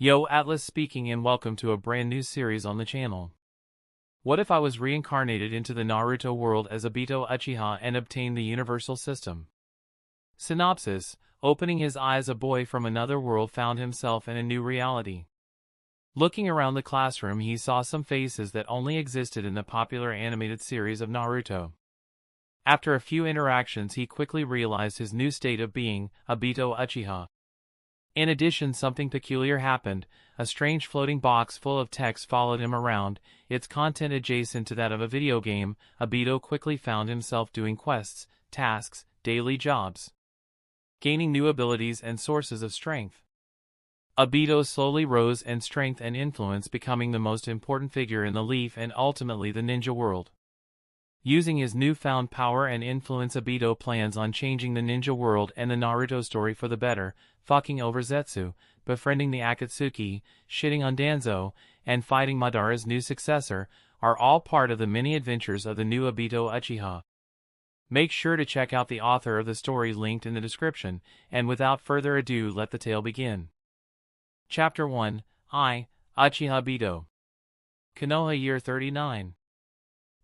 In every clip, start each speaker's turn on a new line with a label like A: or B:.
A: Yo, Atlas speaking and welcome to a brand new series on the channel. What if I was reincarnated into the Naruto world as Obito Uchiha and obtained the universal system? Synopsis: opening his eyes, a boy from another world found himself in a new reality. Looking around the classroom, he saw some faces that only existed in the popular animated series of Naruto. After a few interactions, he quickly realized his new state of being, Obito Uchiha. In addition, something peculiar happened. A strange floating box full of text followed him around, its content adjacent to that of a video game. Obito quickly found himself doing quests, tasks, daily jobs, gaining new abilities and sources of strength. Obito slowly rose in strength and influence, becoming the most important figure in the Leaf and ultimately the ninja world. Using his newfound power and influence, Obito plans on changing the ninja world and the Naruto story for the better, fucking over Zetsu, befriending the Akatsuki, shitting on Danzo, and fighting Madara's new successor, are all part of the many adventures of the new Obito Uchiha. Make sure to check out the author of the story linked in the description, and without further ado, let the tale begin. Chapter 1, I, Uchiha Obito. Konoha, year 39.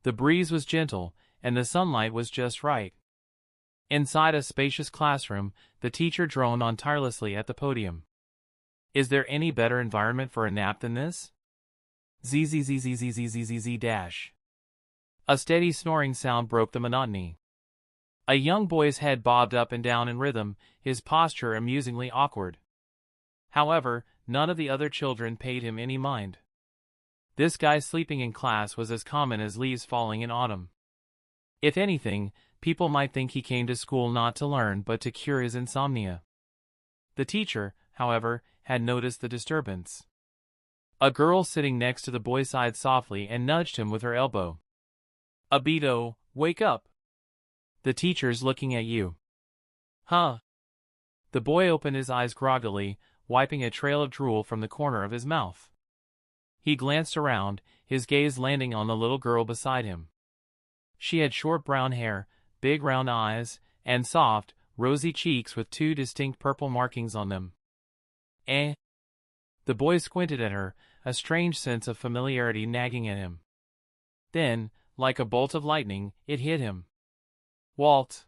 A: The breeze was gentle, and the sunlight was just right. Inside a spacious classroom, the teacher droned on tirelessly at the podium. Is there any better environment for a nap than this? Zzzzzzzzzzzzz dash. A steady snoring sound broke the monotony. A young boy's head bobbed up and down in rhythm, his posture amusingly awkward. However, none of the other children paid him any mind. This guy sleeping in class was as common as leaves falling in autumn. If anything, people might think he came to school not to learn but to cure his insomnia. The teacher, however, had noticed the disturbance. A girl sitting next to the boy sighed softly and nudged him with her elbow. "Obito, wake up! The teacher's looking at you." "Huh?" The boy opened his eyes groggily, wiping a trail of drool from the corner of his mouth. He glanced around, his gaze landing on the little girl beside him. She had short brown hair, big round eyes, and soft, rosy cheeks with two distinct purple markings on them. Eh? The boy squinted at her, a strange sense of familiarity nagging at him. Then, like a bolt of lightning, it hit him. Walt!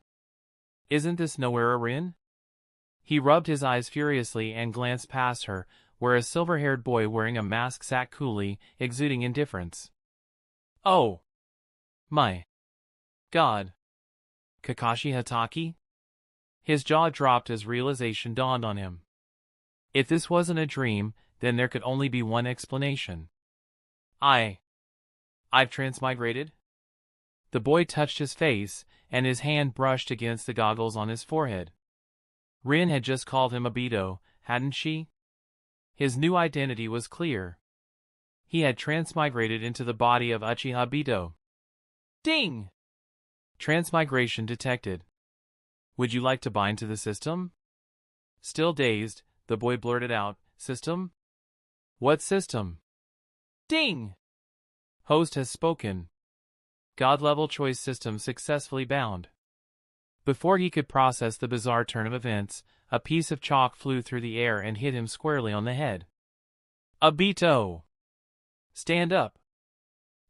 A: Isn't this nowhere Rin? He rubbed his eyes furiously and glanced past her, where a silver-haired boy wearing a mask sat coolly, exuding indifference. Oh! My God! Kakashi Hataki? His jaw dropped as realization dawned on him. If this wasn't a dream, then there could only be one explanation. I've transmigrated? The boy touched his face, and his hand brushed against the goggles on his forehead. Rin had just called him Obito, hadn't she? His new identity was clear. He had transmigrated into the body of Uchiha Obito. Ding! Transmigration detected. Would you like to bind to the system? Still dazed, the boy blurted out, System? What system? Ding! Host has spoken. God-level choice system successfully bound. Before he could process the bizarre turn of events, a piece of chalk flew through the air and hit him squarely on the head. Obito! Stand up!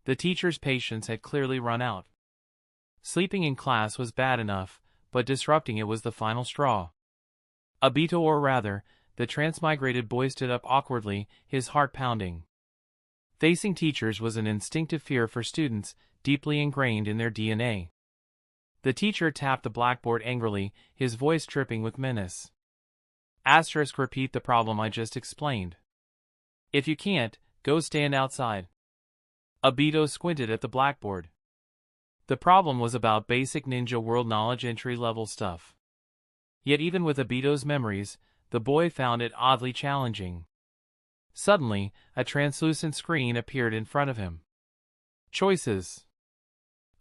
A: The teacher's patience had clearly run out. Sleeping in class was bad enough, but disrupting it was the final straw. Obito, or rather, the transmigrated boy, stood up awkwardly, his heart pounding. Facing teachers was an instinctive fear for students, deeply ingrained in their DNA. The teacher tapped the blackboard angrily, his voice dripping with menace. Asterisk, repeat the problem I just explained. If you can't, go stand outside. Obito squinted at the blackboard. The problem was about basic ninja world knowledge, entry-level stuff. Yet even with Obito's memories, the boy found it oddly challenging. Suddenly, a translucent screen appeared in front of him. Choices.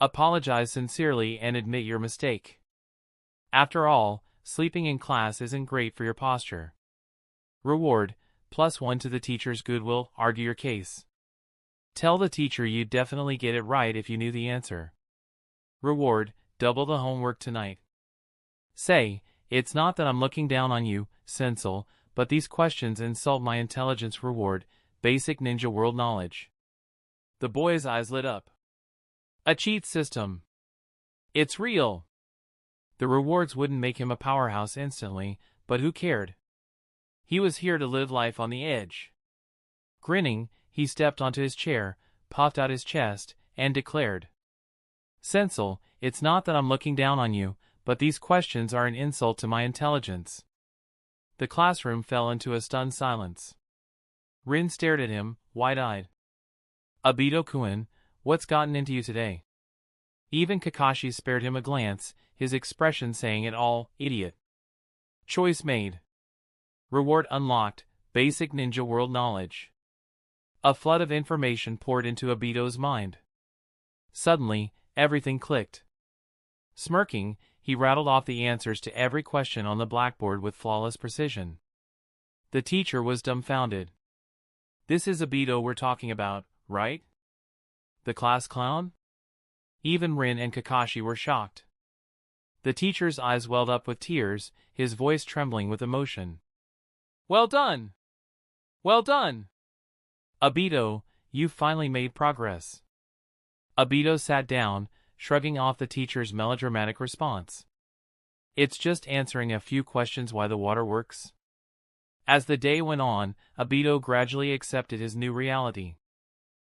A: Apologize sincerely and admit your mistake. After all, sleeping in class isn't great for your posture. Reward, +1 to the teacher's goodwill, argue your case. Tell the teacher you'd definitely get it right if you knew the answer. Reward, double the homework tonight. Say, it's not that I'm looking down on you, Sensei, but these questions insult my intelligence reward, basic ninja world knowledge. The boy's eyes lit up. A cheat system. It's real. The rewards wouldn't make him a powerhouse instantly, but who cared? He was here to live life on the edge. Grinning, he stepped onto his chair, puffed out his chest, and declared, "Sensei, it's not that I'm looking down on you, but these questions are an insult to my intelligence." The classroom fell into a stunned silence. Rin stared at him, wide-eyed. "Obito-kun, what's gotten into you today?" Even Kakashi spared him a glance, his expression saying it all, "Idiot." Choice made. Reward unlocked, basic ninja world knowledge. A flood of information poured into Obito's mind. Suddenly, everything clicked. Smirking, he rattled off the answers to every question on the blackboard with flawless precision. The teacher was dumbfounded. "This is Obito we're talking about, right? The class clown?" Even Rin and Kakashi were shocked. The teacher's eyes welled up with tears, his voice trembling with emotion. "Well done! Well done! Obito, you finally made progress." Obito sat down, shrugging off the teacher's melodramatic response. "It's just answering a few questions why the water works." As the day went on, Obito gradually accepted his new reality.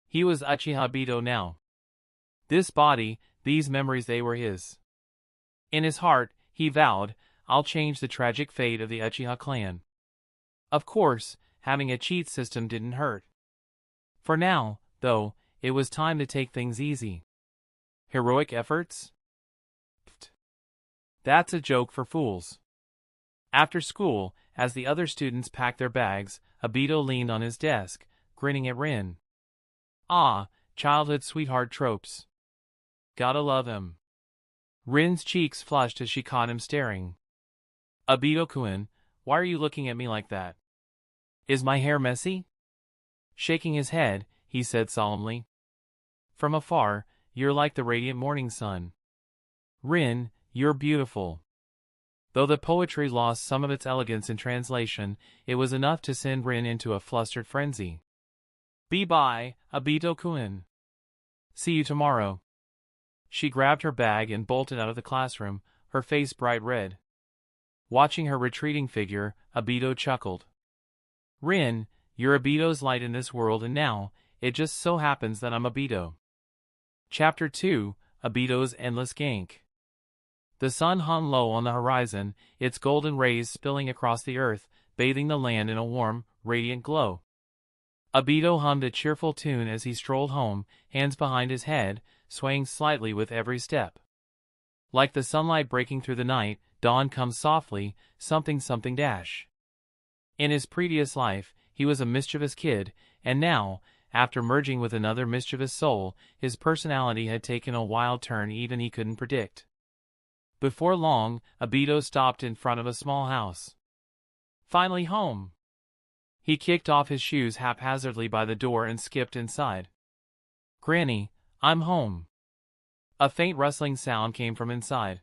A: He was Uchiha Obito now. This body, these memories, they were his. In his heart, he vowed, "I'll change the tragic fate of the Uchiha clan." Of course, having a cheat system didn't hurt. For now, though, it was time to take things easy. Heroic efforts? Pfft. That's a joke for fools. After school, as the other students packed their bags, Obito leaned on his desk, grinning at Rin. Ah, childhood sweetheart tropes. Gotta love him. Rin's cheeks flushed as she caught him staring. "Obito-kun, why are you looking at me like that? Is my hair messy?" Shaking his head, he said solemnly. "From afar, you're like the radiant morning sun. Rin, you're beautiful." Though the poetry lost some of its elegance in translation, it was enough to send Rin into a flustered frenzy. "Bye-bye, Obito-kun. See you tomorrow." She grabbed her bag and bolted out of the classroom, her face bright red. Watching her retreating figure, Obito chuckled. "Rin, you're Obito's light in this world, and now, it just so happens that I'm Obito." Chapter 2, Obito's Endless Gank. The sun hung low on the horizon, its golden rays spilling across the earth, bathing the land in a warm, radiant glow. Obito hummed a cheerful tune as he strolled home, hands behind his head, swaying slightly with every step. Like the sunlight breaking through the night, dawn comes softly, something dash. In his previous life, he was a mischievous kid, and now, after merging with another mischievous soul, his personality had taken a wild turn even he couldn't predict. Before long, Obito stopped in front of a small house. Finally home! He kicked off his shoes haphazardly by the door and skipped inside. "Granny, I'm home." A faint rustling sound came from inside.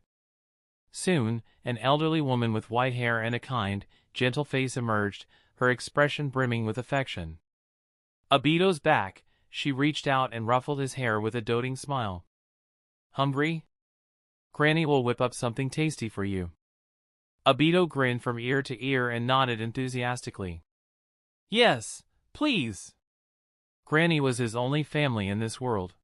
A: Soon, an elderly woman with white hair and a kind, gentle face emerged, her expression brimming with affection. Obito's back, she reached out and ruffled his hair with a doting smile. "Hungry? Granny will whip up something tasty for you." Obito grinned from ear to ear and nodded enthusiastically. "Yes, please." Granny was his only family in this world.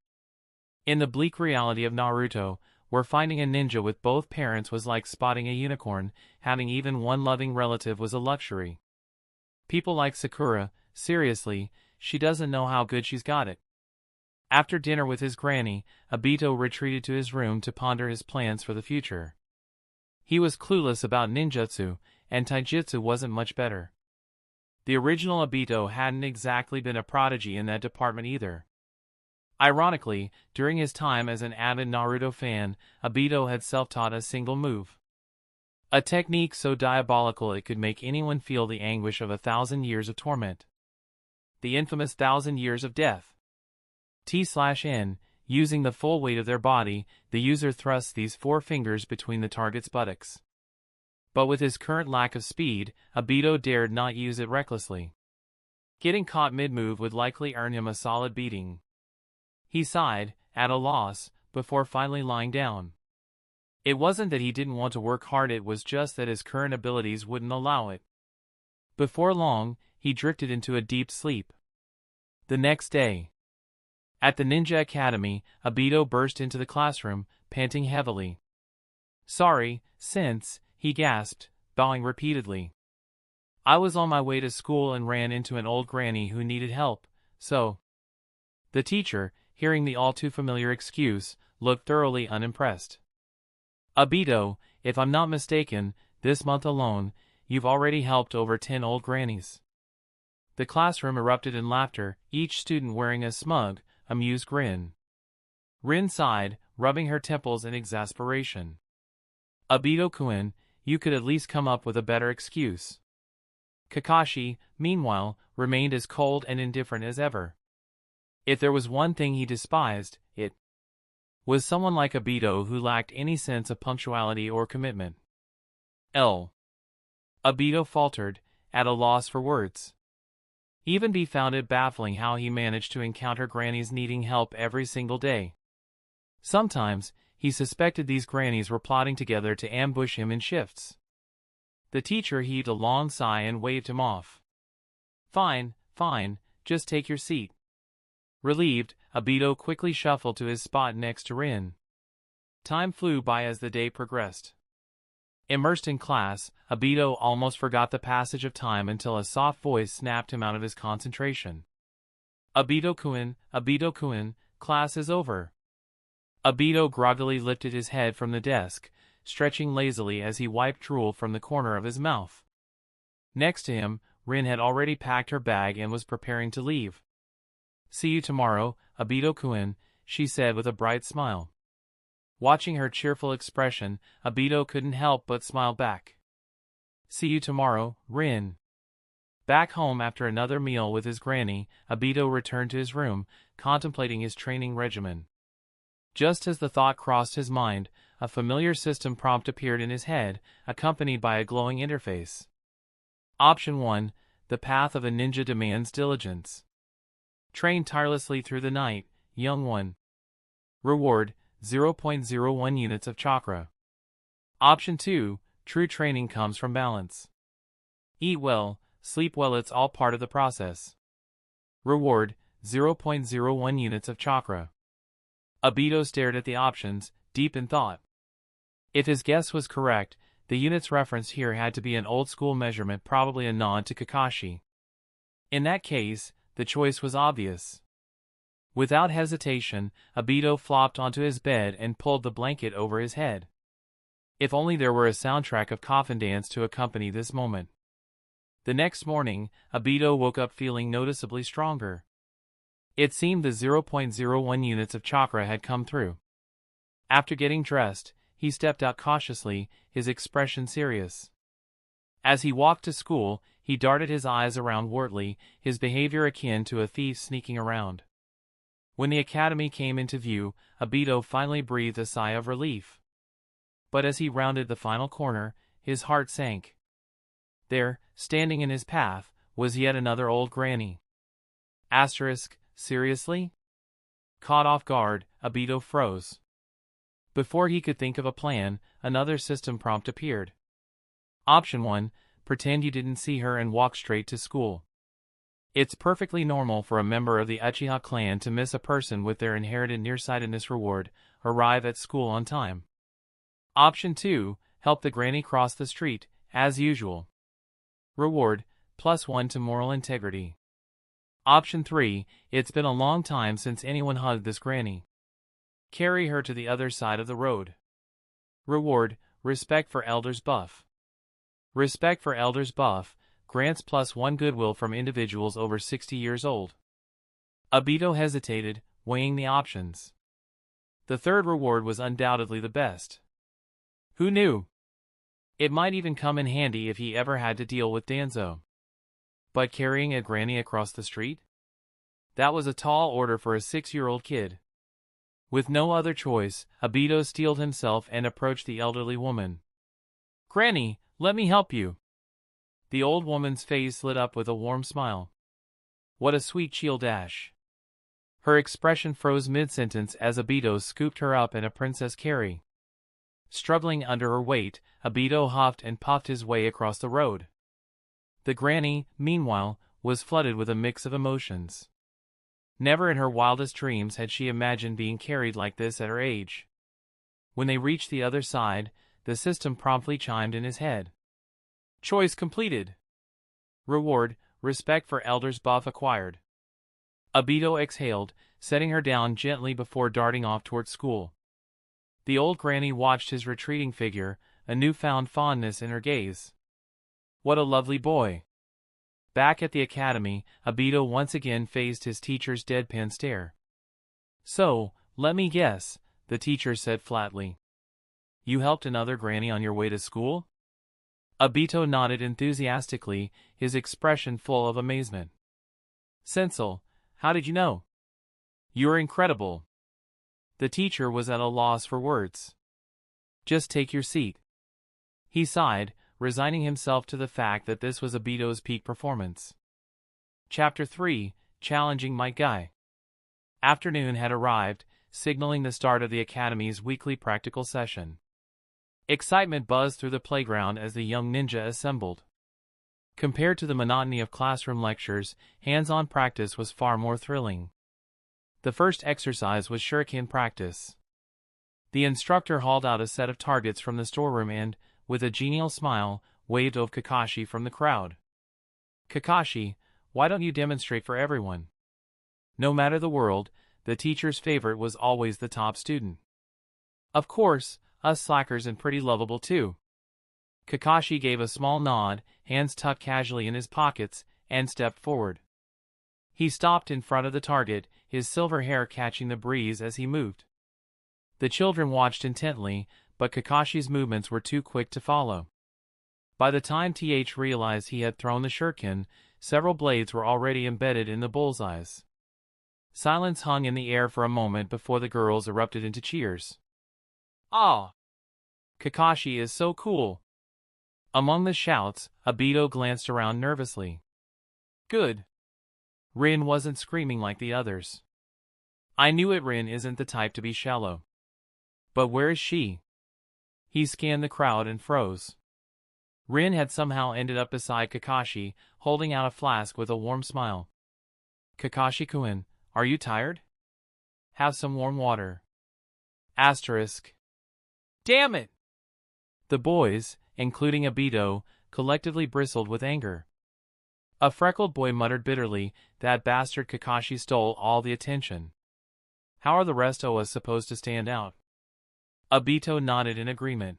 A: In the bleak reality of Naruto, where finding a ninja with both parents was like spotting a unicorn, having even one loving relative was a luxury. People like Sakura, seriously, she doesn't know how good she's got it. After dinner with his granny, Obito retreated to his room to ponder his plans for the future. He was clueless about ninjutsu, and taijutsu wasn't much better. The original Obito hadn't exactly been a prodigy in that department either. Ironically, during his time as an avid Naruto fan, Obito had self-taught a single move. A technique so diabolical it could make anyone feel the anguish of 1,000 years of torment. The infamous 1,000 years of death. T/N, using the full weight of their body, the user thrusts these 4 fingers between the target's buttocks. But with his current lack of speed, Obito dared not use it recklessly. Getting caught mid-move would likely earn him a solid beating. He sighed, at a loss, before finally lying down. It wasn't that he didn't want to work hard, it was just that his current abilities wouldn't allow it. Before long, he drifted into a deep sleep. The next day, at the Ninja Academy, Obito burst into the classroom, panting heavily. "Sorry, since," he gasped, bowing repeatedly. "I was on my way to school and ran into an old granny who needed help, so." The teacher, hearing the all-too-familiar excuse, looked thoroughly unimpressed. "Obito, if I'm not mistaken, this month alone, you've already helped over 10 old grannies." The classroom erupted in laughter, each student wearing a smug, amused grin. Rin sighed, rubbing her temples in exasperation. "Obito-kun, you could at least come up with a better excuse." Kakashi, meanwhile, remained as cold and indifferent as ever. If there was one thing he despised, it was someone like Obito who lacked any sense of punctuality or commitment. Obito faltered, at a loss for words. Even he found it baffling how he managed to encounter grannies needing help every single day. Sometimes, he suspected these grannies were plotting together to ambush him in shifts. The teacher heaved a long sigh and waved him off. Fine, just take your seat." Relieved, Obito quickly shuffled to his spot next to Rin. Time flew by as the day progressed. Immersed in class, Obito almost forgot the passage of time until a soft voice snapped him out of his concentration. Obito-kun, class is over." Obito groggily lifted his head from the desk, stretching lazily as he wiped drool from the corner of his mouth. Next to him, Rin had already packed her bag and was preparing to leave. "See you tomorrow, Obito-kun," she said with a bright smile. Watching her cheerful expression, Obito couldn't help but smile back. "See you tomorrow, Rin." Back home after another meal with his granny, Obito returned to his room, contemplating his training regimen. Just as the thought crossed his mind, a familiar system prompt appeared in his head, accompanied by a glowing interface. Option 1. The path of a ninja demands diligence. Train tirelessly through the night, young one. Reward, 0.01 units of chakra. Option 2. True training comes from balance. Eat well, sleep well, it's all part of the process. Reward, 0.01 units of chakra. Obito stared at the options, deep in thought. If his guess was correct, the units referenced here had to be an old-school measurement, probably a nod to Kakashi. In that case, the choice was obvious. Without hesitation, Obito flopped onto his bed and pulled the blanket over his head. If only there were a soundtrack of coffin dance to accompany this moment. The next morning, Obito woke up feeling noticeably stronger. It seemed the 0.01 units of chakra had come through. After getting dressed, he stepped out cautiously, his expression serious. As he walked to school, he darted his eyes around wartly, his behavior akin to a thief sneaking around. When the academy came into view, Obito finally breathed a sigh of relief. But as he rounded the final corner, his heart sank. There, standing in his path, was yet another old granny. Seriously? Caught off guard, Obito froze. Before he could think of a plan, another system prompt appeared. Option 1. Pretend you didn't see her and walk straight to school. It's perfectly normal for a member of the Uchiha clan to miss a person with their inherited nearsightedness. Reward, arrive at school on time. Option 2. Help the granny cross the street, as usual. Reward, +1 to moral integrity. Option 3. It's been a long time since anyone hugged this granny. Carry her to the other side of the road. Reward, respect for elders buff. Respect for elders buff grants +1 goodwill from individuals over 60 years old. Obito hesitated, weighing the options. The third reward was undoubtedly the best. Who knew? It might even come in handy if he ever had to deal with Danzo. But carrying a granny across the street? That was a tall order for a 6-year-old kid. With no other choice, Obito steeled himself and approached the elderly woman. "Granny, Let me help you. The old woman's face lit up with a warm smile. What a sweet chill dash. Her expression froze mid-sentence as Obito scooped her up in a princess carry. Struggling under her weight, Obito huffed and puffed his way across the road. The granny, meanwhile, was flooded with a mix of emotions. Never in her wildest dreams had she imagined being carried like this at her age. When they reached the other side, the system promptly chimed in his head. Choice completed. Reward, respect for elders buff acquired. Obito exhaled, setting her down gently before darting off toward school. The old granny watched his retreating figure, a newfound fondness in her gaze. What a lovely boy. Back at the academy, Obito once again faced his teacher's deadpan stare. So, let me guess, the teacher said flatly. You helped another granny on your way to school? Obito nodded enthusiastically, his expression full of amazement. Sensei, how did you know? You're incredible. The teacher was at a loss for words. Just take your seat. He sighed, resigning himself to the fact that this was Obito's peak performance. Chapter 3, Challenging My Guy. Afternoon had arrived, signaling the start of the Academy's weekly practical session. Excitement buzzed through the playground as the young ninja assembled. Compared to the monotony of classroom lectures, hands-on practice was far more thrilling. The first exercise was shuriken practice. The instructor hauled out a set of targets from the storeroom and, with a genial smile, waved over Kakashi from the crowd. Kakashi, why don't you demonstrate for everyone? No matter the world, the teacher's favorite was always the top student. Of course, us slackers and pretty lovable too. Kakashi gave a small nod, hands tucked casually in his pockets, and stepped forward. He stopped in front of the target, his silver hair catching the breeze as he moved. The children watched intently, but Kakashi's movements were too quick to follow. By the time TH realized he had thrown the shuriken, several blades were already embedded in the bullseyes. Silence hung in the air for a moment before the girls erupted into cheers. Ah! Kakashi is so cool! Among the shouts, Obito glanced around nervously. Good. Rin wasn't screaming like the others. I knew it. Rin isn't the type to be shallow. But where is she? He scanned the crowd and froze. Rin had somehow ended up beside Kakashi, holding out a flask with a warm smile. Kakashi-kun, are you tired? Have some warm water. Asterisk. Damn it! The boys, including Obito, collectively bristled with anger. A freckled boy muttered bitterly, that bastard Kakashi stole all the attention. How are the rest of us supposed to stand out? Obito nodded in agreement.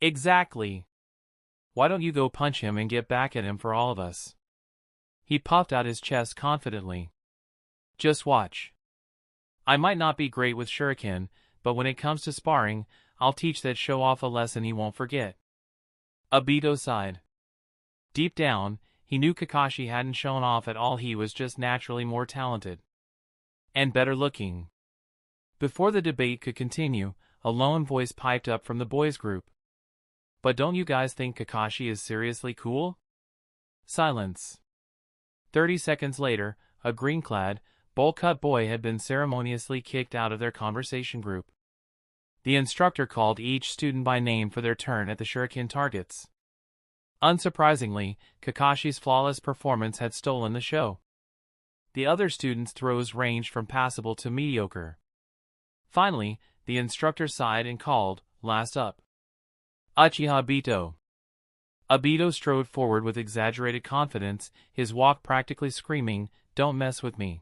A: Exactly. Why don't you go punch him and get back at him for all of us? He puffed out his chest confidently. Just watch. I might not be great with shuriken, but when it comes to sparring, I'll teach that show-off a lesson he won't forget. Obito sighed. Deep down, he knew Kakashi hadn't shown off at all. He was just naturally more talented. And better looking. Before the debate could continue, a lone voice piped up from the boys' group. But don't you guys think Kakashi is seriously cool? Silence. 30 seconds later, a green-clad, bowl-cut boy had been ceremoniously kicked out of their conversation group. The instructor called each student by name for their turn at the shuriken targets. Unsurprisingly, Kakashi's flawless performance had stolen the show. The other students' throws ranged from passable to mediocre. Finally, the instructor sighed and called, last up. Uchiha Obito. Obito strode forward with exaggerated confidence, his walk practically screaming, "Don't mess with me."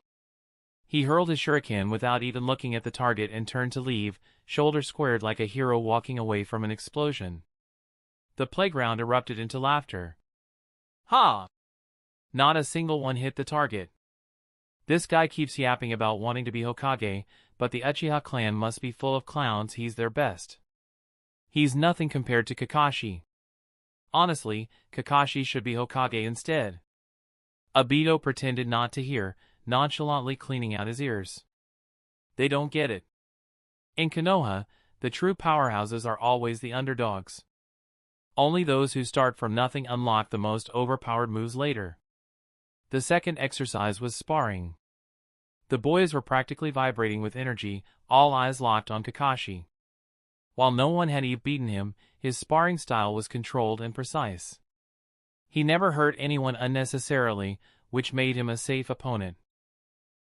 A: He hurled his shuriken without even looking at the target and turned to leave, shoulders squared like a hero walking away from an explosion. The playground erupted into laughter. Ha! Not a single one hit the target. This guy keeps yapping about wanting to be Hokage, but the Uchiha clan must be full of clowns. He's their best. He's nothing compared to Kakashi. Honestly, Kakashi should be Hokage instead. Obito pretended not to hear, nonchalantly cleaning out his ears. They don't get it. In Konoha, the true powerhouses are always the underdogs. Only those who start from nothing unlock the most overpowered moves later. The second exercise was sparring. The boys were practically vibrating with energy, all eyes locked on Kakashi. While no one had beaten him, his sparring style was controlled and precise. He never hurt anyone unnecessarily, which made him a safe opponent.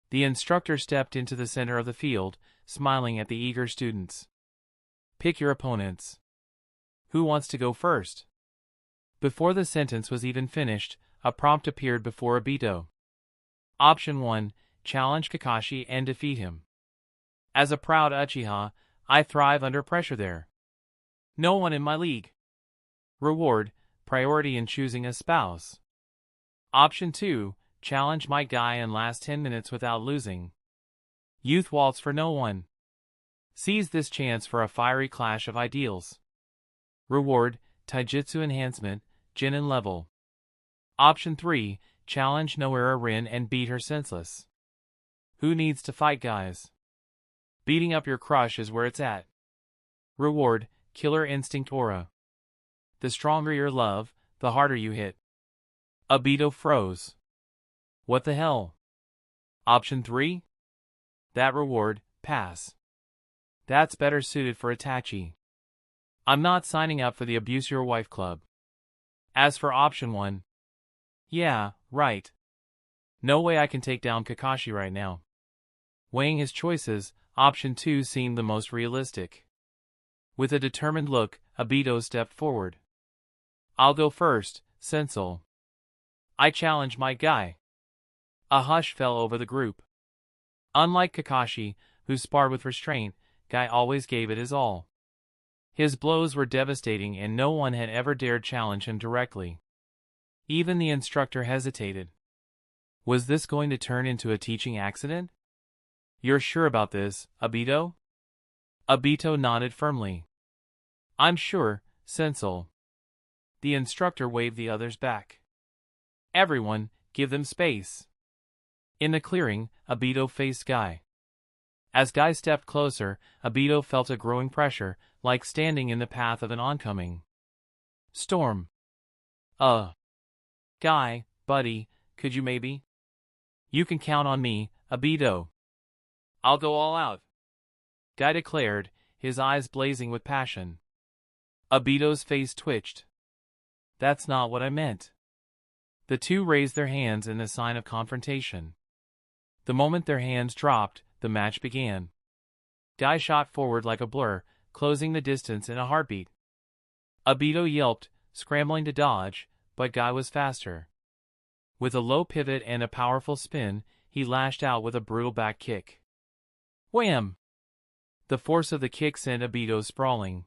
A: The instructor stepped into the center of the field, smiling at the eager students. "Pick your opponents. Who wants to go first?" Before the sentence was even finished, a prompt appeared before Obito. Option 1. Challenge Kakashi and defeat him. As a proud Uchiha, I thrive under pressure there. No one in my league. Reward, priority in choosing a spouse. Option 2. Challenge my guy and last 10 minutes without losing. Youth waltz for no one. Seize this chance for a fiery clash of ideals. Reward, taijutsu enhancement, Jinin level. Option 3. Challenge Noera Rin and beat her senseless. Who needs to fight, guys? Beating up your crush is where it's at. Reward, killer instinct aura. The stronger your love, the harder you hit. Obito froze. What the hell? Option 3? That reward, pass. That's better suited for Itachi. I'm not signing up for the Abuse Your Wife Club. As for option 1, yeah, right. No way I can take down Kakashi right now. Weighing his choices, option 2 seemed the most realistic. With a determined look, Obito stepped forward. I'll go first, Sensei. I challenge my guy. A hush fell over the group. Unlike Kakashi, who sparred with restraint, Guy always gave it his all. His blows were devastating and no one had ever dared challenge him directly. Even the instructor hesitated. Was this going to turn into a teaching accident? You're sure about this, Obito? Obito nodded firmly. I'm sure, Sensei. The instructor waved the others back. Everyone, give them space. In the clearing, Obito faced Guy. As Guy stepped closer, Obito felt a growing pressure, like standing in the path of an oncoming storm. Guy, buddy, could you maybe? You can count on me, Obito. I'll go all out. Guy declared, his eyes blazing with passion. Obito's face twitched. That's not what I meant. The two raised their hands in a sign of confrontation. The moment their hands dropped, the match began. Guy shot forward like a blur, closing the distance in a heartbeat. Obito yelped, scrambling to dodge, but Guy was faster. With a low pivot and a powerful spin, he lashed out with a brutal back kick. Wham! The force of the kick sent Obito sprawling.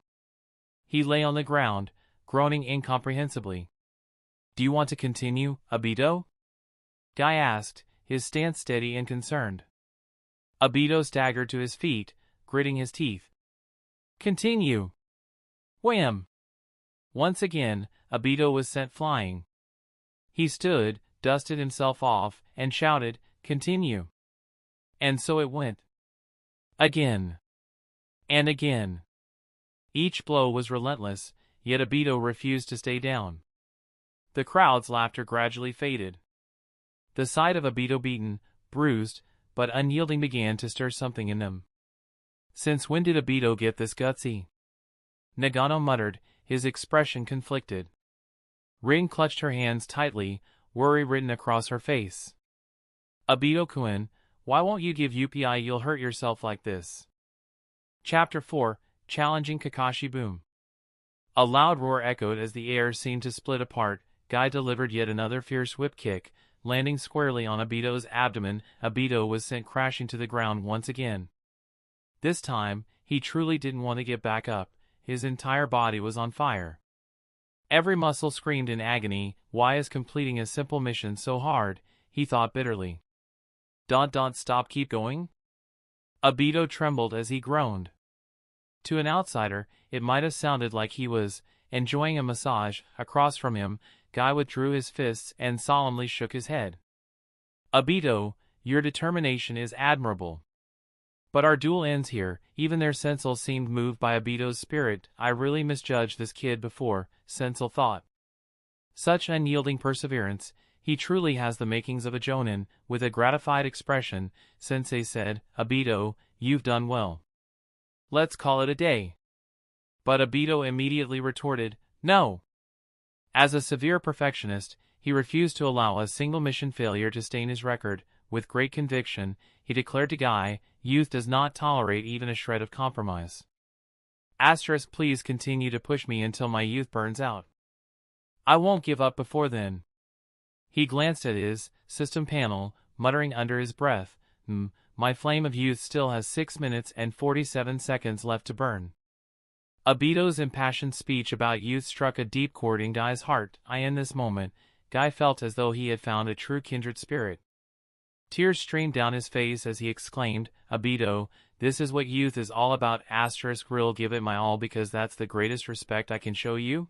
A: He lay on the ground, groaning incomprehensibly. Do you want to continue, Obito? Guy asked, his stance steady and concerned. Obito staggered to his feet, gritting his teeth. Continue! Wham! Once again, Obito was sent flying. He stood, dusted himself off, and shouted, Continue! And so it went. Again. And again. Each blow was relentless, yet Obito refused to stay down. The crowd's laughter gradually faded. The sight of Obito beaten, bruised, but unyielding began to stir something in them. Since when did Obito get this gutsy? Nagano muttered, his expression conflicted. Rin clutched her hands tightly, worry written across her face. Obito-kun, why won't you give UPI? You'll hurt yourself like this. Chapter 4, Challenging Kakashi Boom. A loud roar echoed as the air seemed to split apart. Guy delivered yet another fierce whip kick, landing squarely on Obito's abdomen. Obito was sent crashing to the ground once again. This time, he truly didn't want to get back up. His entire body was on fire. Every muscle screamed in agony. Why is completing a simple mission so hard? He thought bitterly. Stop, keep going? Obito trembled as he groaned. To an outsider, it might have sounded like he was enjoying a massage. Across from him, Guy withdrew his fists and solemnly shook his head. Obito, your determination is admirable. But our duel ends here. Even their Sensei seemed moved by Obito's spirit. I really misjudged this kid before, Sensei thought. Such unyielding perseverance. He truly has the makings of a jonin. With a gratified expression, Sensei said, Obito, you've done well. Let's call it a day. But Obito immediately retorted, no. As a severe perfectionist, he refused to allow a single mission failure to stain his record. With great conviction, he declared to Guy, youth does not tolerate even a shred of compromise. Asterisk, please continue to push me until my youth burns out. I won't give up before then. He glanced at his system panel, muttering under his breath, my flame of youth still has 6 minutes and 47 seconds left to burn. Obito's impassioned speech about youth struck a deep chord in Guy's heart. In this moment, Guy felt as though he had found a true kindred spirit. Tears streamed down his face as he exclaimed, Obito, this is what youth is all about. Real give it my all because that's the greatest respect I can show you?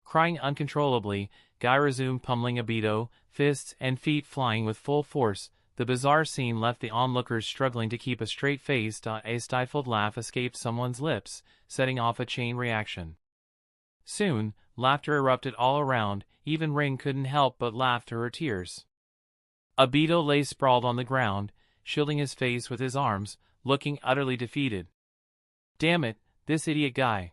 A: Crying uncontrollably, Guy resumed pummeling Obito, fists and feet flying with full force. The bizarre scene left the onlookers struggling to keep a straight face. A stifled laugh escaped someone's lips, setting off a chain reaction. Soon, laughter erupted all around. Even Ring couldn't help but laugh through her tears. Obito lay sprawled on the ground, shielding his face with his arms, looking utterly defeated. Damn it, this idiot Guy.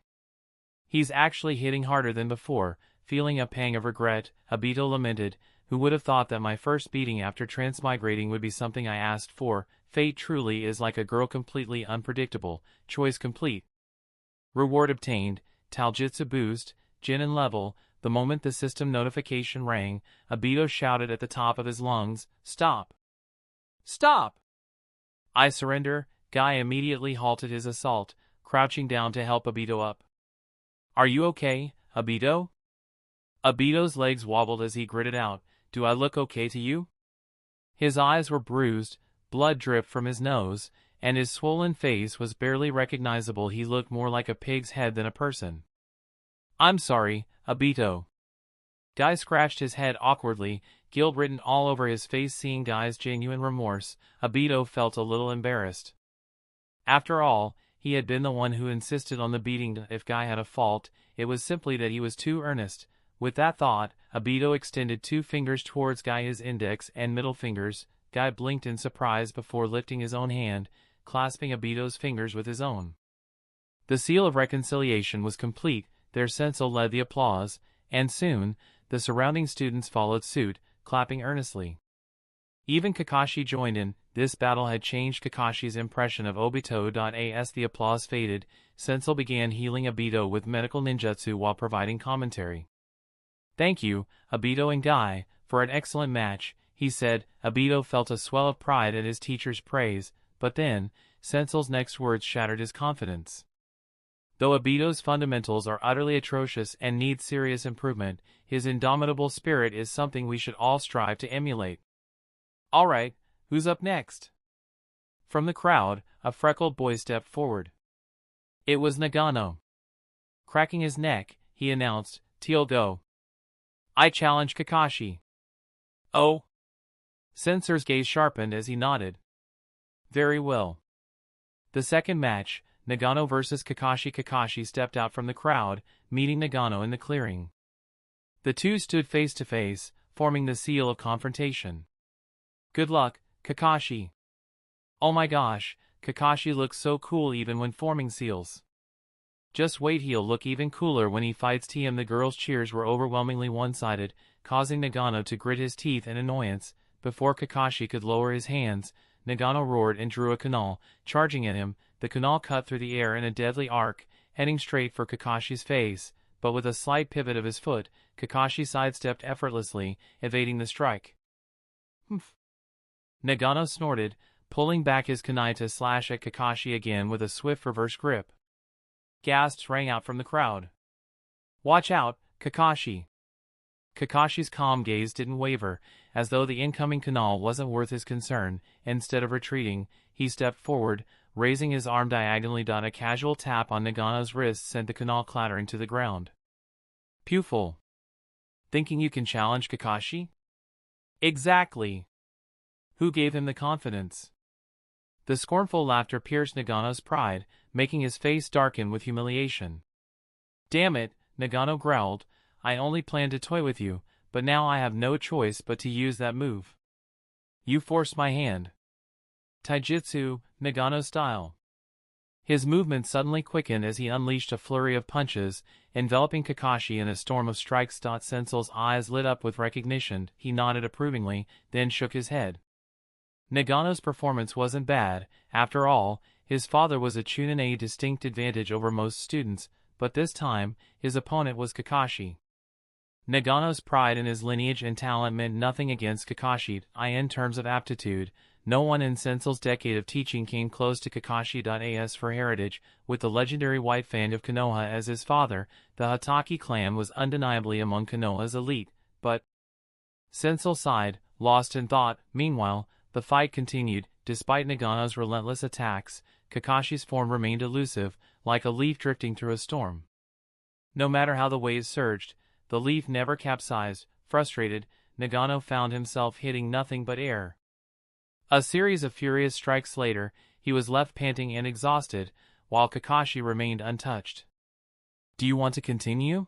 A: He's actually hitting harder than before. Feeling a pang of regret, Obito lamented, who would have thought that my first beating after transmigrating would be something I asked for. Fate truly is like a girl, completely unpredictable. Choice complete. Reward obtained, Taijutsu boost, Jinin level. The moment the system notification rang, Obito shouted at the top of his lungs, Stop! Stop! I surrender. Guy immediately halted his assault, crouching down to help Obito up. Are you okay, Obito? Obito's legs wobbled as he gritted out, Do I look okay to you? His eyes were bruised, blood dripped from his nose, and his swollen face was barely recognizable. He looked more like a pig's head than a person. I'm sorry, Obito. Guy scratched his head awkwardly, guilt written all over his face. Seeing Guy's genuine remorse, Obito felt a little embarrassed. After all, he had been the one who insisted on the beating. If Guy had a fault, it was simply that he was too earnest. With that thought, Obito extended 2 fingers towards Guy, his index and middle fingers. Guy blinked in surprise before lifting his own hand, clasping Obito's fingers with his own. The seal of reconciliation was complete. Their sensei led the applause, and soon, the surrounding students followed suit, clapping earnestly. Even Kakashi joined in. This battle had changed Kakashi's impression of Obito. As the applause faded, Sensei began healing Obito with medical ninjutsu while providing commentary. Thank you, Obito and Guy, for an excellent match, he said. Obito felt a swell of pride at his teacher's praise, but then, Sensei's next words shattered his confidence. Though Obito's fundamentals are utterly atrocious and need serious improvement, his indomitable spirit is something we should all strive to emulate. Alright, who's up next? From the crowd, a freckled boy stepped forward. It was Nagano. Cracking his neck, he announced, Teal go. I challenge Kakashi. Oh? Sensei's gaze sharpened as he nodded. Very well. The second match, Nagano vs Kakashi. Kakashi stepped out from the crowd, meeting Nagano in the clearing. The two stood face to face, forming the seal of confrontation. Good luck, Kakashi. Oh my gosh, Kakashi looks so cool even when forming seals. Just wait, he'll look even cooler when he fights TM. The girls' cheers were overwhelmingly one-sided, causing Nagano to grit his teeth in annoyance. Before Kakashi could lower his hands, Nagano roared and drew a kunai, charging at him. The kunai cut through the air in a deadly arc, heading straight for Kakashi's face, but with a slight pivot of his foot, Kakashi sidestepped effortlessly, evading the strike. Humph. Nagano snorted, pulling back his kunai to slash at Kakashi again with a swift reverse grip. Gasps rang out from the crowd. Watch out, Kakashi. Kakashi's calm gaze didn't waver, as though the incoming kunai wasn't worth his concern. Instead of retreating, he stepped forward, raising his arm diagonally. A casual tap on Nagano's wrist sent the kunai clattering to the ground. Pupil. Thinking you can challenge Kakashi? Exactly. Who gave him the confidence? The scornful laughter pierced Nagano's pride, making his face darken with humiliation. "Damn it," Nagano growled, "I only planned to toy with you, but now I have no choice but to use that move. You forced my hand." Taijutsu, Nagano style. His movement suddenly quickened as he unleashed a flurry of punches, enveloping Kakashi in a storm of strikes. Sensel's eyes lit up with recognition. He nodded approvingly, then shook his head. Nagano's performance wasn't bad. After all, his father was a Chunin, a distinct advantage over most students, but this time, his opponent was Kakashi. Nagano's pride in his lineage and talent meant nothing against Kakashi. In terms of aptitude, no one in Sensel's decade of teaching came close to Kakashi. For heritage, with the legendary White Fang of Konoha as his father, the Hataki clan was undeniably among Konoha's elite, but Sensel sighed, lost in thought. Meanwhile, the fight continued. Despite Nagano's relentless attacks, Kakashi's form remained elusive, like a leaf drifting through a storm. No matter how the waves surged, the leaf never capsized. Frustrated, Nagano found himself hitting nothing but air. A series of furious strikes later, he was left panting and exhausted, while Kakashi remained untouched. "Do you want to continue?"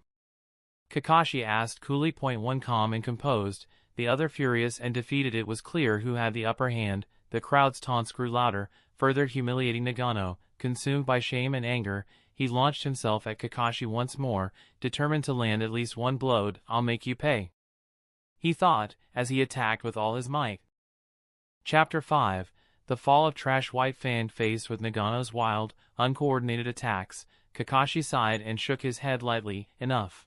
A: Kakashi asked coolly. One calm and composed, the other furious and defeated. It was clear who had the upper hand. The crowd's taunts grew louder, further humiliating Nagano. Consumed by shame and anger, he launched himself at Kakashi once more, determined to land at least one blow. "I'll make you pay," he thought, as he attacked with all his might. Chapter 5. The Fall of Trash. White Fang. Faced with Nagano's wild, uncoordinated attacks, Kakashi sighed and shook his head lightly. Enough.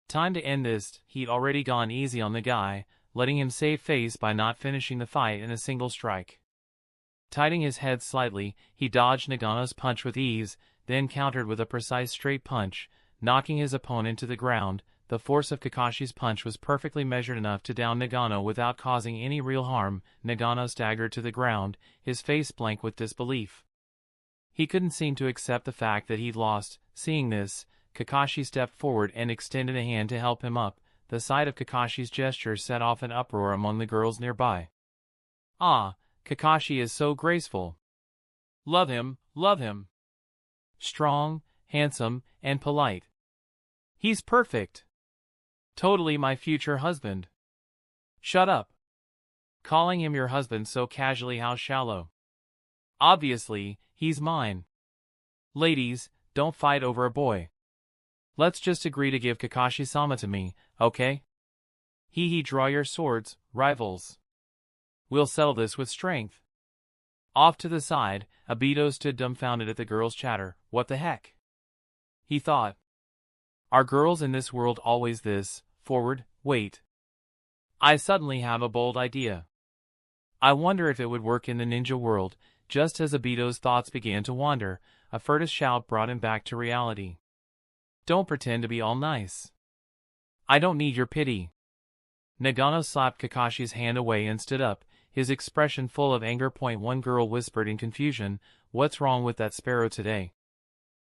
A: Time to end this. He'd already gone easy on the guy, letting him save face by not finishing the fight in a single strike. Tilting his head slightly, he dodged Nagano's punch with ease, then countered with a precise straight punch, knocking his opponent to the ground. The force of Kakashi's punch was perfectly measured enough to down Nagano without causing any real harm. Nagano staggered to the ground, his face blank with disbelief. He couldn't seem to accept the fact that he'd lost. Seeing this, Kakashi stepped forward and extended a hand to help him up. The sight of Kakashi's gesture set off an uproar among the girls nearby. "Ah, Kakashi is so graceful. Love him, love him. Strong, handsome, and polite. He's perfect. Totally my future husband." "Shut up. Calling him your husband so casually, how shallow. Obviously, he's mine. Ladies, don't fight over a boy. Let's just agree to give Kakashi-sama to me, okay? Draw your swords, rivals. We'll settle this with strength." Off to the side, Obito stood dumbfounded at the girls' chatter. What the heck? He thought. Are girls in this world always this forward? Wait. I suddenly have a bold idea. I wonder if it would work in the ninja world. Just as Obito's thoughts began to wander, a furtive shout brought him back to reality. Don't pretend to be all nice. I don't need your pity. Nagano slapped Kakashi's hand away and stood up, his expression full of anger. One girl whispered in confusion, "What's wrong with that sparrow today?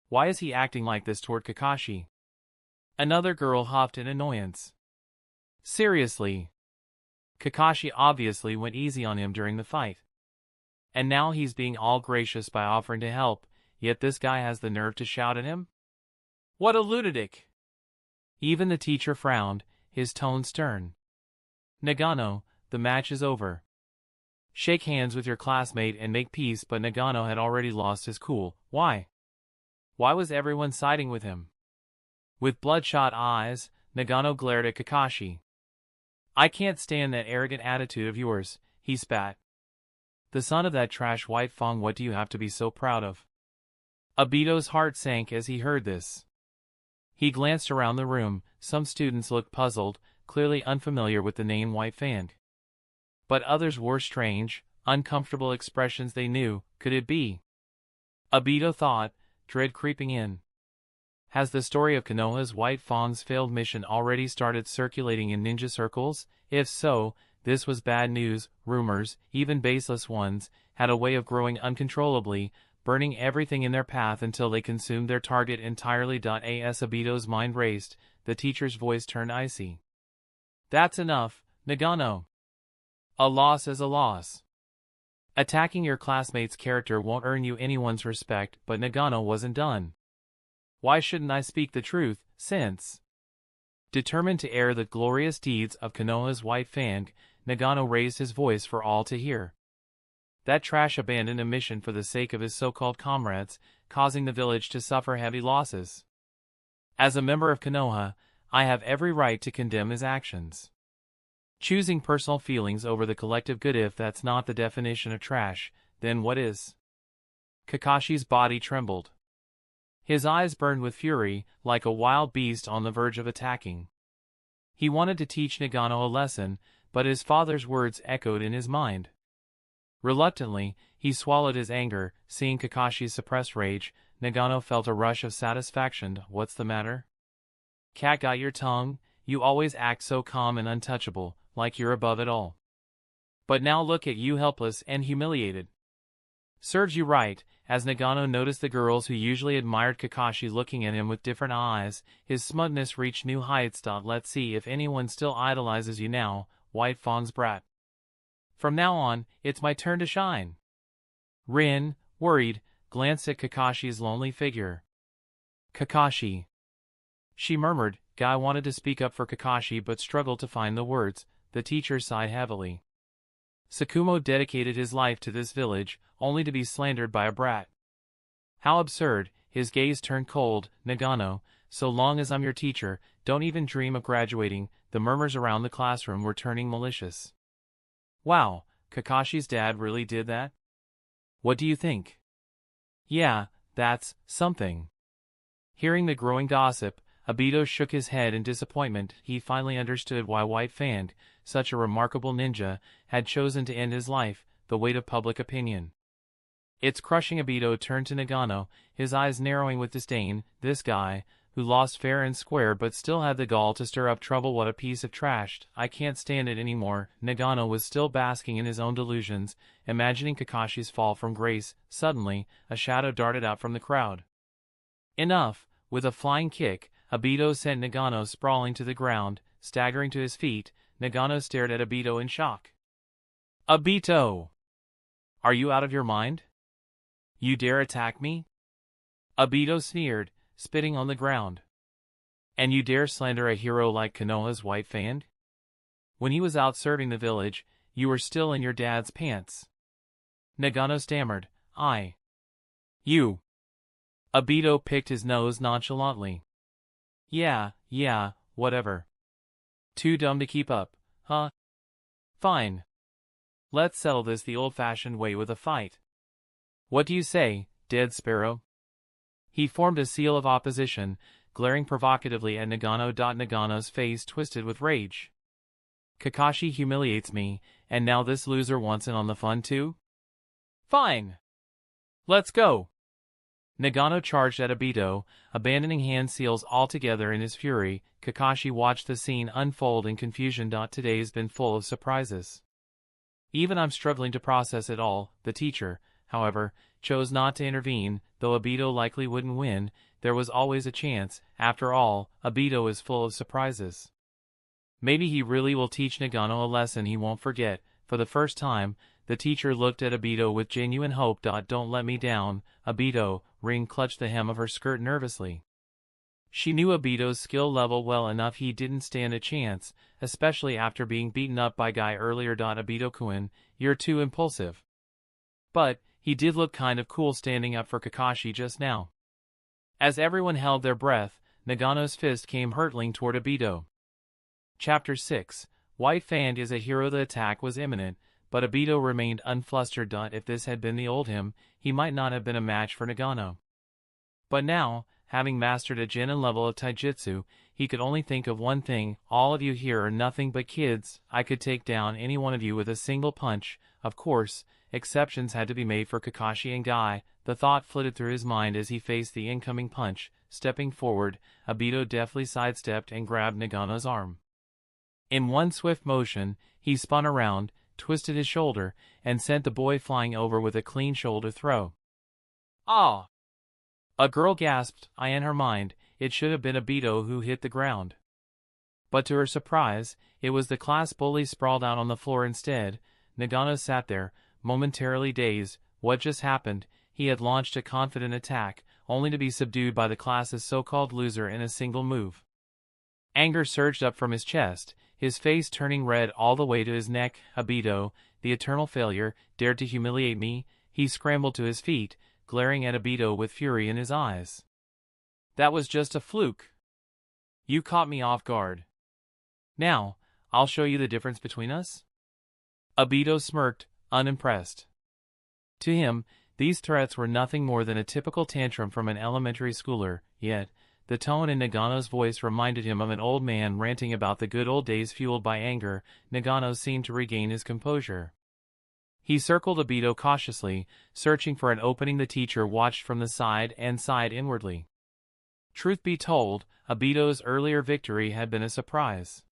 A: Why is he acting like this toward Kakashi?" Another girl huffed in annoyance. Seriously. Kakashi obviously went easy on him during the fight. And now he's being all gracious by offering to help, yet this guy has the nerve to shout at him? What a lunatic! Even the teacher frowned, his tone stern. Nagano, the match is over. Shake hands with your classmate and make peace. But Nagano had already lost his cool. Why? Why was everyone siding with him? With bloodshot eyes, Nagano glared at Kakashi. I can't stand that arrogant attitude of yours, he spat. The son of that trash White Fang, what do you have to be so proud of? Obito's heart sank as he heard this. He glanced around the room. Some students looked puzzled, clearly unfamiliar with the name White Fang. But others wore strange, uncomfortable expressions. They knew. Could it be? Obito thought, dread creeping in. Has the story of Konoha's White Fang's failed mission already started circulating in ninja circles? If so, this was bad news. Rumors, even baseless ones, had a way of growing uncontrollably, burning everything in their path until they consumed their target entirely. As Obito's mind raced, the teacher's voice turned icy. That's enough, Nagano. A loss is a loss. Attacking your classmate's character won't earn you anyone's respect, but Nagano wasn't done. Why shouldn't I speak the truth, since? Determined to air the glorious deeds of Konoha's white fang, Nagano raised his voice for all to hear. That trash abandoned a mission for the sake of his so-called comrades, causing the village to suffer heavy losses. As a member of Konoha, I have every right to condemn his actions. Choosing personal feelings over the collective good. If that's not the definition of trash, then what is? Kakashi's body trembled. His eyes burned with fury, like a wild beast on the verge of attacking. He wanted to teach Nagano a lesson, but his father's words echoed in his mind. Reluctantly, he swallowed his anger. Seeing Kakashi's suppressed rage, Nagano felt a rush of satisfaction. What's the matter? Cat, got your tongue? You always act so calm and untouchable, like you're above it all. But now look at you, helpless and humiliated. Serves you right. As Nagano noticed the girls who usually admired Kakashi looking at him with different eyes, his smugness reached new heights. Let's see if anyone still idolizes you now, White Fang's brat. From now on, it's my turn to shine. Rin, worried, glanced at Kakashi's lonely figure. Kakashi, she murmured. Guy wanted to speak up for Kakashi but struggled to find the words. The teacher sighed heavily. Sakumo dedicated his life to this village, only to be slandered by a brat. How absurd. His gaze turned cold. Nagano, so long as I'm your teacher, don't even dream of graduating. The murmurs around the classroom were turning malicious. Wow, Kakashi's dad really did that? What do you think? Yeah, that's something. Hearing the growing gossip, Obito shook his head in disappointment. He finally understood why White Fang, such a remarkable ninja, had chosen to end his life, the weight of public opinion. It's crushing. Obito turned to Nagano, his eyes narrowing with disdain. This guy, who lost fair and square but still had the gall to stir up trouble, what a piece of trash. I can't stand it anymore. Nagano was still basking in his own delusions, imagining Kakashi's fall from grace. Suddenly, a shadow darted out from the crowd. Enough! With a flying kick, Obito sent Nagano sprawling to the ground. Staggering to his feet, Nagano stared at Obito in shock. Obito! Are you out of your mind? You dare attack me? Obito sneered, spitting on the ground. And you dare slander a hero like Konoha's White Fang? When he was out serving the village, you were still in your dad's pants. Nagano stammered, You. Obito picked his nose nonchalantly. Yeah, whatever. Too dumb to keep up, huh? Fine. Let's settle this the old-fashioned way with a fight. What do you say, Dead Sparrow? He formed a seal of opposition, glaring provocatively at Nagano. Nagano's face twisted with rage. Kakashi humiliates me, and now this loser wants in on the fun too? Fine. Let's go. Nagano charged at Obito, abandoning hand seals altogether in his fury. Kakashi watched the scene unfold in confusion. Today's been full of surprises. Even I'm struggling to process it all. The teacher, however, chose not to intervene. Though Obito likely wouldn't win, there was always a chance. After all, Obito is full of surprises. Maybe he really will teach Nagano a lesson he won't forget. For the first time, the teacher looked at Obito with genuine hope. Don't let me down, Obito. Rin clutched the hem of her skirt nervously. She knew Obito's skill level well enough. He didn't stand a chance, especially after being beaten up by Guy earlier. Obito-kun, you're too impulsive. But he did look kind of cool standing up for Kakashi just now. As everyone held their breath, Nagano's fist came hurtling toward Obito. Chapter 6. White Fang is a hero. The attack was imminent, but Obito remained unflustered. If this had been the old him, he might not have been a match for Nagano. But now, having mastered a genin level of taijutsu, he could only think of one thing. All of you here are nothing but kids. I could take down any one of you with a single punch. Of course, exceptions had to be made for Kakashi and Guy. The thought flitted through his mind as he faced the incoming punch. Stepping forward, Obito deftly sidestepped and grabbed Nagano's arm. In one swift motion, he spun around, twisted his shoulder, and sent the boy flying over with a clean shoulder throw. Ah! A girl gasped. In her mind, it should have been Obito who hit the ground. But to her surprise, it was the class bully sprawled out on the floor instead. Nagano sat there, momentarily dazed. What just happened? He had launched a confident attack, only to be subdued by the class's so-called loser in a single move. Anger surged up from his chest, his face turning red all the way to his neck. Obito, the eternal failure, dared to humiliate me. He scrambled to his feet, glaring at Obito with fury in his eyes. That was just a fluke. You caught me off guard. Now, I'll show you the difference between us. Obito smirked, unimpressed. To him, these threats were nothing more than a typical tantrum from an elementary schooler, yet, the tone in Nagano's voice reminded him of an old man ranting about the good old days. Fueled by anger, Nagano seemed to regain his composure. He circled Obito cautiously, searching for an opening. The teacher watched from the side and sighed inwardly. Truth be told, Obito's earlier victory had been a surprise.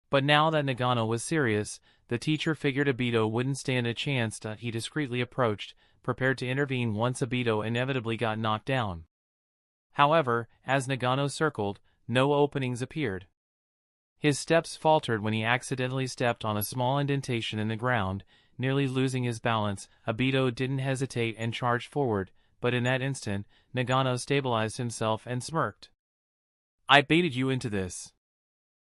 A: But now that Nagano was serious, the teacher figured Obito wouldn't stand a chance. He discreetly approached, prepared to intervene once Obito inevitably got knocked down. However, as Nagano circled, no openings appeared. His steps faltered when he accidentally stepped on a small indentation in the ground, nearly losing his balance. Obito didn't hesitate and charged forward, but in that instant, Nagano stabilized himself and smirked. I baited you into this.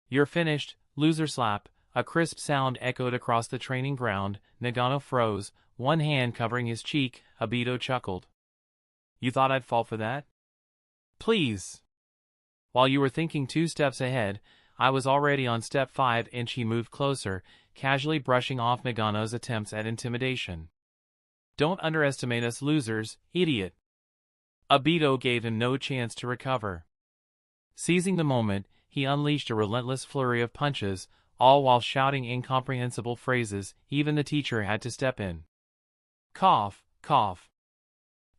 A: You're finished, loser. Slap. A crisp sound echoed across the training ground. Nagano froze, one hand covering his cheek. Obito chuckled. You thought I'd fall for that? Please. While you were thinking 2 steps ahead, I was already on step 5. He moved closer, casually brushing off Nagano's attempts at intimidation. Don't underestimate us losers, idiot. Obito gave him no chance to recover. Seizing the moment, he unleashed a relentless flurry of punches, all while shouting incomprehensible phrases. Even the teacher had to step in. Cough, cough.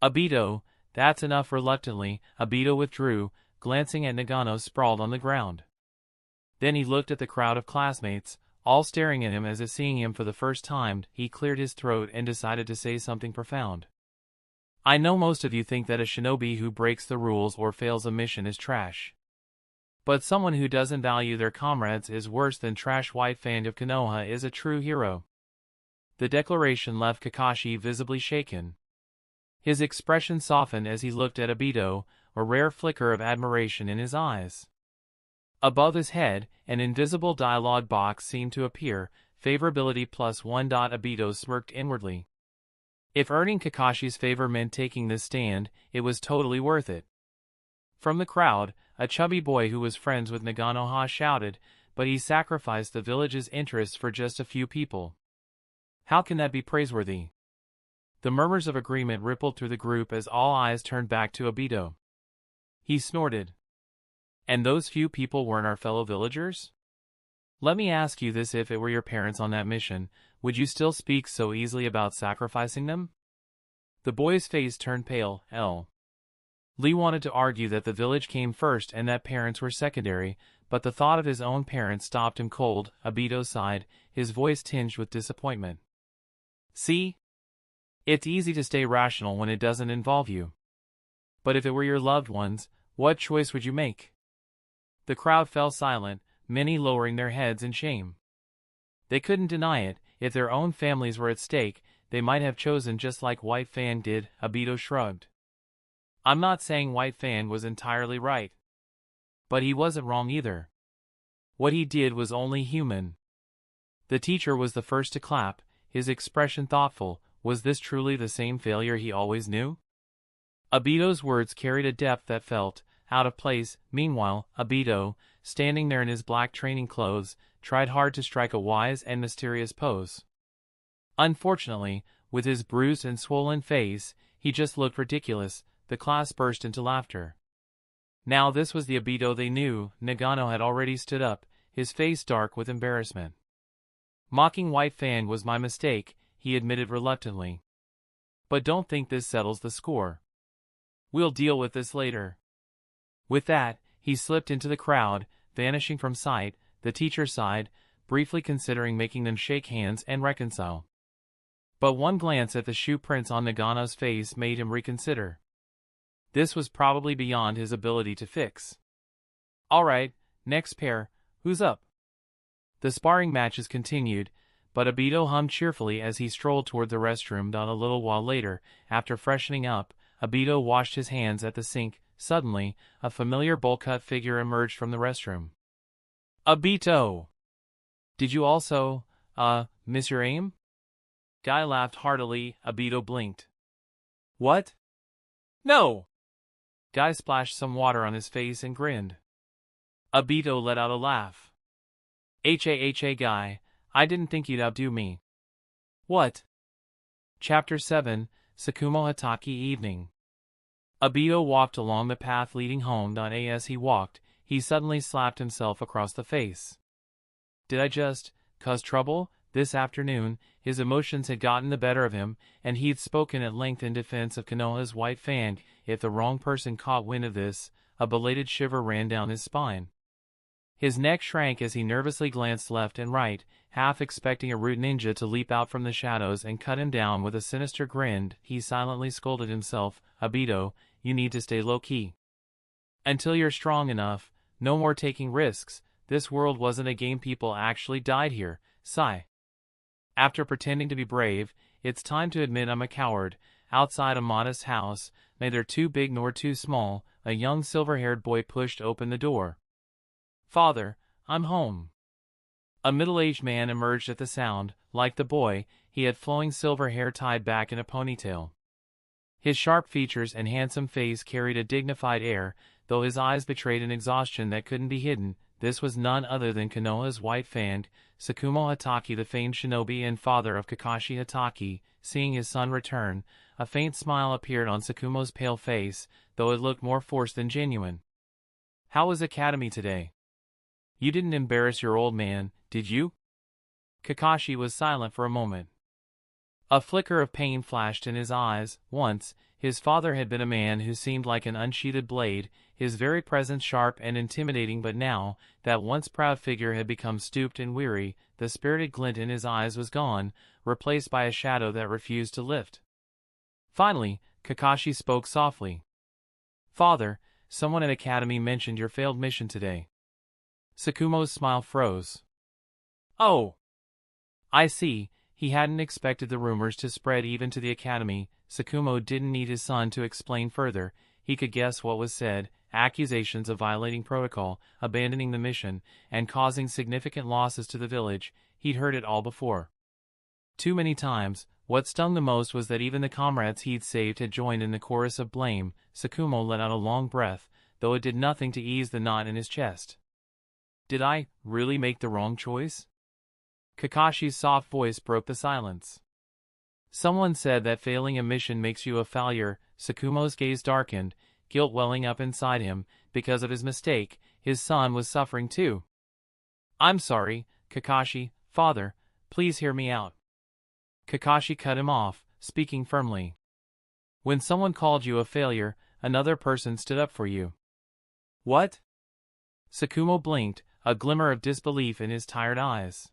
A: Obito, that's enough. Reluctantly, Obito withdrew, glancing at Nagano sprawled on the ground. Then he looked at the crowd of classmates, all staring at him as if seeing him for the first time. He cleared his throat and decided to say something profound. I know most of you think that a shinobi who breaks the rules or fails a mission is trash. But someone who doesn't value their comrades is worse than trash. White Fan of Konoha is a true hero. The declaration left Kakashi visibly shaken. His expression softened as he looked at Obito, a rare flicker of admiration in his eyes. Above his head, an invisible dialogue box seemed to appear, favorability +1. Obito smirked inwardly. If earning Kakashi's favor meant taking this stand, it was totally worth it. From the crowd, a chubby boy who was friends with Nagano shouted, but he sacrificed the village's interests for just a few people. How can that be praiseworthy? The murmurs of agreement rippled through the group as all eyes turned back to Obito. He snorted. And those few people weren't our fellow villagers? Let me ask you this: if it were your parents on that mission, would you still speak so easily about sacrificing them? The boy's face turned pale. Lee wanted to argue that the village came first and that parents were secondary, but the thought of his own parents stopped him cold. Obito sighed, his voice tinged with disappointment. See? It's easy to stay rational when it doesn't involve you. But if it were your loved ones, what choice would you make? The crowd fell silent, many lowering their heads in shame. They couldn't deny it. If their own families were at stake, they might have chosen just like White Fan did. Obito shrugged. I'm not saying White Fan was entirely right. But he wasn't wrong either. What he did was only human. The teacher was the first to clap, his expression thoughtful. Was this truly the same failure he always knew? Obito's words carried a depth that felt out of place. Meanwhile, Obito, standing there in his black training clothes, tried hard to strike a wise and mysterious pose. Unfortunately, with his bruised and swollen face, he just looked ridiculous. The class burst into laughter. Now this was the Obito they knew. Nagano had already stood up, his face dark with embarrassment. Mocking White Fan was my mistake, he admitted reluctantly. But don't think this settles the score. We'll deal with this later. With that, he slipped into the crowd, vanishing from sight. The teacher sighed, briefly considering making them shake hands and reconcile. But one glance at the shoe prints on Nagano's face made him reconsider. This was probably beyond his ability to fix. Alright, next pair, who's up? The sparring matches continued, but Obito hummed cheerfully as he strolled toward the restroom. A little while later, after freshening up, Obito washed his hands at the sink. Suddenly, a familiar bowl-cut figure emerged from the restroom. Obito! Did you also, miss your aim? Guy laughed heartily. Obito blinked. What? No! Guy splashed some water on his face and grinned. Obito let out a laugh. Ha Guy, I didn't think you'd outdo me. What? Chapter 7, Sakumo Hataki Evening. Obito walked along the path leading home. As he walked, he suddenly slapped himself across the face. Did I just cause trouble? This afternoon, his emotions had gotten the better of him, and he'd spoken at length in defense of Konoha's white fan. If the wrong person caught wind of this, a belated shiver ran down his spine. His neck shrank as he nervously glanced left and right, half expecting a root ninja to leap out from the shadows and cut him down. With a sinister grin, he silently scolded himself, Obito, you need to stay low-key. Until you're strong enough, no more taking risks. This world wasn't a game, people actually died here. Sigh. After pretending to be brave, it's time to admit I'm a coward. Outside a modest house, neither too big nor too small, a young silver-haired boy pushed open the door. Father, I'm home. A middle-aged man emerged at the sound. Like the boy, he had flowing silver hair tied back in a ponytail. His sharp features and handsome face carried a dignified air, though his eyes betrayed an exhaustion that couldn't be hidden. This was none other than Konoha's white fan, Sakumo Hataki, the famed shinobi and father of Kakashi Hataki. Seeing his son return, a faint smile appeared on Sakumo's pale face, though it looked more forced than genuine. How was academy today? You didn't embarrass your old man, did you? Kakashi was silent for a moment. A flicker of pain flashed in his eyes. Once, his father had been a man who seemed like an unsheathed blade, his very presence sharp and intimidating, but now, that once proud figure had become stooped and weary. The spirited glint in his eyes was gone, replaced by a shadow that refused to lift. Finally, Kakashi spoke softly. Father, someone at Academy mentioned your failed mission today. Sakumo's smile froze. Oh! I see. He hadn't expected the rumors to spread even to the Academy. Sakumo didn't need his son to explain further. He could guess what was said: accusations of violating protocol, abandoning the mission, and causing significant losses to the village. He'd heard it all before. Too many times. What stung the most was that even the comrades he'd saved had joined in the chorus of blame. Sakumo let out a long breath, though it did nothing to ease the knot in his chest. Did I really make the wrong choice? Kakashi's soft voice broke the silence. Someone said that failing a mission makes you a failure. Sakumo's gaze darkened, guilt welling up inside him. Because of his mistake, his son was suffering too. I'm sorry, Kakashi. Father, please hear me out. Kakashi cut him off, speaking firmly. When someone called you a failure, another person stood up for you. What? Sakumo blinked, a glimmer of disbelief in his tired eyes.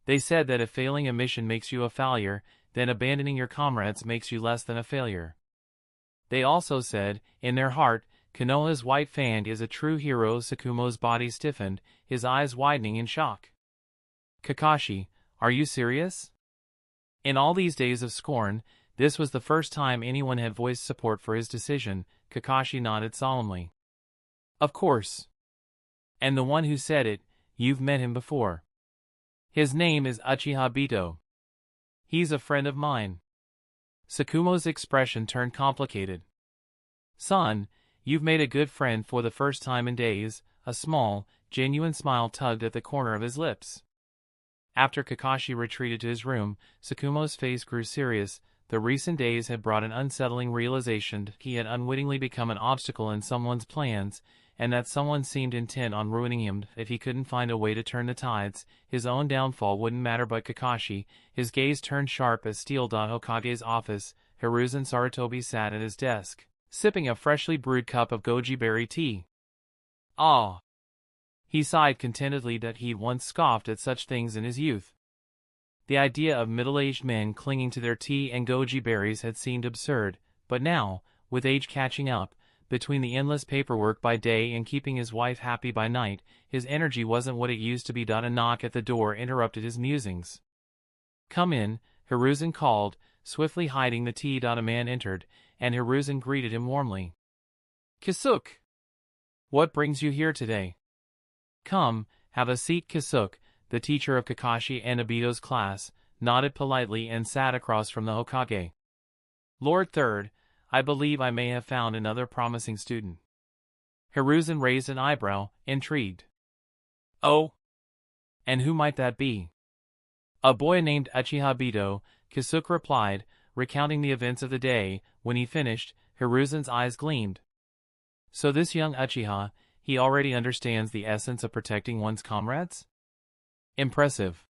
A: They said that if failing a mission makes you a failure, then abandoning your comrades makes you less than a failure. They also said, in their heart, Konoha's white fan is a true hero. Sakumo's body stiffened, his eyes widening in shock. Kakashi, are you serious? In all these days of scorn, this was the first time anyone had voiced support for his decision. Kakashi nodded solemnly. Of course. And the one who said it, you've met him before. His name is Uchiha Obito. He's a friend of mine. Sakumo's expression turned complicated. Son, you've made a good friend for the first time in days. A small, genuine smile tugged at the corner of his lips. After Kakashi retreated to his room, Sakumo's face grew serious. The recent days had brought an unsettling realization. He had unwittingly become an obstacle in someone's plans, and that someone seemed intent on ruining him. If he couldn't find a way to turn the tides, his own downfall wouldn't matter. But Kakashi, his gaze turned sharp as steel. Hokage's office, Hiruzen Sarutobi sat at his desk, sipping a freshly brewed cup of goji berry tea. Ah! He sighed contentedly that he'd once scoffed at such things in his youth. The idea of middle-aged men clinging to their tea and goji berries had seemed absurd, but now, with age catching up, between the endless paperwork by day and keeping his wife happy by night, his energy wasn't what it used to be. A knock at the door interrupted his musings. Come in, Hiruzen called, swiftly hiding the tea. A man entered, and Hiruzen greeted him warmly. Kisuke! What brings you here today? Come, have a seat. Kisuke, the teacher of Kakashi and Obito's class, nodded politely and sat across from the Hokage. Lord Third, I believe I may have found another promising student. Hiruzen raised an eyebrow, intrigued. Oh? And who might that be? A boy named Uchiha Obito, Kisuke replied, recounting the events of the day. When he finished, Hiruzen's eyes gleamed. So this young Uchiha, he already understands the essence of protecting one's comrades? Impressive.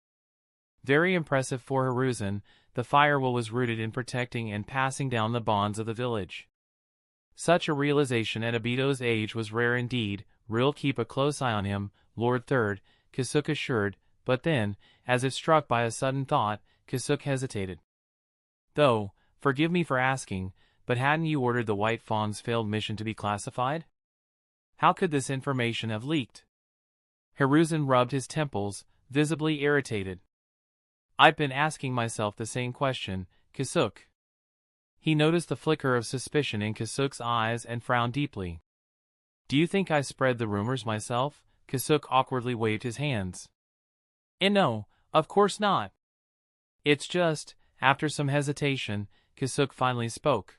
A: Very impressive for Hiruzen. The fire will was rooted in protecting and passing down the bonds of the village. Such a realization at Obito's age was rare indeed. Real keep a close eye on him, Lord Third, Kisuke assured, but then, as if struck by a sudden thought, Kisuke hesitated. Though, forgive me for asking, but hadn't you ordered the White Fawn's failed mission to be classified? How could this information have leaked? Hiruzen rubbed his temples, visibly irritated. I've been asking myself the same question, Kisuke. He noticed the flicker of suspicion in Kisuke's eyes and frowned deeply. Do you think I spread the rumors myself? Kisuke awkwardly waved his hands. No, of course not. It's just, after some hesitation, Kisuke finally spoke.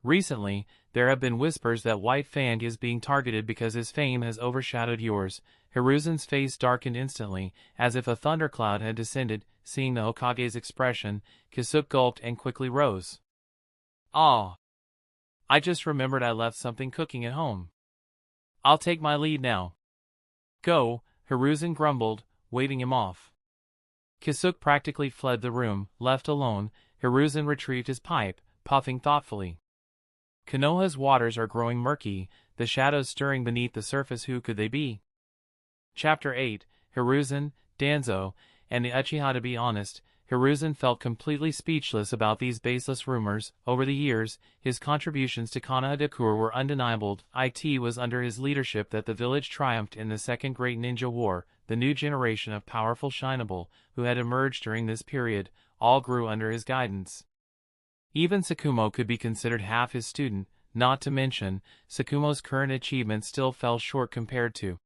A: Recently, there have been whispers that White Fang is being targeted because his fame has overshadowed yours. Hiruzen's face darkened instantly, as if a thundercloud had descended. Seeing the Hokage's expression, Kisuke gulped and quickly rose. Ah! I just remembered I left something cooking at home. I'll take my leave now. Go, Hiruzen grumbled, waving him off. Kisuke practically fled the room. Left alone, Hiruzen retrieved his pipe, puffing thoughtfully. Konoha's waters are growing murky, the shadows stirring beneath the surface. Who could they be? Chapter 8, Hiruzen, Danzo, and the Uchiha. To be honest, Hiruzen felt completely speechless about these baseless rumors. Over the years, his contributions to Konoha were undeniable. It was under his leadership that the village triumphed in the Second Great Ninja War. The new generation of powerful Shinable, who had emerged during this period, all grew under his guidance. Even Sakumo could be considered half his student, not to mention, Sakumo's current achievements still fell short compared to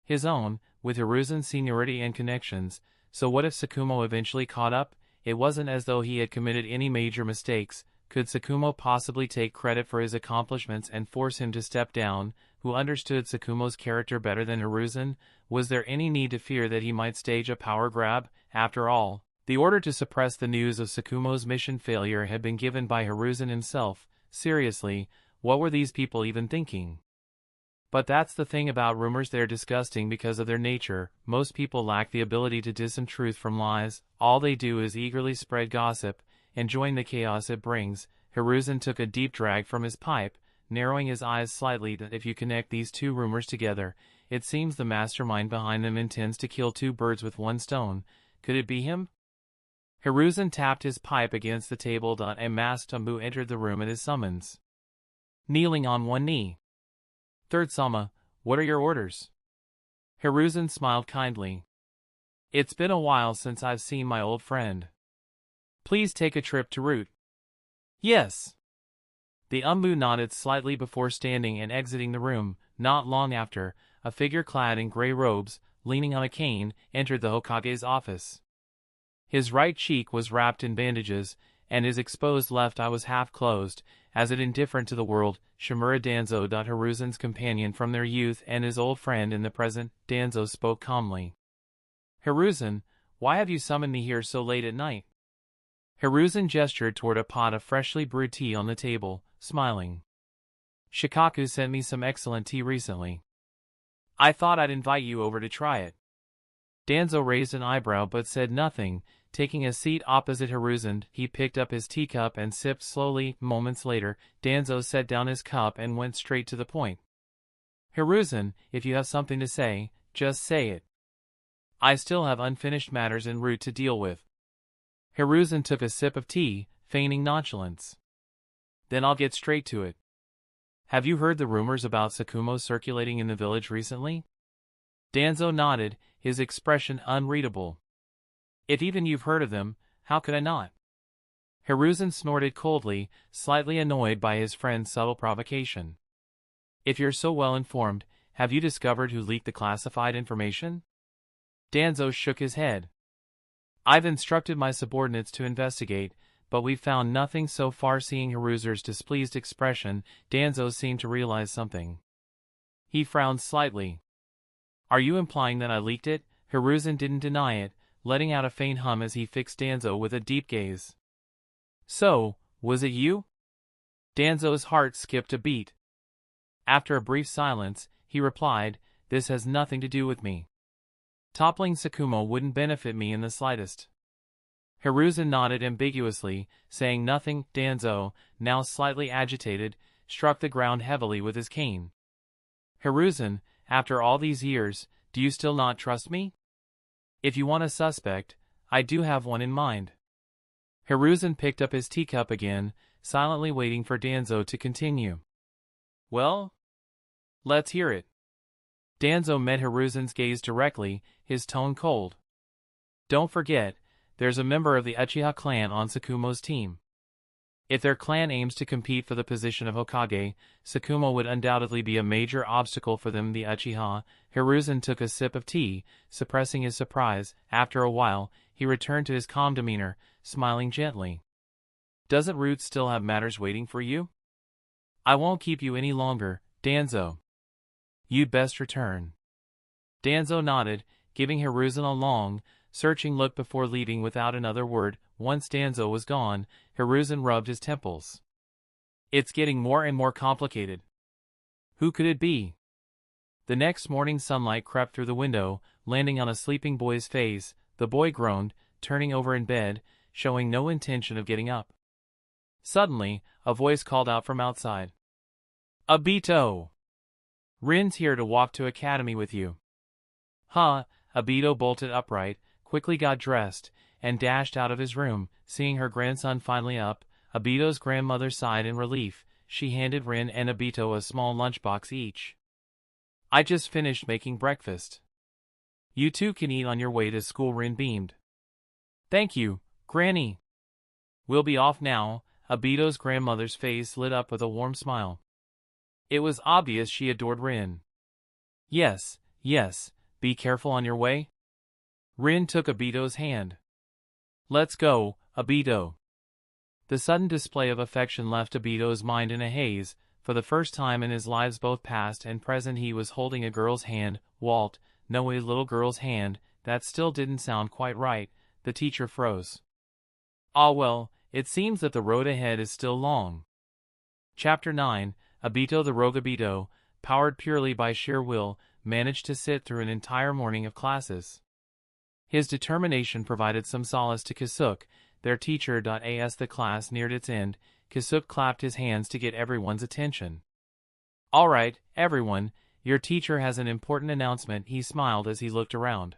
A: his own, with Hiruzen's seniority and connections. So what if Sakumo eventually caught up? It wasn't as though he had committed any major mistakes. Could Sakumo possibly take credit for his accomplishments and force him to step down? Who understood Sakumo's character better than Hiruzen? Was there any need to fear that he might stage a power grab? After all, the order to suppress the news of Sakumo's mission failure had been given by Hiruzen himself. Seriously, what were these people even thinking? But that's the thing about rumors, they're disgusting because of their nature. Most people lack the ability to discern truth from lies. All they do is eagerly spread gossip, enjoying the chaos it brings. Hiruzen took a deep drag from his pipe, narrowing his eyes slightly. If you connect these two rumors together, it seems the mastermind behind them intends to kill two birds with one stone. Could it be him? Hiruzen tapped his pipe against the table. A masked Ambu entered the room at his summons, kneeling on one knee. Third Sama, what are your orders? Hiruzen smiled kindly. It's been a while since I've seen my old friend. Please take a trip to Route. Yes. The Ambu nodded slightly before standing and exiting the room. Not long after, a figure clad in gray robes, leaning on a cane, entered the Hokage's office. His right cheek was wrapped in bandages, and his exposed left eye was half closed, as if indifferent to the world. Shimura Danzo. Hiruzen's companion from their youth and his old friend in the present. Danzo spoke calmly. Hiruzen, why have you summoned me here so late at night? Hiruzen gestured toward a pot of freshly brewed tea on the table, smiling. Shikaku sent me some excellent tea recently. I thought I'd invite you over to try it. Danzo raised an eyebrow but said nothing. Taking a seat opposite Hiruzen, he picked up his teacup and sipped slowly. Moments later, Danzo set down his cup and went straight to the point. Hiruzen, if you have something to say, just say it. I still have unfinished matters en route to deal with. Hiruzen took a sip of tea, feigning nonchalance. Then I'll get straight to it. Have you heard the rumors about Sakumo circulating in the village recently? Danzo nodded, his expression unreadable. If even you've heard of them, how could I not? Hiruzen snorted coldly, slightly annoyed by his friend's subtle provocation. If you're so well informed, have you discovered who leaked the classified information? Danzo shook his head. I've instructed my subordinates to investigate, but we've found nothing so far. Seeing Hiruzer's displeased expression, Danzo seemed to realize something. He frowned slightly. Are you implying that I leaked it? Hiruzen didn't deny it, letting out a faint hum as he fixed Danzo with a deep gaze. So, was it you? Danzo's heart skipped a beat. After a brief silence, he replied, this has nothing to do with me. Toppling Sakumo wouldn't benefit me in the slightest. Hiruzen nodded ambiguously, saying nothing. Danzo, now slightly agitated, struck the ground heavily with his cane. Hiruzen, after all these years, do you still not trust me? If you want a suspect, I do have one in mind. Hiruzen picked up his teacup again, silently waiting for Danzo to continue. Well? Let's hear it. Danzo met Hiruzen's gaze directly, his tone cold. Don't forget, there's a member of the Uchiha clan on Sakumo's team. If their clan aims to compete for the position of Hokage, Sakumo would undoubtedly be a major obstacle for them. The Uchiha. Hiruzen took a sip of tea, suppressing his surprise. After a while, he returned to his calm demeanor, smiling gently. Doesn't Root still have matters waiting for you? I won't keep you any longer, Danzo. You'd best return. Danzo nodded, giving Hiruzen a long, searching look before leaving without another word. Once Danzo was gone, Hiruzen rubbed his temples. It's getting more and more complicated. Who could it be? The next morning sunlight crept through the window, landing on a sleeping boy's face. The boy groaned, turning over in bed, showing no intention of getting up. Suddenly, a voice called out from outside. Obito! Rin's here to walk to academy with you. Huh? Obito bolted upright, quickly got dressed, and dashed out of his room. Seeing her grandson finally up, Obito's grandmother sighed in relief. She handed Rin and Obito a small lunchbox each. I just finished making breakfast. You two can eat on your way to school. Rin beamed. Thank you, Granny. We'll be off now. Obito's grandmother's face lit up with a warm smile. It was obvious she adored Rin. Yes, be careful on your way. Rin took Obito's hand. Let's go, Obito. The sudden display of affection left Obito's mind in a haze. For the first time in his lives, both past and present, he was holding a girl's hand. Walt, no, a little girl's hand. That still didn't sound quite right. The teacher froze. Ah well, it seems that the road ahead is still long. Chapter 9, Obito. The rogue Obito, powered purely by sheer will, managed to sit through an entire morning of classes. His determination provided some solace to Kasuke, their teacher. As the class neared its end, Kasuke clapped his hands to get everyone's attention. All right, everyone, your teacher has an important announcement. He smiled as he looked around.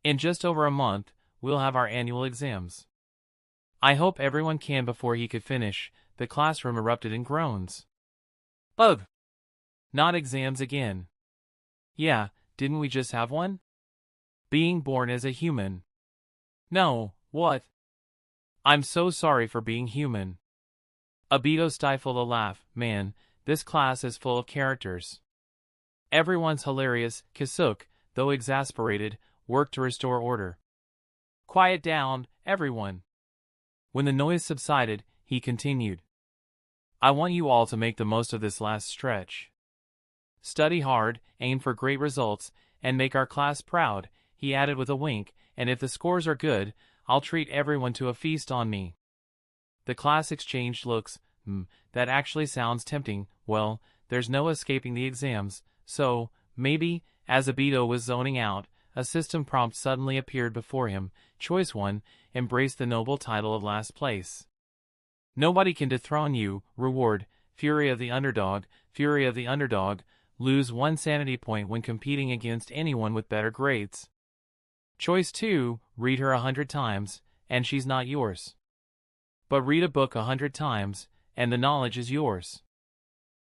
A: In just over a month, we'll have our annual exams. I hope everyone can. Before he could finish, the classroom erupted in groans. Ugh! Not exams again. Yeah, didn't we just have one? Being born as a human. No, what? I'm so sorry for being human. Obito stifled a laugh. Man, this class is full of characters. Everyone's hilarious. Kasuke, though exasperated, worked to restore order. Quiet down, everyone. When the noise subsided, he continued. I want you all to make the most of this last stretch. Study hard, aim for great results, and make our class proud, he added with a wink, and if the scores are good, I'll treat everyone to a feast on me. The class exchanged looks. That actually sounds tempting. Well, there's no escaping the exams, so, maybe, as Obito was zoning out, a system prompt suddenly appeared before him. Choice 1, embrace the noble title of last place. Nobody can dethrone you. Reward, Fury of the Underdog. Fury of the Underdog, lose 1 sanity point when competing against anyone with better grades. Choice 2, read her 100 times, and she's not yours. But read a book 100 times, and the knowledge is yours.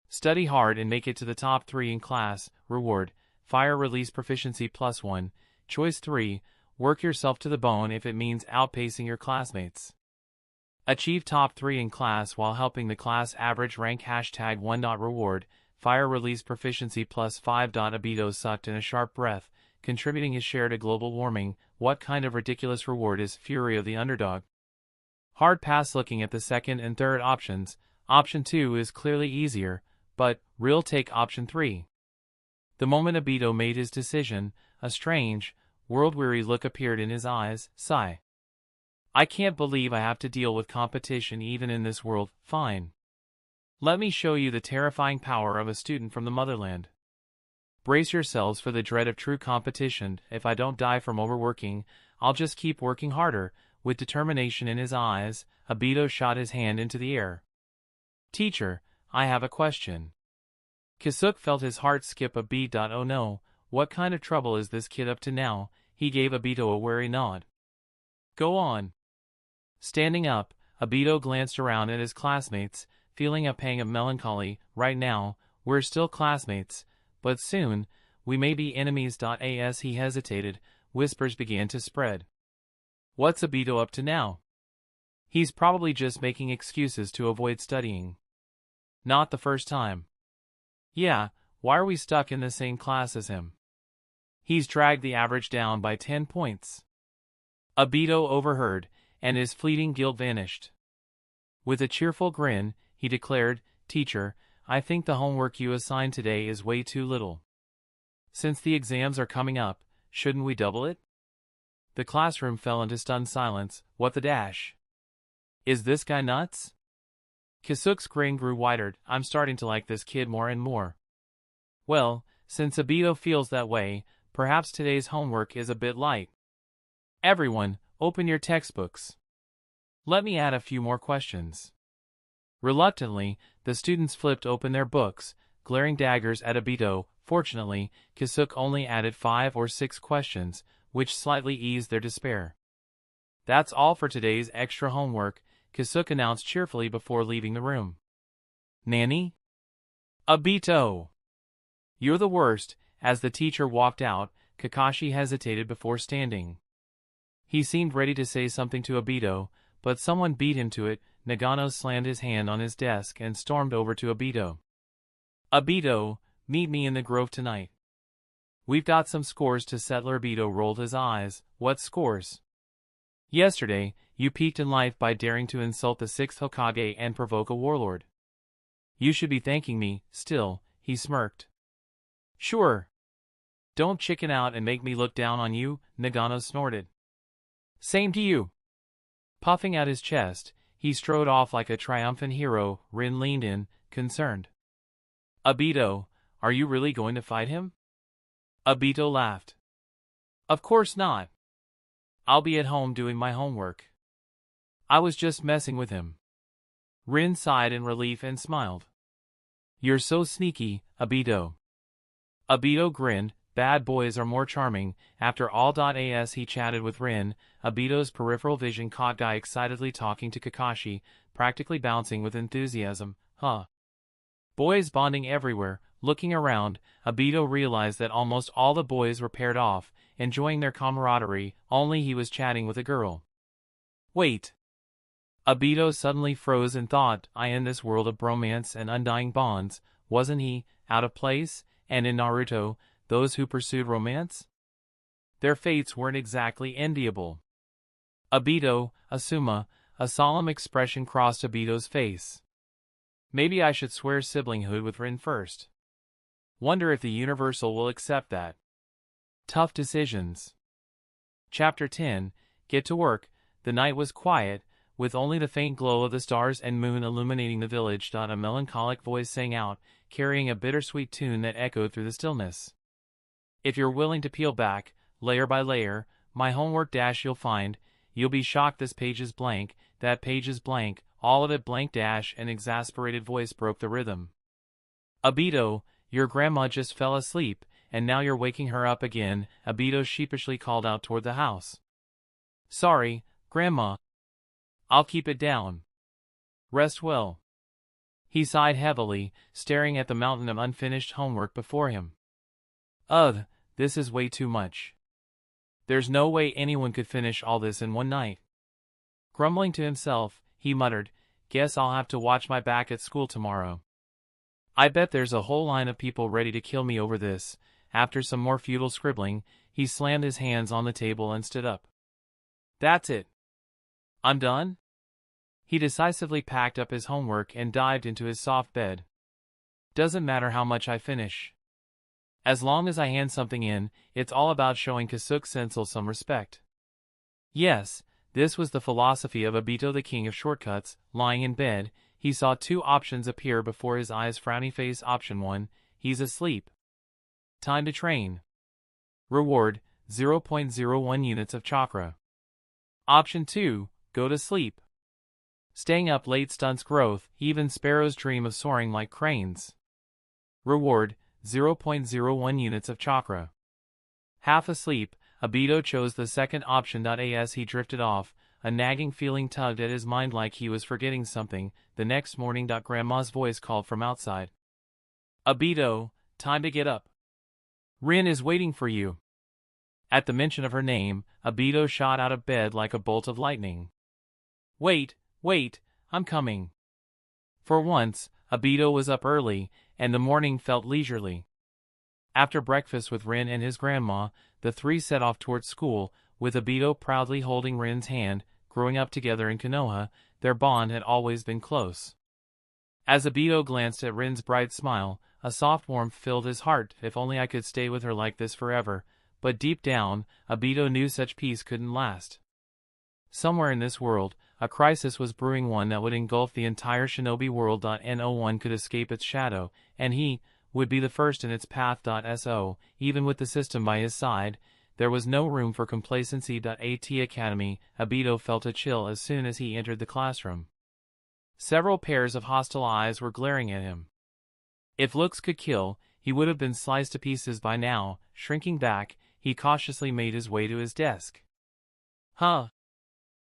A: Study hard and make it to the top 3 in class. Reward, Fire Release Proficiency +1. Choice 3, work yourself to the bone if it means outpacing your classmates. Achieve top 3 in class while helping the class average rank #1. Reward, fire release proficiency +5. Obito sucked in a sharp breath, contributing his share to global warming. What kind of ridiculous reward is Fury of the Underdog? Hard pass. Looking at the second and third options, option 2 is clearly easier, but real take option 3. The moment Obito made his decision, a strange, world-weary look appeared in his eyes. Sigh. I can't believe I have to deal with competition even in this world. Fine. Let me show you the terrifying power of a student from the motherland. Brace yourselves for the dread of true competition. If I don't die from overworking, I'll just keep working harder. With determination in his eyes, Obito shot his hand into the air. Teacher, I have a question. Kisuke felt his heart skip a beat. Oh no, what kind of trouble is this kid up to now? He gave Obito a wary nod. Go on. Standing up, Obito glanced around at his classmates, feeling a pang of melancholy. Right now, we're still classmates, but soon, we may be enemies. As he hesitated, whispers began to spread. What's Obito up to now? He's probably just making excuses to avoid studying. Not the first time. Yeah, why are we stuck in the same class as him? He's dragged the average down by 10 points. Obito overheard, and his fleeting guilt vanished. With a cheerful grin, he declared, Teacher, I think the homework you assigned today is way too little. Since the exams are coming up, shouldn't we double it? The classroom fell into stunned silence. What the dash? Is this guy nuts? Kisuke's grin grew wider. I'm starting to like this kid more and more. Well, since Obito feels that way, perhaps today's homework is a bit light. Everyone, open your textbooks. Let me add a few more questions. Reluctantly, the students flipped open their books, glaring daggers at Obito. Fortunately, Kisuke only added 5 or 6 questions, which slightly eased their despair. That's all for today's extra homework, Kisuke announced cheerfully before leaving the room. Nanny? Obito! You're the worst. As the teacher walked out, Kakashi hesitated before standing. He seemed ready to say something to Obito, but someone beat him to it. Nagano slammed his hand on his desk and stormed over to Obito. Obito, meet me in the grove tonight. We've got some scores to settle. Obito rolled his eyes. What scores? Yesterday, you peaked in life by daring to insult the 6th Hokage and provoke a warlord. You should be thanking me, still, he smirked. Sure. Don't chicken out and make me look down on you, Nagano snorted. Same to you. Puffing out his chest, he strode off like a triumphant hero. Rin leaned in, concerned. Obito, are you really going to fight him? Obito laughed. Of course not. I'll be at home doing my homework. I was just messing with him. Rin sighed in relief and smiled. You're so sneaky, Obito. Obito grinned. Bad boys are more charming. After all. As he chatted with Rin, Obito's peripheral vision caught Guy excitedly talking to Kakashi, practically bouncing with enthusiasm. Huh. Boys bonding everywhere. Looking around, Obito realized that almost all the boys were paired off, enjoying their camaraderie, only he was chatting with a girl. Wait. Obito suddenly froze in thought. In this world of bromance and undying bonds, wasn't he out of place? And in Naruto, those who pursued romance? Their fates weren't exactly enviable. Obito, Asuma, a solemn expression crossed Obito's face. Maybe I should swear siblinghood with Rin first. Wonder if the Universal will accept that. Tough decisions. Chapter 10, Get to Work. The night was quiet, with only the faint glow of the stars and moon illuminating the village. A melancholic voice sang out, carrying a bittersweet tune that echoed through the stillness. If you're willing to peel back, layer by layer, my homework you'll find, you'll be shocked this page is blank, that page is blank, all of it blank. An exasperated voice broke the rhythm. Obito, your grandma just fell asleep, and now you're waking her up again, Obito sheepishly called out toward the house. Sorry, Grandma. I'll keep it down. Rest well. He sighed heavily, staring at the mountain of unfinished homework before him. Ugh, this is way too much. There's no way anyone could finish all this in one night. Grumbling to himself, he muttered, "Guess I'll have to watch my back at school tomorrow. I bet there's a whole line of people ready to kill me over this." After some more futile scribbling, he slammed his hands on the table and stood up. "That's it. I'm done." He decisively packed up his homework and dived into his soft bed. "Doesn't matter how much I finish. As long as I hand something in, it's all about showing Kasuke-sensei some respect." Yes, this was the philosophy of Obito, the king of shortcuts. Lying in bed, he saw two options appear before his eyes. Frowny face. Option 1, he's asleep. Time to train. Reward, 0.01 units of chakra. Option 2, go to sleep. Staying up late stunts growth, even sparrows dream of soaring like cranes. Reward, 0.01 units of chakra. Half asleep, Obito chose the second option. As he drifted off, a nagging feeling tugged at his mind like he was forgetting something. The next morning, Grandma's voice called from outside. "Obito, time to get up. Rin is waiting for you." At the mention of her name, Obito shot out of bed like a bolt of lightning. Wait, I'm coming." For once, Obito was up early, and the morning felt leisurely. After breakfast with Rin and his grandma, the three set off towards school, with Obito proudly holding Rin's hand. Growing up together in Konoha, their bond had always been close. As Obito glanced at Rin's bright smile, a soft warmth filled his heart. If only I could stay with her like this forever. But deep down, Obito knew such peace couldn't last. Somewhere in this world, a crisis was brewing, one that would engulf the entire shinobi world. No one could escape its shadow, and he would be the first in its path. So, even with the system by his side, there was no room for complacency. At Academy, Obito felt a chill as soon as he entered the classroom. Several pairs of hostile eyes were glaring at him. If looks could kill, he would have been sliced to pieces by now. Shrinking back, he cautiously made his way to his desk. "Huh?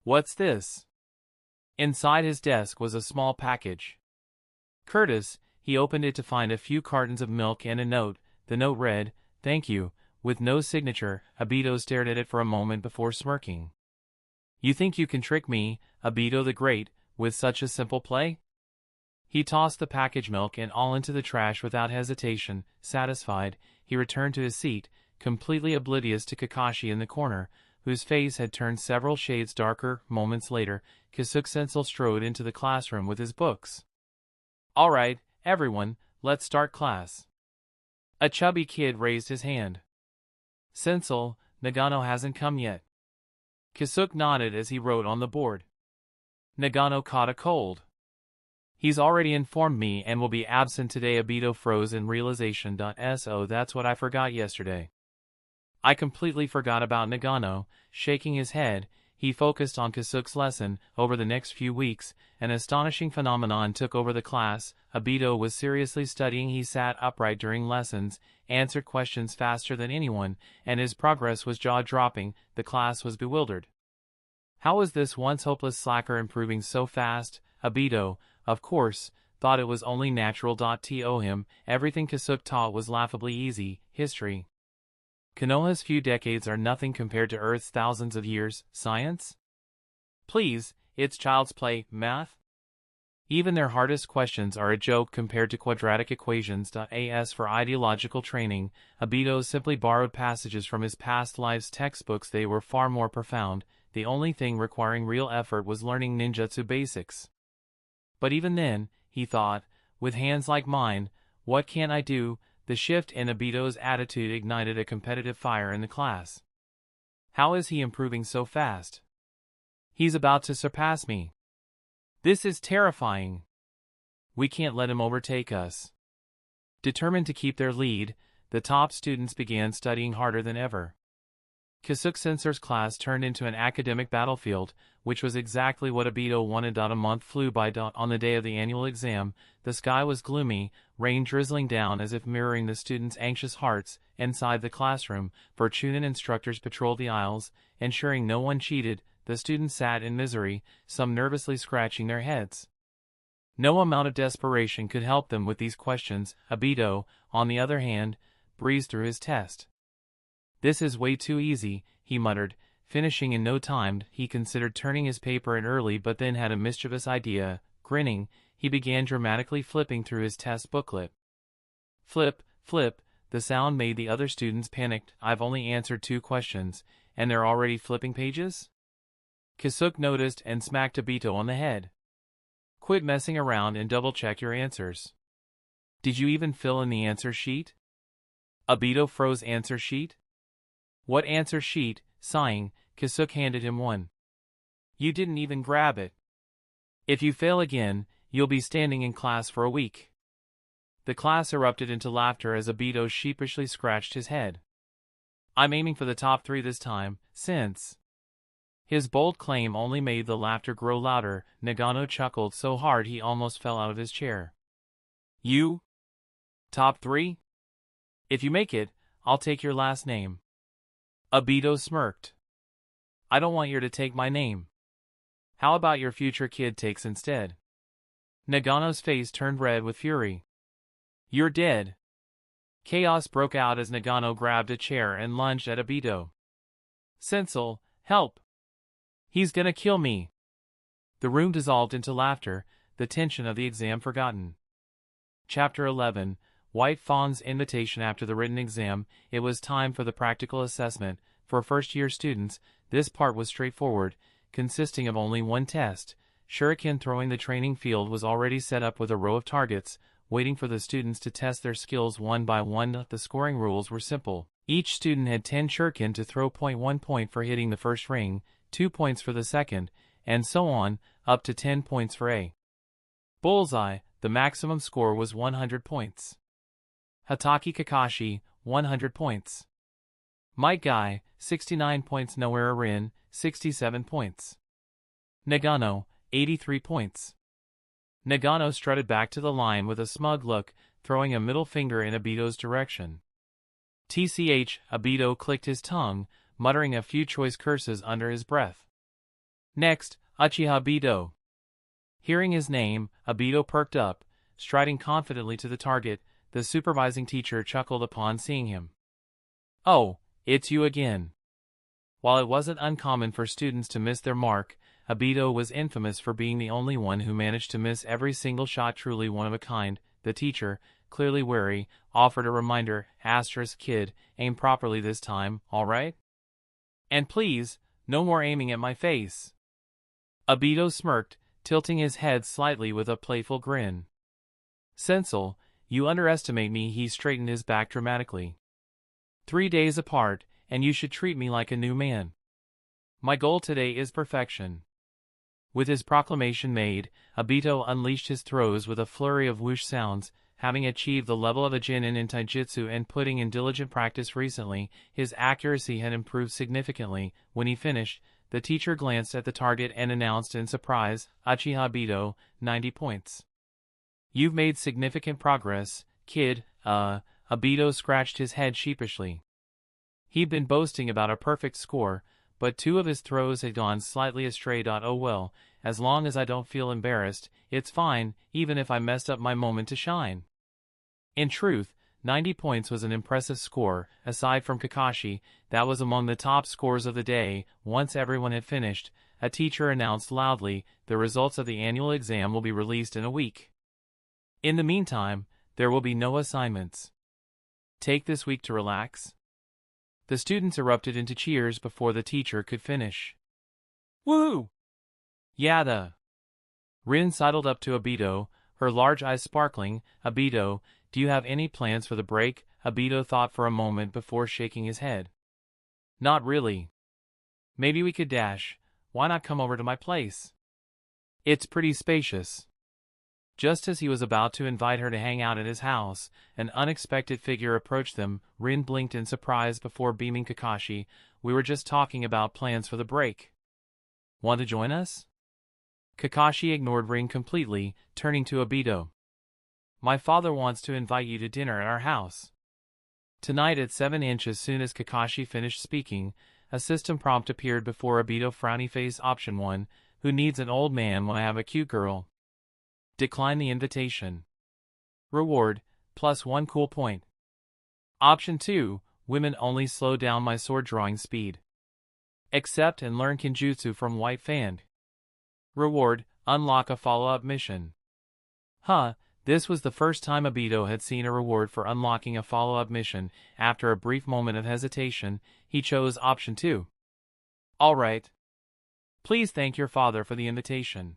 A: What's this?" Inside his desk was a small package. Curtis, he opened it to find a few cartons of milk and a note. The note read, "Thank you," with no signature. Obito stared at it for a moment before smirking. "You think you can trick me, Obito the Great, with such a simple play?" He tossed the package, milk and all, into the trash without hesitation. Satisfied, he returned to his seat, completely oblivious to Kakashi in the corner, whose face had turned several shades darker. Moments later, Kasuke-sensei strode into the classroom with his books. "All right, everyone, let's start class." A chubby kid raised his hand. "Sensei, Nagano hasn't come yet." Kasuke nodded as he wrote on the board. "Nagano caught a cold. He's already informed me and will be absent today." Obito froze in realization. So that's what I forgot yesterday. I completely forgot about Nagano. Shaking his head, he focused on Kasuke's lesson. Over the next few weeks, an astonishing phenomenon took over the class. Obito was seriously studying. He sat upright during lessons, answered questions faster than anyone, and his progress was jaw-dropping. The class was bewildered. How was this once hopeless slacker improving so fast? Obito, of course, thought it was only natural. To him, everything Kasuke taught was laughably easy. History. Konoha's few decades are nothing compared to Earth's thousands of years. Science? Please, it's child's play. Math? Even their hardest questions are a joke compared to quadratic equations. As for ideological training, Obito simply borrowed passages from his past lives textbooks. They were far more profound. The only thing requiring real effort was learning ninjutsu basics. But even then, he thought, with hands like mine, what can I do? The shift in Obito's attitude ignited a competitive fire in the class. How is he improving so fast? He's about to surpass me. This is terrifying. We can't let him overtake us. Determined to keep their lead, the top students began studying harder than ever. Kasuke-sensei's class turned into an academic battlefield, which was exactly what Obito wanted. A month flew by. On the day of the annual exam, the sky was gloomy, rain drizzling down as if mirroring the students' anxious hearts. Inside the classroom, Chunin instructors patrolled the aisles, ensuring no one cheated. The students sat in misery, some nervously scratching their heads. No amount of desperation could help them with these questions. Obito, on the other hand, breezed through his test. This is way too easy, he muttered, finishing in no time. He considered turning his paper in early but then had a mischievous idea. Grinning, he began dramatically flipping through his test booklet. Flip, flip, the sound made the other students panicked. I've only answered 2 questions, and they're already flipping pages? Kasuke noticed and smacked Obito on the head. Quit messing around and double-check your answers. Did you even fill in the answer sheet? Obito froze. Answer sheet? What answer sheet? Sighing, Kasuke handed him one. You didn't even grab it. If you fail again, you'll be standing in class for a week. The class erupted into laughter as Obito sheepishly scratched his head. I'm aiming for the top 3 this time, since... His bold claim only made the laughter grow louder. Nagano chuckled so hard he almost fell out of his chair. You? Top 3? If you make it, I'll take your last name. Obito smirked. I don't want you to take my name. How about your future kid takes instead? Nagano's face turned red with fury. You're dead. Chaos broke out as Nagano grabbed a chair and lunged at Obito. Sensei, help! He's gonna kill me. The room dissolved into laughter, the tension of the exam forgotten. Chapter 11, White Fawn's invitation. After the written exam, it was time for the practical assessment. For first-year students, this part was straightforward, consisting of only one test. Shuriken throwing. The training field was already set up with a row of targets, waiting for the students to test their skills one by one. The scoring rules were simple. Each student had 10 shuriken to throw. 1 point for hitting the first ring, 2 points for the second, and so on, up to 10 points for a bullseye. The maximum score was 100 points. Hataki Kakashi, 100 points. Might Guy, 69 points. Nowhere Rin, 67 points. Nagano, 83 points. Nagano strutted back to the line with a smug look, throwing a middle finger in Obito's direction. TCH, Obito clicked his tongue, muttering a few choice curses under his breath. Next, Uchiha Obito. Hearing his name, Obito perked up, striding confidently to the target. The supervising teacher chuckled upon seeing him. Oh, it's you again. While it wasn't uncommon for students to miss their mark, Obito was infamous for being the only one who managed to miss every single shot. Truly one of a kind. The teacher, clearly wary, offered a reminder. Kid, aim properly this time, alright? And please, no more aiming at my face. Obito smirked, tilting his head slightly with a playful grin. Sensei, you underestimate me. He straightened his back dramatically. 3 days apart, and you should treat me like a new man. My goal today is perfection. With his proclamation made, Obito unleashed his throws with a flurry of whoosh sounds. Having achieved the level of a Jinin in taijutsu and putting in diligent practice recently, his accuracy had improved significantly. When he finished, the teacher glanced at the target and announced in surprise, Uchiha Obito, 90 points. You've made significant progress, kid. Obito scratched his head sheepishly. He'd been boasting about a perfect score, but 2 of his throws had gone slightly astray. Oh well, as long as I don't feel embarrassed, it's fine, even if I messed up my moment to shine. In truth, 90 points was an impressive score. Aside from Kakashi, that was among the top scores of the day. Once everyone had finished, a teacher announced loudly, the results of the annual exam will be released in a week. In the meantime, there will be no assignments. Take this week to relax. The students erupted into cheers before the teacher could finish. Woo! Yeah. Rin sidled up to Obito, her large eyes sparkling. Obito, do you have any plans for the break? Obito thought for a moment before shaking his head. Not really. Maybe we could dash. Why not come over to my place? It's pretty spacious. Just as he was about to invite her to hang out at his house, an unexpected figure approached them. Rin blinked in surprise before beaming. Kakashi, we were just talking about plans for the break. Want to join us? Kakashi ignored Rin completely, turning to Obito. My father wants to invite you to dinner at our house tonight at 7 inch. As soon as Kakashi finished speaking, a system prompt appeared before Obito. Frowny face. Option 1, who needs an old man when I have a cute girl? Decline the invitation. Reward, +1 cool point. Option 2, women only slow down my sword drawing speed. Accept and learn Kenjutsu from White Fan. Reward, unlock a follow-up mission. This was the first time Obito had seen a reward for unlocking a follow-up mission. After a brief moment of hesitation, he chose option 2. Alright. Please thank your father for the invitation.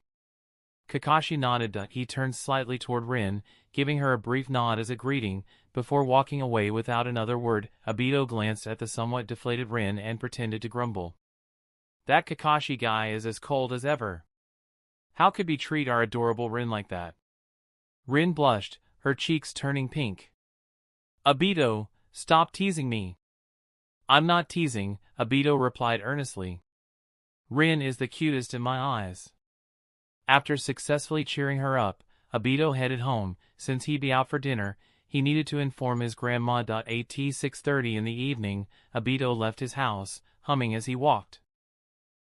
A: Kakashi nodded. He turned slightly toward Rin, giving her a brief nod as a greeting, before walking away without another word. Obito glanced at the somewhat deflated Rin and pretended to grumble. That Kakashi guy is as cold as ever. How could we treat our adorable Rin like that? Rin blushed, her cheeks turning pink. Obito, stop teasing me. I'm not teasing, Obito replied earnestly. Rin is the cutest in my eyes. After successfully cheering her up, Obito headed home. Since he'd be out for dinner, he needed to inform his grandma. At 6:30 in the evening, Obito left his house, humming as he walked.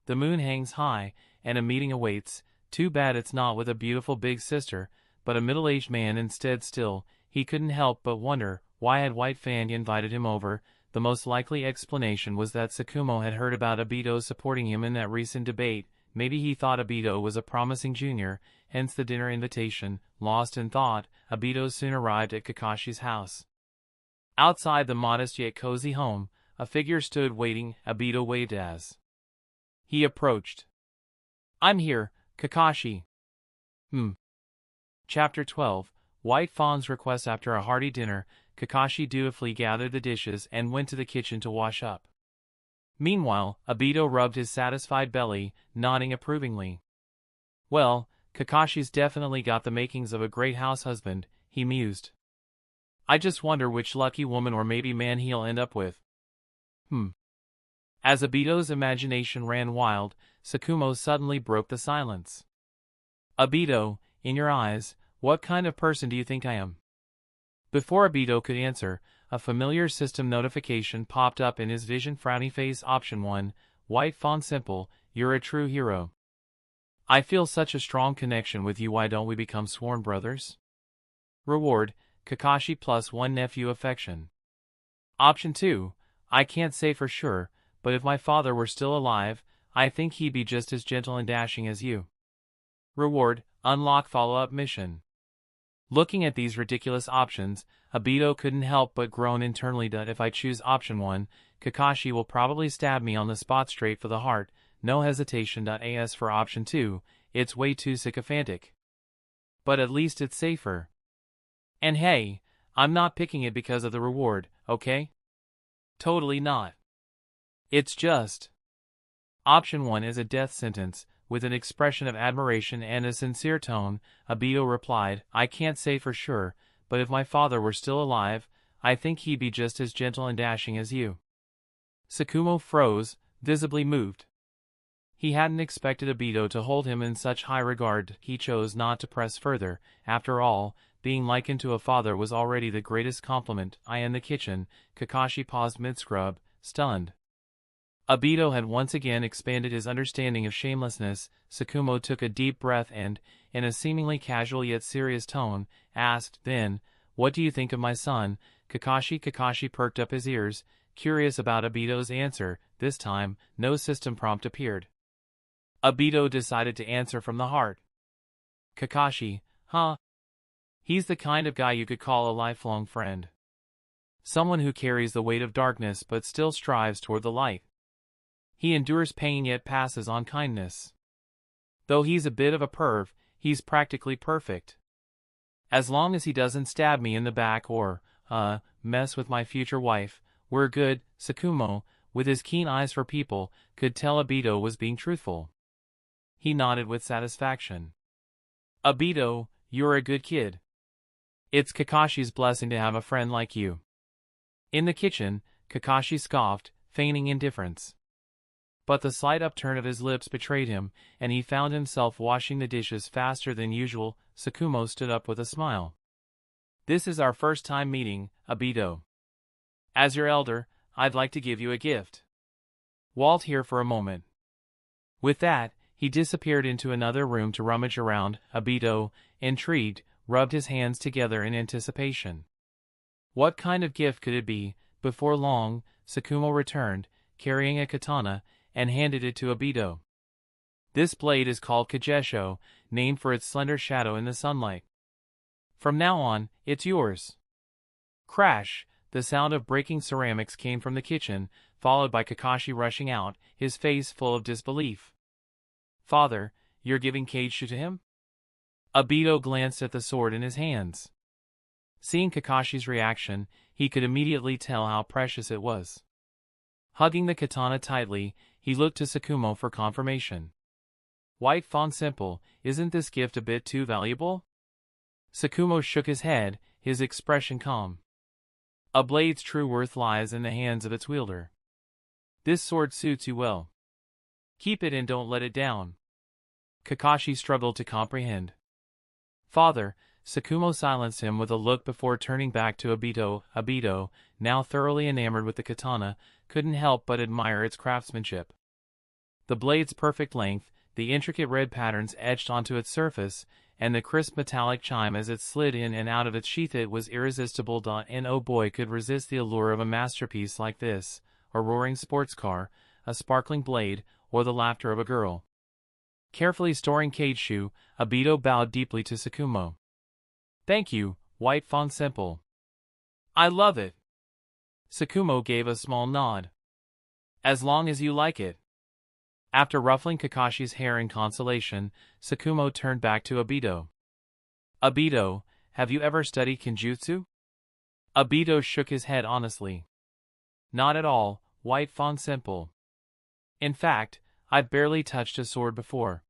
A: The moon hangs high, and a meeting awaits. Too bad it's not with a beautiful big sister, but a middle-aged man instead. Still, he couldn't help but wonder, why had White Fan invited him over? The most likely explanation was that Sakumo had heard about Obito supporting him in that recent debate. Maybe he thought Obito was a promising junior, hence the dinner invitation. Lost in thought, Obito soon arrived at Kakashi's house. Outside the modest yet cozy home, a figure stood waiting. Obito waved as he approached. I'm here, Kakashi. Chapter 12, White Fawn's request. After a hearty dinner, Kakashi dutifully gathered the dishes and went to the kitchen to wash up. Meanwhile, Obito rubbed his satisfied belly, nodding approvingly. Well, Kakashi's definitely got the makings of a great house husband, he mused. I just wonder which lucky woman or maybe man he'll end up with. As Obito's imagination ran wild, Sakumo suddenly broke the silence. Obito, in your eyes, what kind of person do you think I am? Before Obito could answer, a familiar system notification popped up in his vision. Frowny face. Option 1, White Fawn. Simple, you're a true hero. I feel such a strong connection with you. Why don't we become sworn brothers? Reward, Kakashi +1 nephew affection. Option 2, I can't say for sure, but if my father were still alive, I think he'd be just as gentle and dashing as you. Reward, unlock follow-up mission. Looking at these ridiculous options, Obito couldn't help but groan internally. If I choose option 1, Kakashi will probably stab me on the spot straight for the heart. No hesitation. As for option 2, it's way too sycophantic. But at least it's safer. And hey, I'm not picking it because of the reward, okay? Totally not. It's just... Option 1 is a death sentence. With an expression of admiration and a sincere tone, Obito replied, I can't say for sure, but if my father were still alive, I think he'd be just as gentle and dashing as you. Sakumo froze, visibly moved. He hadn't expected Obito to hold him in such high regard. He chose not to press further. After all, being likened to a father was already the greatest compliment. In the kitchen, Kakashi paused mid-scrub, stunned. Obito had once again expanded his understanding of shamelessness. Sakumo took a deep breath and, in a seemingly casual yet serious tone, asked, then, what do you think of my son, Kakashi? Kakashi perked up his ears, curious about Obito's answer. This time, no system prompt appeared. Obito decided to answer from the heart. Kakashi, He's the kind of guy you could call a lifelong friend. Someone who carries the weight of darkness but still strives toward the light. He endures pain yet passes on kindness. Though he's a bit of a perv, he's practically perfect. As long as he doesn't stab me in the back or, mess with my future wife, we're good. Sakumo, with his keen eyes for people, could tell Obito was being truthful. He nodded with satisfaction. Obito, you're a good kid. It's Kakashi's blessing to have a friend like you. In the kitchen, Kakashi scoffed, feigning indifference. But the slight upturn of his lips betrayed him, and he found himself washing the dishes faster than usual. Sakumo stood up with a smile. This is our first time meeting, Obito. As your elder, I'd like to give you a gift. Walt here for a moment. With that, he disappeared into another room to rummage around. Obito, intrigued, rubbed his hands together in anticipation. What kind of gift could it be? Before long, Sakumo returned, carrying a katana, and handed it to Obito. This blade is called Kagesho, named for its slender shadow in the sunlight. From now on, it's yours. Crash! The sound of breaking ceramics came from the kitchen, followed by Kakashi rushing out, his face full of disbelief. Father, you're giving Kagesho to him? Obito glanced at the sword in his hands. Seeing Kakashi's reaction, he could immediately tell how precious it was. Hugging the katana tightly, he looked to Sakumo for confirmation. White Fawn Simple, isn't this gift a bit too valuable? Sakumo shook his head, his expression calm. A blade's true worth lies in the hands of its wielder. This sword suits you well. Keep it and don't let it down. Kakashi struggled to comprehend. Father, Sakumo silenced him with a look before turning back to Obito. Obito, now thoroughly enamored with the katana, couldn't help but admire its craftsmanship. The blade's perfect length, the intricate red patterns etched onto its surface, and the crisp metallic chime as it slid in and out of its sheath, it was irresistible. No boy could resist the allure of a masterpiece like this, a roaring sports car, a sparkling blade, or the laughter of a girl. Carefully storing Kagesho, Obito bowed deeply to Sakumo. Thank you, White Fawn Simple. I love it. Sakumo gave a small nod. As long as you like it. After ruffling Kakashi's hair in consolation, Sakumo turned back to Obito. Obito, have you ever studied Kenjutsu? Obito shook his head honestly. Not at all, White Fawn Simple. In fact, I've barely touched a sword before.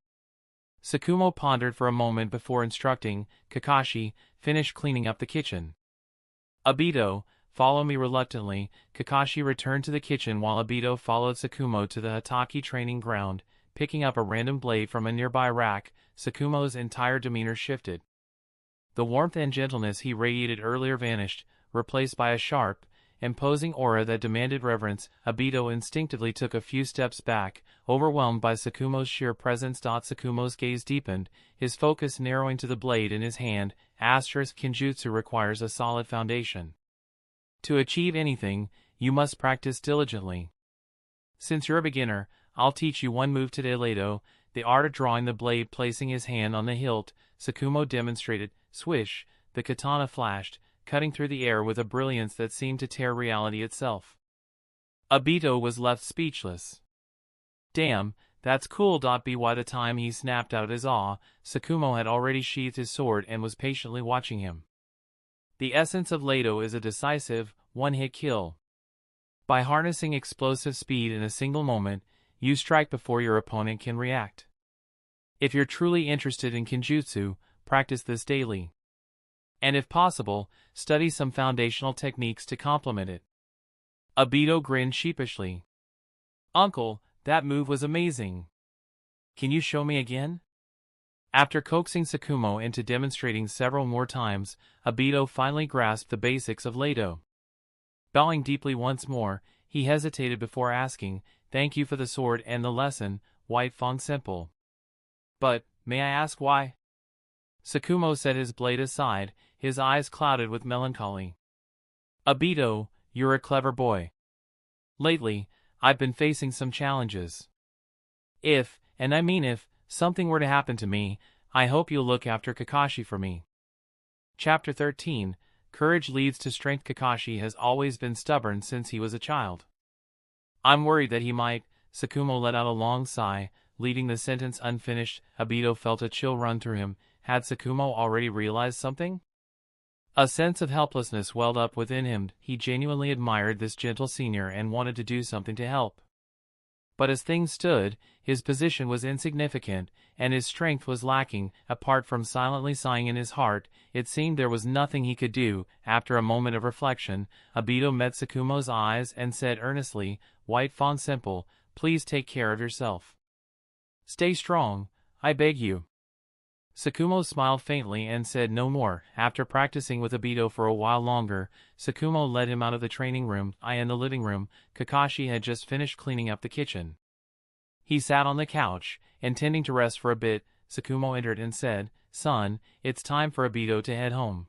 A: Sakumo pondered for a moment before instructing, Kakashi, finish cleaning up the kitchen. Obito, follow me reluctantly. Kakashi returned to the kitchen while Obito followed Sakumo to the Hataki training ground, picking up a random blade from a nearby rack. Sakumo's entire demeanor shifted. The warmth and gentleness he radiated earlier vanished, replaced by a sharp, imposing aura that demanded reverence. Obito instinctively took a few steps back, overwhelmed by Sakumo's sheer presence. Sakumo's gaze deepened, his focus narrowing to the blade in his hand. Kenjutsu requires a solid foundation. To achieve anything, you must practice diligently. Since you're a beginner, I'll teach you one move today. Lato, the art of drawing the blade. Placing his hand on the hilt, Sakumo demonstrated. Swish, the katana flashed, cutting through the air with a brilliance that seemed to tear reality itself. Obito was left speechless. Damn, that's cool. By the time he snapped out his awe, Sakumo had already sheathed his sword and was patiently watching him. The essence of Lato is a decisive, one-hit kill. By harnessing explosive speed in a single moment, you strike before your opponent can react. If you're truly interested in Kenjutsu, practice this daily. And if possible, study some foundational techniques to complement it. Obito grinned sheepishly. Uncle, that move was amazing. Can you show me again? After coaxing Sakumo into demonstrating several more times, Obito finally grasped the basics of Lato. Bowing deeply once more, he hesitated before asking, Thank you for the sword and the lesson, White Fawn Simple. But, may I ask why? Sakumo set his blade aside, his eyes clouded with melancholy. Obito, you're a clever boy. Lately, I've been facing some challenges. If, and I mean if, something were to happen to me, I hope you'll look after Kakashi for me. Chapter 13, Courage Leads to Strength. Kakashi has always been stubborn since he was a child. I'm worried that he might. Sakumo let out a long sigh, leaving the sentence unfinished. Obito felt a chill run through him. Had Sakumo already realized something? A sense of helplessness welled up within him. He genuinely admired this gentle senior and wanted to do something to help. But as things stood, his position was insignificant, and his strength was lacking. Apart from silently sighing in his heart, it seemed there was nothing he could do. After a moment of reflection, Obito met Sakumo's eyes and said earnestly, White Fawn Simple, please take care of yourself. Stay strong, I beg you. Sakumo smiled faintly and said no more. After practicing with Obito for a while longer, Sakumo led him out of the training room. In the living room, Kakashi had just finished cleaning up the kitchen. He sat on the couch, intending to rest for a bit. Sakumo entered and said, Son, it's time for Obito to head home.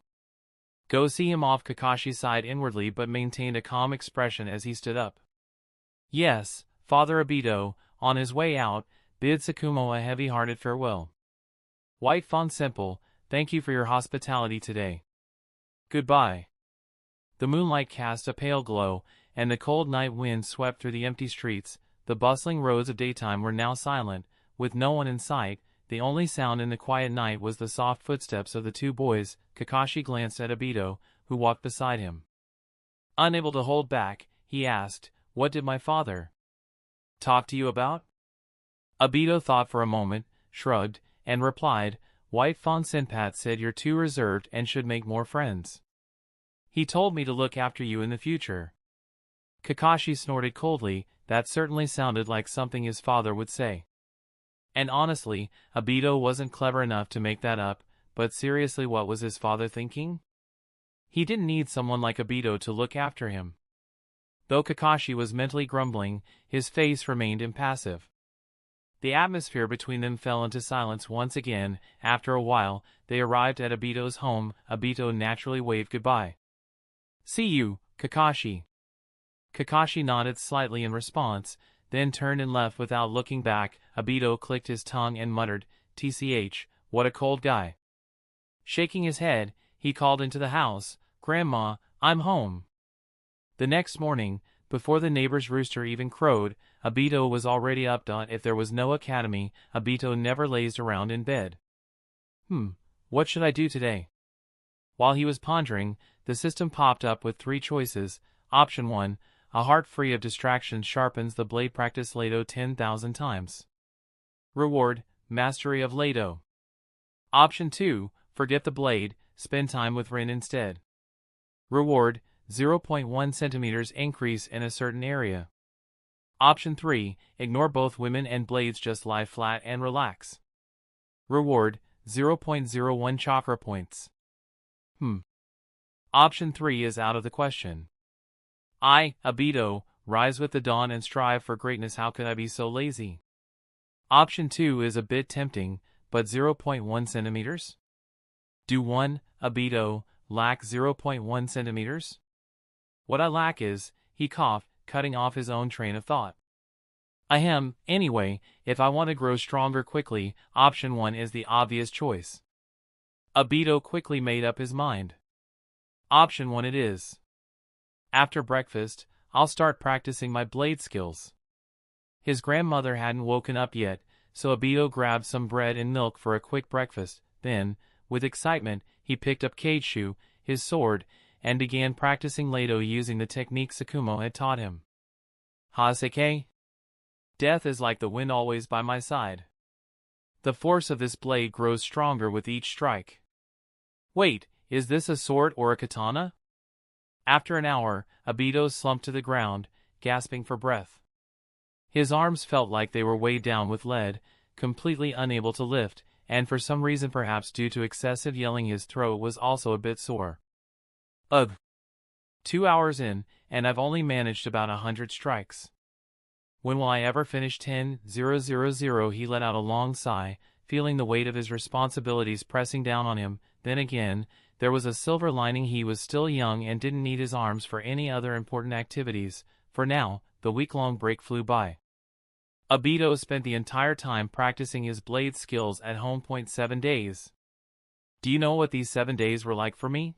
A: Go see him off. Kakashi sighed inwardly but maintained a calm expression as he stood up. Yes, Father. Obito, on his way out, bid Sakumo a heavy-hearted farewell. White Fawn Simple, thank you for your hospitality today. Goodbye. The moonlight cast a pale glow, and the cold night wind swept through the empty streets. The bustling roads of daytime were now silent, with no one in sight. The only sound in the quiet night was the soft footsteps of the two boys. Kakashi glanced at Obito, who walked beside him. Unable to hold back, he asked, "What did my father talk to you about?" Obito thought for a moment, shrugged, and replied, "White Fawn Senpat said you're too reserved and should make more friends. He told me to look after you in the future." Kakashi snorted coldly. That certainly sounded like something his father would say. And honestly, Obito wasn't clever enough to make that up, but seriously, what was his father thinking? He didn't need someone like Obito to look after him. Though Kakashi was mentally grumbling, his face remained impassive. The atmosphere between them fell into silence once again. After a while, they arrived at Obito's home. Obito naturally waved goodbye. "See you, Kakashi." Kakashi nodded slightly in response, then turned and left without looking back. Obito clicked his tongue and muttered, "TCH, what a cold guy." Shaking his head, he called into the house, "Grandma, I'm home." The next morning, before the neighbor's rooster even crowed, Obito was already up. If there was no academy, Obito never lazed around in bed. What should I do today? While he was pondering, the system popped up with three choices. Option 1, a heart free of distractions sharpens the blade. Practice Lado 10,000 times. Reward, mastery of Lado. Option 2, forget the blade, spend time with Rin instead. Reward, 0.1 centimeters increase in a certain area. Option 3, ignore both women and blades, just lie flat and relax. Reward, 0.01 chakra points. Option 3 is out of the question. I, Obito, rise with the dawn and strive for greatness. How could I be so lazy? Option 2 is a bit tempting, but 0.1 centimeters? Do 1, Obito, lack 0.1 centimeters? What I lack is, he coughed, cutting off his own train of thought. Anyway, if I want to grow stronger quickly, option 1 is the obvious choice. Obito quickly made up his mind. Option 1 it is. After breakfast, I'll start practicing my blade skills. His grandmother hadn't woken up yet, so Obito grabbed some bread and milk for a quick breakfast. Then, with excitement, he picked up Kageshu, his sword, and began practicing Lado using the technique Sakumo had taught him. Haseke? Death is like the wind, always by my side. The force of this blade grows stronger with each strike. Wait, is this a sword or a katana? After an hour, Obito slumped to the ground, gasping for breath. His arms felt like they were weighed down with lead, completely unable to lift, and for some reason, perhaps due to excessive yelling, his throat was also a bit sore. Ugh. 2 hours in, and I've only managed about 100 strikes. When will I ever finish 10,000? He let out a long sigh, feeling the weight of his responsibilities pressing down on him. Then again, there was a silver lining. He was still young and didn't need his arms for any other important activities. For now, the week-long break flew by. Obito spent the entire time practicing his blade skills at home. 7 days. Do you know what these 7 days were like for me?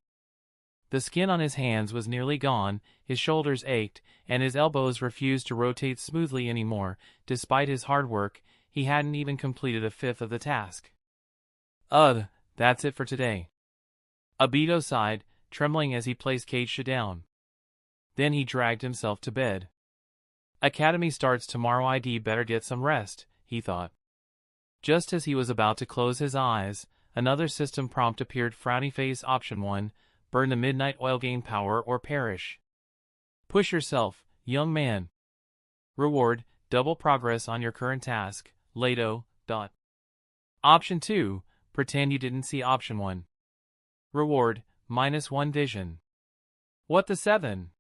A: The skin on his hands was nearly gone, his shoulders ached, and his elbows refused to rotate smoothly anymore. Despite his hard work, he hadn't even completed a fifth of the task. That's it for today. Obito sighed, trembling as he placed Kageshu down. Then he dragged himself to bed. Academy starts tomorrow. I'd better get some rest, he thought. Just as he was about to close his eyes, another system prompt appeared. Frowny face. Option 1, burn the midnight oil, gain power or perish. Push yourself, young man. Reward, double progress on your current task, Lado. Option 2, pretend you didn't see. Option 1. Reward, -1 vision. What the 7?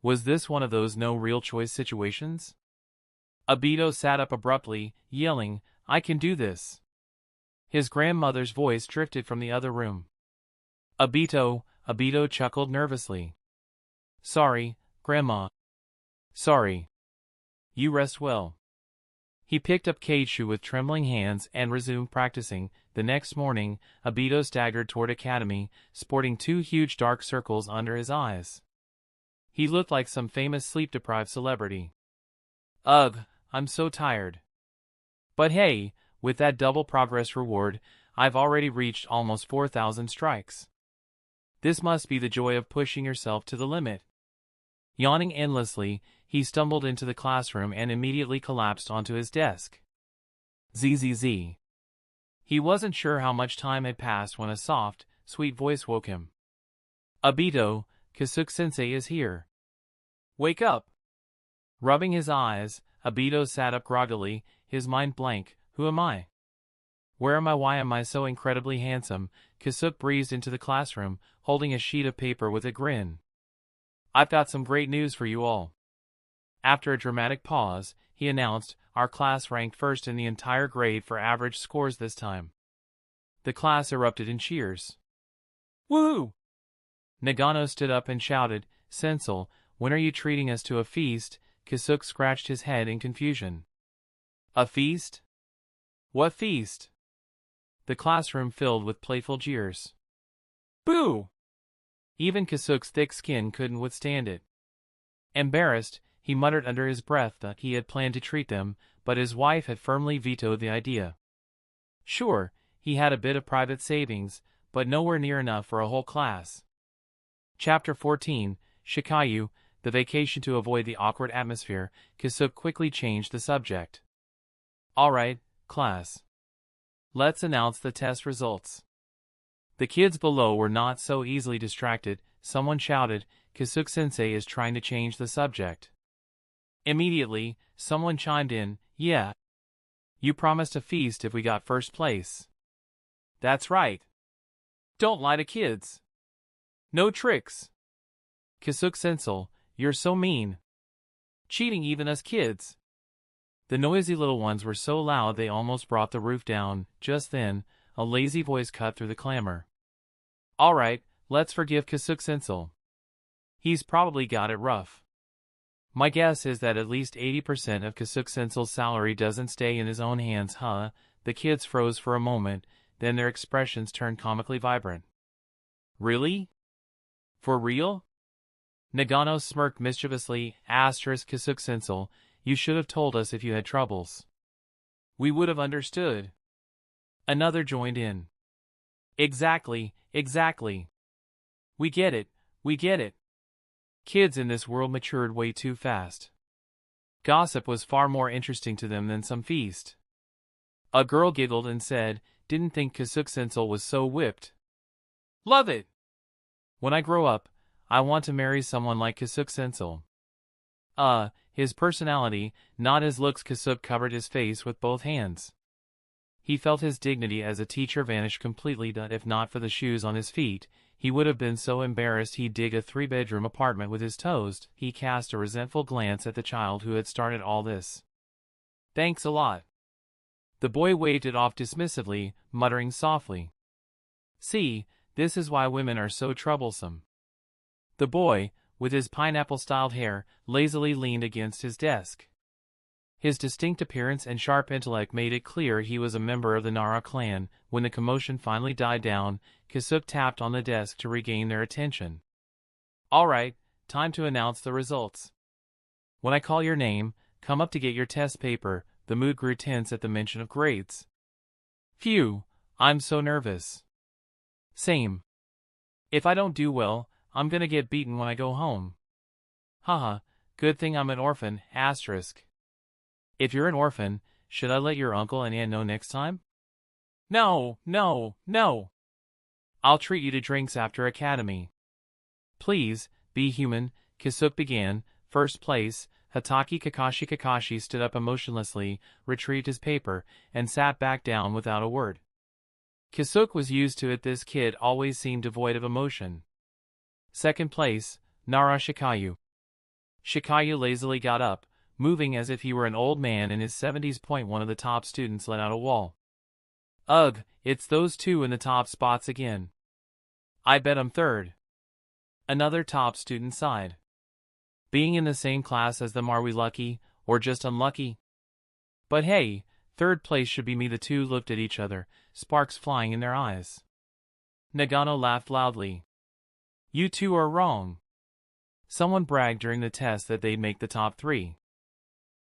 A: Was this one of those no real choice situations? Obito sat up abruptly, yelling, I can do this. His grandmother's voice drifted from the other room. Obito, Obito chuckled nervously. Sorry, Grandma. Sorry. You rest well. He picked up Keishu with trembling hands and resumed practicing. The next morning, Obito staggered toward Academy, sporting 2 huge dark circles under his eyes. He looked like some famous sleep-deprived celebrity. Ugh, I'm so tired. But hey, with that double progress reward, I've already reached almost 4,000 strikes. This must be the joy of pushing yourself to the limit. Yawning endlessly, he stumbled into the classroom and immediately collapsed onto his desk. Zzz. He wasn't sure how much time had passed when a soft, sweet voice woke him. Obito, Kasuke-sensei is here. Wake up! Rubbing his eyes, Obito sat up groggily, his mind blank. Who am I? Where am I? Why am I so incredibly handsome? Kasuke breezed into the classroom, holding a sheet of paper with a grin. I've got some great news for you all. After a dramatic pause, he announced, our class ranked first in the entire grade for average scores this time. The class erupted in cheers. Woohoo! Nagano stood up and shouted, Sensei, when are you treating us to a feast? Kasuke scratched his head in confusion. A feast? What feast? The classroom filled with playful jeers. Boo! Even Kasuke's thick skin couldn't withstand it. Embarrassed, he muttered under his breath that he had planned to treat them, but his wife had firmly vetoed the idea. Sure, he had a bit of private savings, but nowhere near enough for a whole class. Chapter 14, Shikayu, the vacation. To avoid the awkward atmosphere, Kasuke quickly changed the subject. Alright, class. Let's announce the test results. The kids below were not so easily distracted. Someone shouted, Kasuke-sensei is trying to change the subject. Immediately, someone chimed in, yeah. You promised a feast if we got first place. That's right. Don't lie to kids. No tricks. Kasuke-sensei, you're so mean. Cheating even us kids. The noisy little ones were so loud they almost brought the roof down. Just then, a lazy voice cut through the clamor. Alright, let's forgive Kasuke-sensei. He's probably got it rough. My guess is that at least 80% of Kasuke-sensei's salary doesn't stay in his own hands, huh? The kids froze for a moment, then their expressions turned comically vibrant. Really? For real? Nagano smirked mischievously. Kasuke-sensei, you should have told us if you had troubles. We would have understood. Another joined in. Exactly. We get it. Kids in this world matured way too fast. Gossip was far more interesting to them than some feast. A girl giggled and said, didn't think Kasuke-sensei was so whipped. Love it! When I grow up, I want to marry someone like Kasuke-sensei. His personality, not his looks. Kasuke covered his face with both hands. He felt his dignity as a teacher vanish completely. If not for the shoes on his feet, he would have been so embarrassed he'd dig a 3-bedroom apartment with his toes. He cast a resentful glance at the child who had started all this. Thanks a lot. The boy waved it off dismissively, muttering softly. See, this is why women are so troublesome. The boy, with his pineapple-styled hair, lazily leaned against his desk. His distinct appearance and sharp intellect made it clear he was a member of the Nara clan. When the commotion finally died down, Kasuke tapped on the desk to regain their attention. Alright, time to announce the results. When I call your name, come up to get your test paper. The mood grew tense at the mention of grades. Phew, I'm so nervous. Same. If I don't do well, I'm gonna get beaten when I go home. Haha, good thing I'm an orphan. If you're an orphan, should I let your uncle and aunt know next time? No. I'll treat you to drinks after academy. Please, be human, Kasuke began. First place, Hataki. Kakashi stood up emotionlessly, retrieved his paper, and sat back down without a word. Kasuke was used to it. This kid always seemed devoid of emotion. Second place, Nara Shikayu. Shikayu lazily got up, moving as if he were an old man in his 70s. One of the top students let out a wail. Ugh, it's those two in the top spots again. I bet I'm third. Another top student sighed. Being in the same class as them, are we lucky, or just unlucky? But hey, third place should be me. The two looked at each other, sparks flying in their eyes. Nagano laughed loudly. You two are wrong. Someone bragged during the test that they'd make the top 3.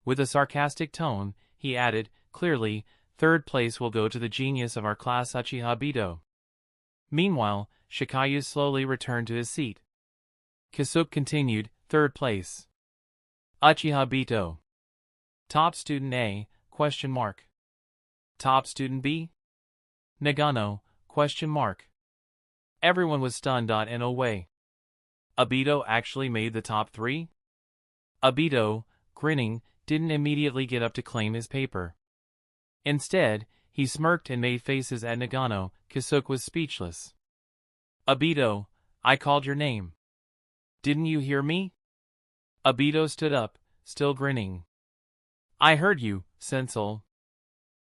A: With a sarcastic tone, he added, clearly, third place will go to the genius of our class, Uchiha Obito. Meanwhile, Shikayu slowly returned to his seat. Kasuke continued, third place. Uchiha Obito. Top student A, question mark. Top student B? Nagano, question mark. Everyone was stunned. In a way. Obito actually made the top 3? Obito, grinning, didn't immediately get up to claim his paper. Instead, he smirked and made faces at Nagano. Kasuke was speechless. Obito, I called your name. Didn't you hear me? Obito stood up, still grinning. I heard you, Sensei.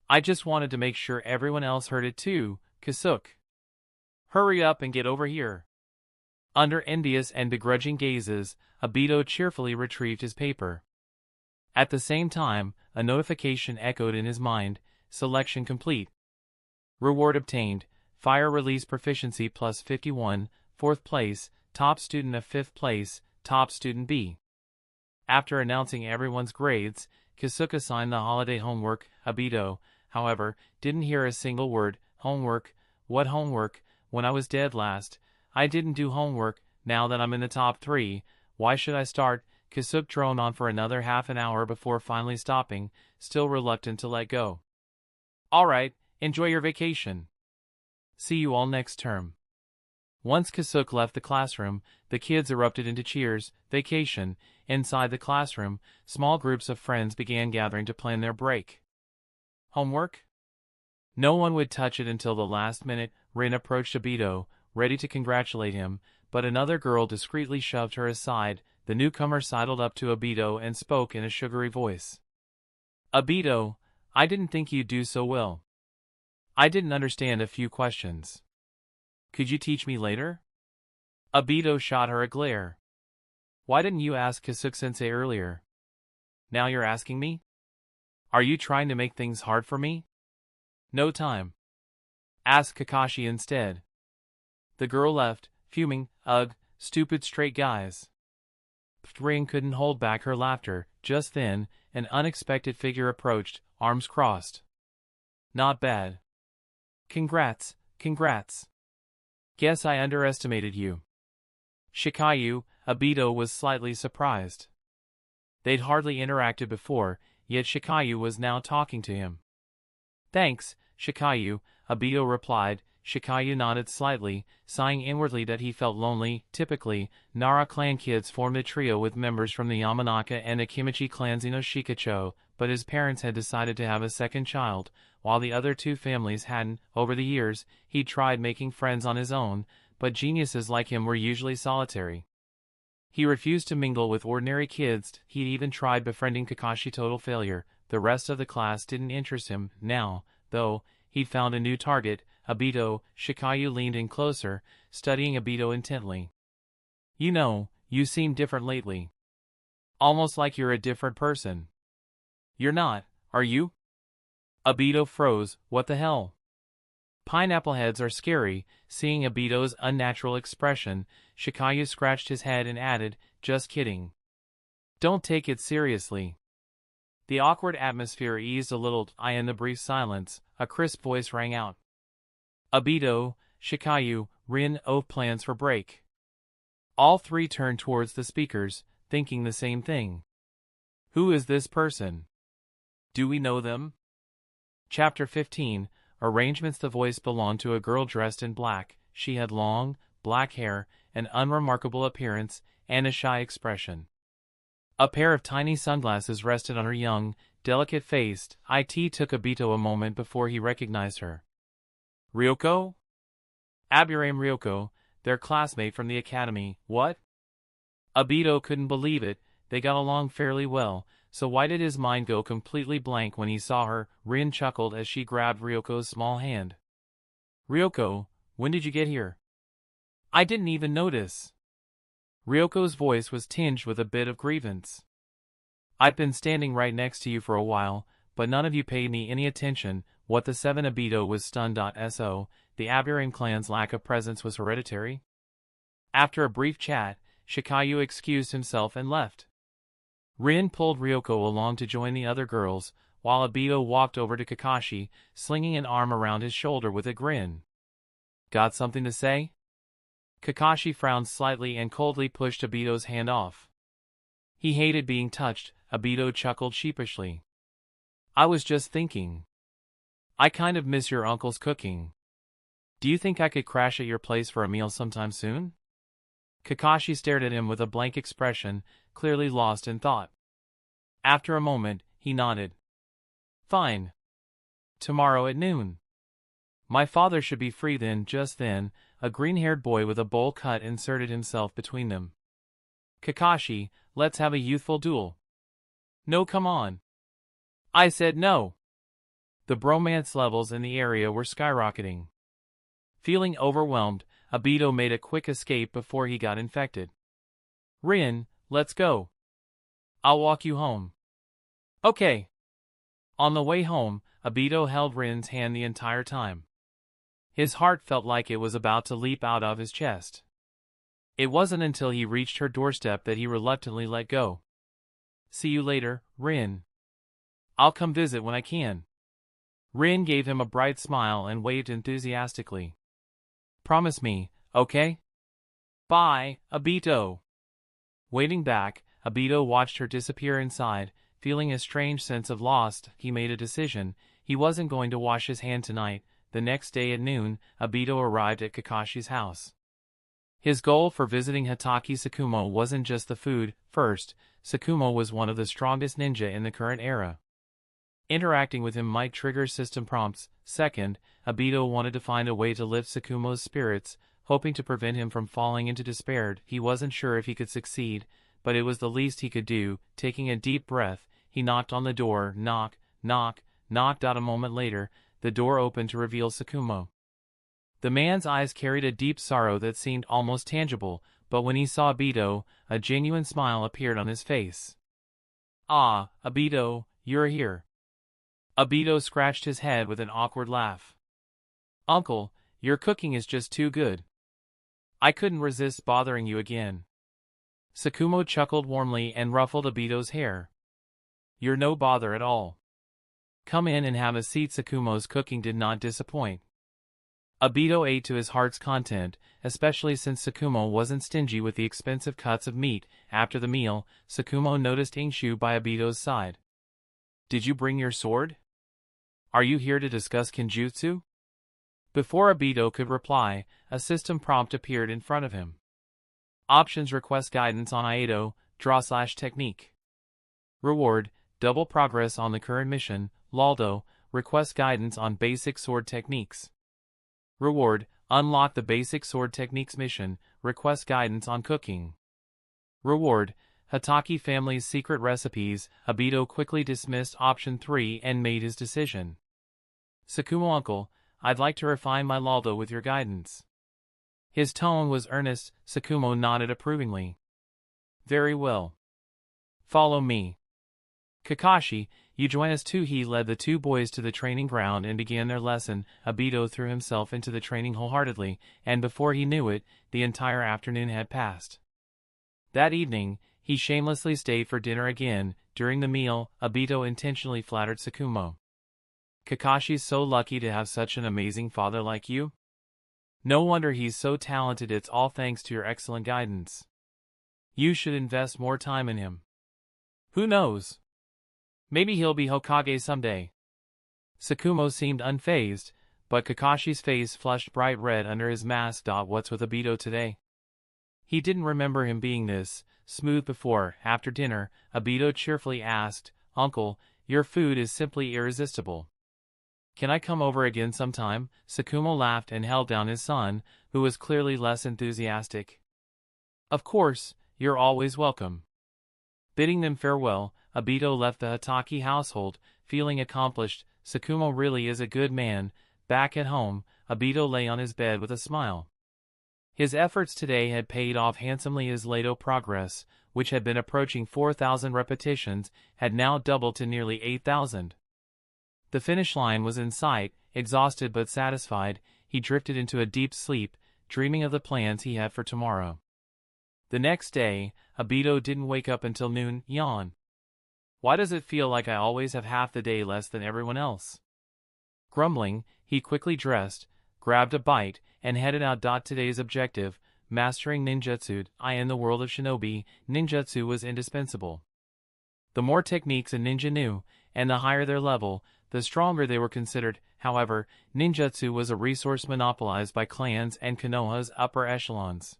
A: I just wanted to make sure everyone else heard it too, Kasuke. Hurry up and get over here. Under envious and begrudging gazes, Obito cheerfully retrieved his paper. At the same time, a notification echoed in his mind, selection complete. Reward obtained, fire release proficiency plus 51, 4th place, top student of 5th place, top student B. After announcing everyone's grades, Kasuke assigned the holiday homework. Obito, however, didn't hear a single word. Homework? What homework? When I was dead last, I didn't do homework. Now that I'm in the top 3, why should I start? Kasuke droned on for another half an hour before finally stopping, still reluctant to let go. Alright, enjoy your vacation. See you all next term. Once Kasuke left the classroom, the kids erupted into cheers. Vacation. Inside the classroom, small groups of friends began gathering to plan their break. Homework? No one would touch it until the last minute. Rin approached Obito, ready to congratulate him, but another girl discreetly shoved her aside. The newcomer sidled up to Obito and spoke in a sugary voice. Obito, I didn't think you'd do so well. I didn't understand a few questions. Could you teach me later? Obito shot her a glare. Why didn't you ask Kasuke-sensei earlier? Now you're asking me? Are you trying to make things hard for me? No time. Ask Kakashi instead. The girl left, fuming. Ugh, stupid straight guys. Rin couldn't hold back her laughter. Just then, an unexpected figure approached, arms crossed. Not bad. Congrats, congrats. Guess I underestimated you. Shikayu, Obito was slightly surprised. They'd hardly interacted before, yet Shikayu was now talking to him. Thanks, Shikayu, Obito replied. Shikayu nodded slightly, sighing inwardly that he felt lonely. Typically, Nara clan kids formed a trio with members from the Yamanaka and Akimichi clans in Shikacho, but his parents had decided to have a second child, while the other two families hadn't. Over the years, he'd tried making friends on his own, but geniuses like him were usually solitary. He refused to mingle with ordinary kids. He'd even tried befriending Kakashi, total failure. The rest of the class didn't interest him. Now, though, he'd found a new target, Obito. Shikayu leaned in closer, studying Obito intently. You know, you seem different lately. Almost like you're a different person. You're not, are you? Obito froze. What the hell? Pineapple heads are scary. Seeing Obito's unnatural expression, Shikayu scratched his head and added, just kidding. Don't take it seriously. The awkward atmosphere eased a little. In the brief silence, a crisp voice rang out. Obito, Shikayu, Rin, plans for break. All three turned towards the speakers, thinking the same thing. Who is this person? Do we know them? Chapter 15, Arrangements. The voice belonged to a girl dressed in black. She had long, black hair, an unremarkable appearance, and a shy expression. A pair of tiny sunglasses rested on her young, delicate face. It took Obito a moment before he recognized her. Riyoko? Aburame Riyoko, their classmate from the academy. What? Obito couldn't believe it. They got along fairly well, so why did his mind go completely blank when he saw her? Rin chuckled as she grabbed Ryoko's small hand. Riyoko, when did you get here? I didn't even notice. Ryoko's voice was tinged with a bit of grievance. I've been standing right next to you for a while, but none of you paid me any attention. What the seven Obito was stunned. So, the Aburame clan's lack of presence was hereditary? After a brief chat, Shikayu excused himself and left. Rin pulled Ryoko along to join the other girls, while Obito walked over to Kakashi, slinging an arm around his shoulder with a grin. Got something to say? Kakashi frowned slightly and coldly pushed Obito's hand off. He hated being touched. Obito chuckled sheepishly. I was just thinking. I kind of miss your uncle's cooking. Do you think I could crash at your place for a meal sometime soon? Kakashi stared at him with a blank expression, clearly lost in thought. After a moment, he nodded. Fine. Tomorrow at noon. My father should be free then. Just then, a green-haired boy with a bowl cut inserted himself between them. Kakashi, let's have a youthful duel. No, come on. I said no. The bromance levels in the area were skyrocketing. Feeling overwhelmed, Obito made a quick escape before he got infected. Rin, let's go. I'll walk you home. Okay. On the way home, Obito held Rin's hand the entire time. His heart felt like it was about to leap out of his chest. It wasn't until he reached her doorstep that he reluctantly let go. See you later, Rin. I'll come visit when I can. Rin gave him a bright smile and waved enthusiastically. Promise me, okay? Bye, Obito. Waiting back, Obito watched her disappear inside. Feeling a strange sense of loss, he made a decision. He wasn't going to wash his hand tonight. The next day at noon, Obito arrived at Kakashi's house. His goal for visiting Hataki Sakumo wasn't just the food. First, Sakumo was one of the strongest ninja in the current era. Interacting with him might trigger system prompts. Second, Obito wanted to find a way to lift Sakumo's spirits, hoping to prevent him from falling into despair. He wasn't sure if he could succeed, but it was the least he could do. Taking a deep breath, he knocked on the door. Knock, knock, knocked. A moment later, the door opened to reveal Sakumo. The man's eyes carried a deep sorrow that seemed almost tangible, but when he saw Obito, a genuine smile appeared on his face. Ah, Obito, you're here. Obito scratched his head with an awkward laugh. Uncle, your cooking is just too good. I couldn't resist bothering you again. Sakumo chuckled warmly and ruffled Obito's hair. You're no bother at all. Come in and have a seat. Sakumo's cooking did not disappoint. Obito ate to his heart's content, especially since Sakumo wasn't stingy with the expensive cuts of meat. After the meal, Sakumo noticed Ingshu by Obito's side. Did you bring your sword? Are you here to discuss Kenjutsu? Before Obito could reply, a system prompt appeared in front of him. Options: request guidance on Aito, draw/technique. Reward: double progress on the current mission. Laldo, request guidance on basic sword techniques. Reward: unlock the basic sword techniques mission. Request guidance on cooking. Reward: Hataki family's secret recipes. Obito quickly dismissed option 3 and made his decision. Sakumo uncle, I'd like to refine my Laldo with your guidance. His tone was earnest. Sakumo nodded approvingly. Very well. Follow me. Kakashi, you join us too. He led the two boys to the training ground and began their lesson. Obito threw himself into the training wholeheartedly, and before he knew it, the entire afternoon had passed. That evening, he shamelessly stayed for dinner again. During the meal, Obito intentionally flattered Sakumo. Kakashi's so lucky to have such an amazing father like you. No wonder he's so talented. It's all thanks to your excellent guidance. You should invest more time in him. Who knows? Maybe he'll be Hokage someday. Sakumo seemed unfazed, but Kakashi's face flushed bright red under his mask. What's with Obito today? He didn't remember him being this smooth before. After dinner, Obito cheerfully asked, Uncle, your food is simply irresistible. Can I come over again sometime? Sakumo laughed and held down his son, who was clearly less enthusiastic. Of course, you're always welcome. Bidding them farewell, Obito left the Hataki household, feeling accomplished. Sakumo really is a good man. Back at home, Obito lay on his bed with a smile. His efforts today had paid off handsomely. His Lato progress, which had been approaching 4,000 repetitions, had now doubled to nearly 8,000. The finish line was in sight. Exhausted but satisfied, he drifted into a deep sleep, dreaming of the plans he had for tomorrow. The next day, Obito didn't wake up until noon. Yawn. Why does it feel like I always have half the day less than everyone else? Grumbling, he quickly dressed, grabbed a bite, and headed out. Today's objective, mastering ninjutsu. In the world of shinobi, ninjutsu was indispensable. The more techniques a ninja knew, and the higher their level, the stronger they were considered. However, ninjutsu was a resource monopolized by clans and Konoha's upper echelons.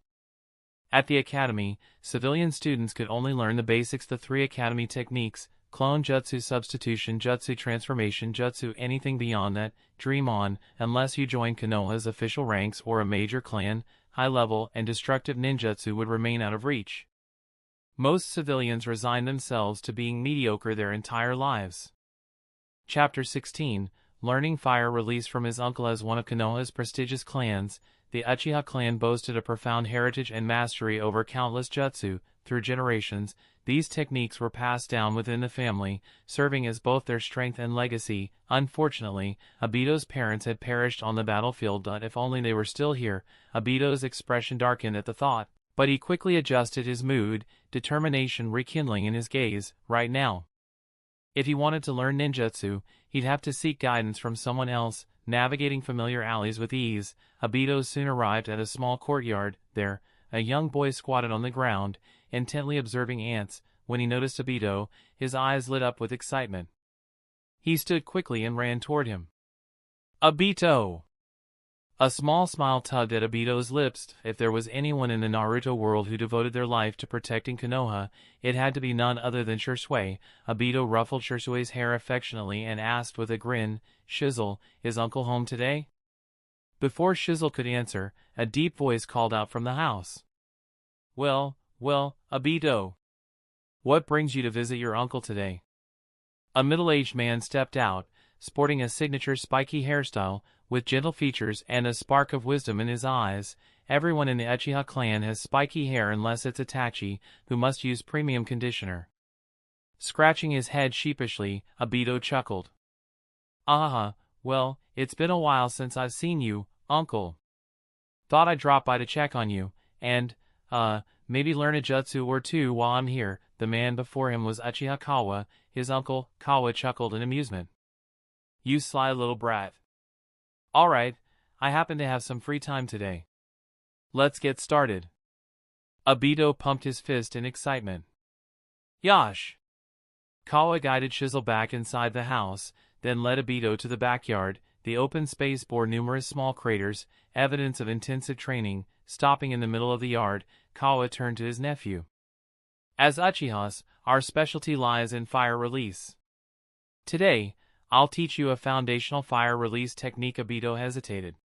A: At the academy, civilian students could only learn the basics. The 3 academy techniques: clone jutsu, substitution jutsu, transformation jutsu. Anything beyond that, dream on, unless you join Konoha's official ranks or a major clan. High-level and destructive ninjutsu would remain out of reach. Most civilians resigned themselves to being mediocre their entire lives. Chapter 16, Learning Fire. Released from his uncle as one of Konoha's prestigious clans, the Uchiha clan boasted a profound heritage and mastery over countless jutsu. Through generations, these techniques were passed down within the family, serving as both their strength and legacy. Unfortunately, Obito's parents had perished on the battlefield. If only they were still here. Obito's expression darkened at the thought, but he quickly adjusted his mood, determination rekindling in his gaze. Right now, if he wanted to learn ninjutsu, he'd have to seek guidance from someone else. Navigating familiar alleys with ease, Obito soon arrived at a small courtyard. There, a young boy squatted on the ground, intently observing ants. When he noticed Obito, his eyes lit up with excitement. He stood quickly and ran toward him. Obito! A small smile tugged at Obito's lips. If there was anyone in the Naruto world who devoted their life to protecting Konoha, it had to be none other than Shisui. Obito ruffled Shisui's hair affectionately and asked with a grin, "Shizzle, is Uncle home today?" Before Shizzle could answer, a deep voice called out from the house. Well, Obito. What brings you to visit your uncle today?" A middle-aged man stepped out, sporting a signature spiky hairstyle, with gentle features and a spark of wisdom in his eyes. Everyone in the Uchiha clan has spiky hair unless it's Itachi, who must use premium conditioner. Scratching his head sheepishly, Obito chuckled. Well, it's been a while since I've seen you, uncle. Thought I'd drop by to check on you, and, maybe learn a jutsu or two while I'm here." The man before him was Uchiha Kawa. His uncle, Kawa, chuckled in amusement. "You sly little brat. All right, I happen to have some free time today. Let's get started." Obito pumped his fist in excitement. Yosh! Kawa guided Shizzle back inside the house, then led Obito to the backyard. The open space bore numerous small craters, evidence of intensive training. Stopping in the middle of the yard, Kawa turned to his nephew. "As Uchihas, our specialty lies in fire release. Today, I'll teach you a foundational fire release technique." Obito hesitated.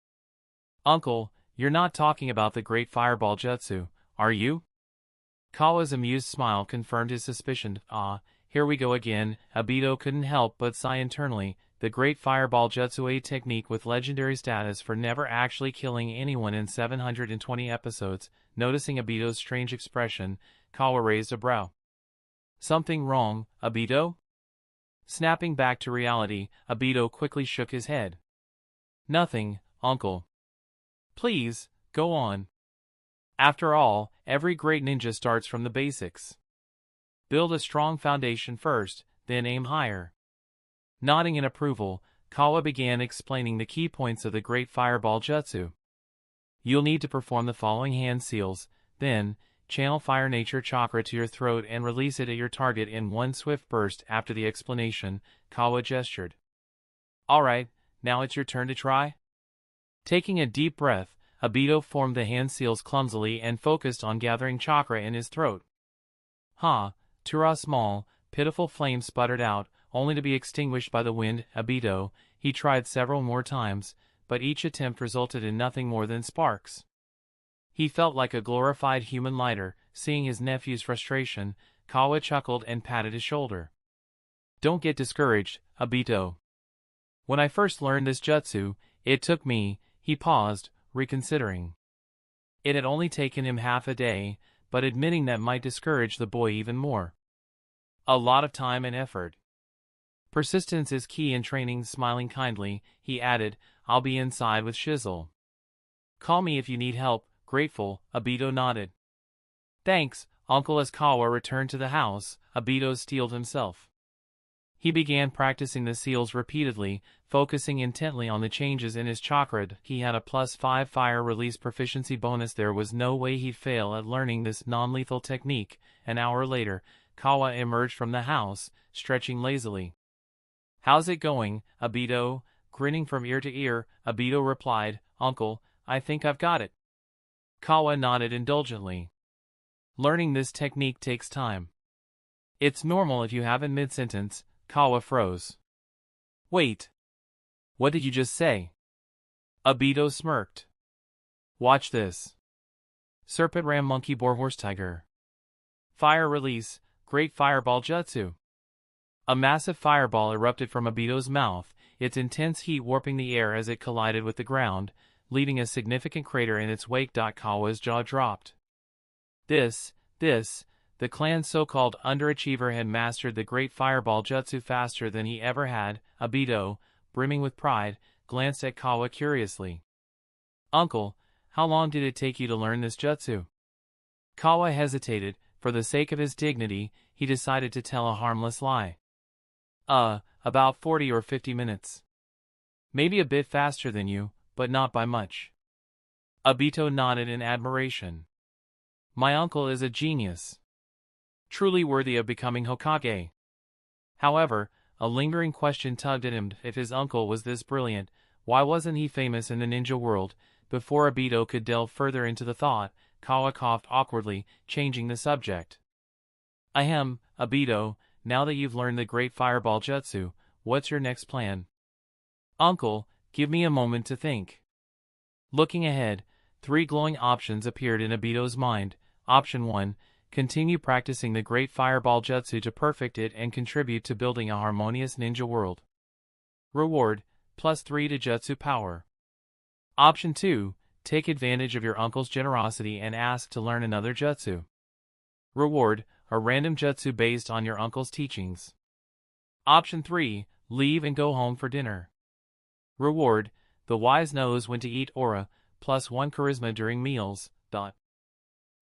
A: "Uncle, you're not talking about the great fireball jutsu, are you?" Kawa's amused smile confirmed his suspicion. Here we go again." Obito couldn't help but sigh internally. The great fireball jutsu, a technique with legendary status for never actually killing anyone in 720 episodes. Noticing Obito's strange expression, Kawa raised a brow. "Something wrong, Obito?" Snapping back to reality, Obito quickly shook his head. "Nothing, uncle. Please, go on. After all, every great ninja starts from the basics. Build a strong foundation first, then aim higher." Nodding in approval, Kawa began explaining the key points of the great fireball jutsu. "You'll need to perform the following hand seals, then channel fire nature chakra to your throat and release it at your target in one swift burst." After the explanation, Kawa gestured. "Alright, now it's your turn to try." Taking a deep breath, Obito formed the hand seals clumsily and focused on gathering chakra in his throat. Tura small, pitiful flames sputtered out, only to be extinguished by the wind. He tried several more times, but each attempt resulted in nothing more than sparks. He felt like a glorified human lighter. Seeing his nephew's frustration, Kawa chuckled and patted his shoulder. "Don't get discouraged, Obito. When I first learned this jutsu, it took me—" He paused, reconsidering. It had only taken him half a day, but admitting that might discourage the boy even more. A lot of time and effort. Persistence is key in training. Smiling kindly, he added, I'll be inside with Shizzle. Call me if you need help. Grateful, Obito nodded. Thanks, Uncle. As Kawa returned to the house, Obito steeled himself. He began practicing the seals repeatedly, focusing intently on the changes in his chakra. He had a +5 fire release proficiency bonus. There was no way he'd fail at learning this non-lethal technique. An hour later, Kawa emerged from the house, stretching lazily. How's it going, Obito? Grinning from ear to ear, Obito replied, Uncle, I think I've got it. Kawa nodded indulgently. Learning this technique takes time. It's normal if you haven't mid-sentence. Kawa froze. Wait. What did you just say? Obito smirked. Watch this. Serpent Ram Monkey Boar Horse Tiger. Fire release, Great Fireball Jutsu. A massive fireball erupted from Obito's mouth, its intense heat warping the air as it collided with the ground, leaving a significant crater in its wake. Kawa's jaw dropped. The clan's so-called underachiever had mastered the Great Fireball Jutsu faster than he ever had. Obito, brimming with pride, glanced at Kawa curiously. Uncle, how long did it take you to learn this jutsu? Kawa hesitated. For the sake of his dignity, he decided to tell a harmless lie. About 40 or 50 minutes. Maybe a bit faster than you, but not by much. Obito nodded in admiration. My uncle is a genius. Truly worthy of becoming Hokage. However, a lingering question tugged at him. If his uncle was this brilliant, why wasn't he famous in the ninja world? Before Obito could delve further into the thought, Kawa coughed awkwardly, changing the subject. Ahem, Obito, now that you've learned the Great Fireball Jutsu, what's your next plan? Uncle, give me a moment to think. Looking ahead, 3 glowing options appeared in Obito's mind. Option 1. Continue practicing the Great Fireball Jutsu to perfect it and contribute to building a harmonious ninja world. Reward, +3 to Jutsu power. Option 2. Take advantage of your uncle's generosity and ask to learn another jutsu. Reward, a random jutsu based on your uncle's teachings. Option 3. Leave and go home for dinner. Reward, the wise knows when to eat aura, +1 charisma during meals.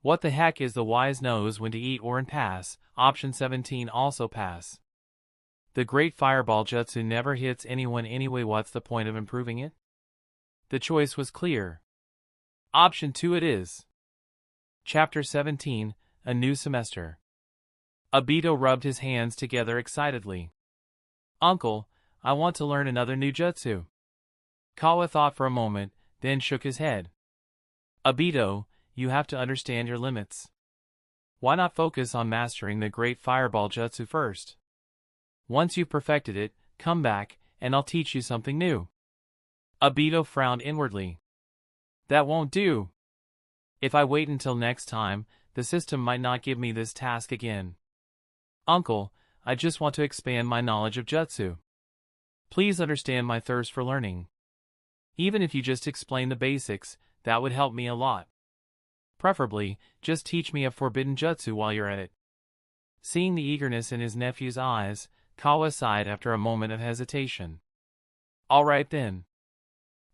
A: What the heck is the wise knows when to eat or and pass? Option 17 also pass. The Great Fireball Jutsu never hits anyone anyway. What's the point of improving it? The choice was clear. Option 2 it is. Chapter 17, A New Semester. Obito rubbed his hands together excitedly. Uncle, I want to learn another new jutsu. Kawa thought for a moment, then shook his head. Obito, you have to understand your limits. Why not focus on mastering the Great Fireball Jutsu first? Once you've perfected it, come back, and I'll teach you something new. Obito frowned inwardly. That won't do. If I wait until next time, the system might not give me this task again. Uncle, I just want to expand my knowledge of jutsu. Please understand my thirst for learning. Even if you just explain the basics, that would help me a lot. Preferably, just teach me a forbidden jutsu while you're at it. Seeing the eagerness in his nephew's eyes, Kawa sighed after a moment of hesitation. All right then.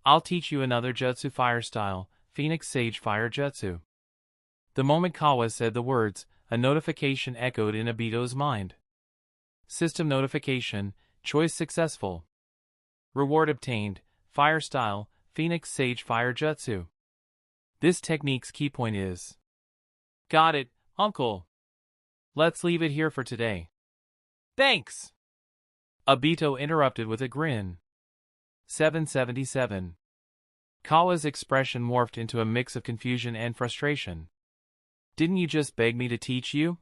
A: I'll teach you another jutsu fire style, Phoenix Sage Fire Jutsu. The moment Kawa said the words, a notification echoed in Obito's mind. System notification, choice successful. Reward obtained, fire style, Phoenix Sage Fire Jutsu. This technique's key point is. Got it, Uncle. Let's leave it here for today. Thanks! Obito interrupted with a grin. 777. Kawa's expression morphed into a mix of confusion and frustration. Didn't you just beg me to teach you?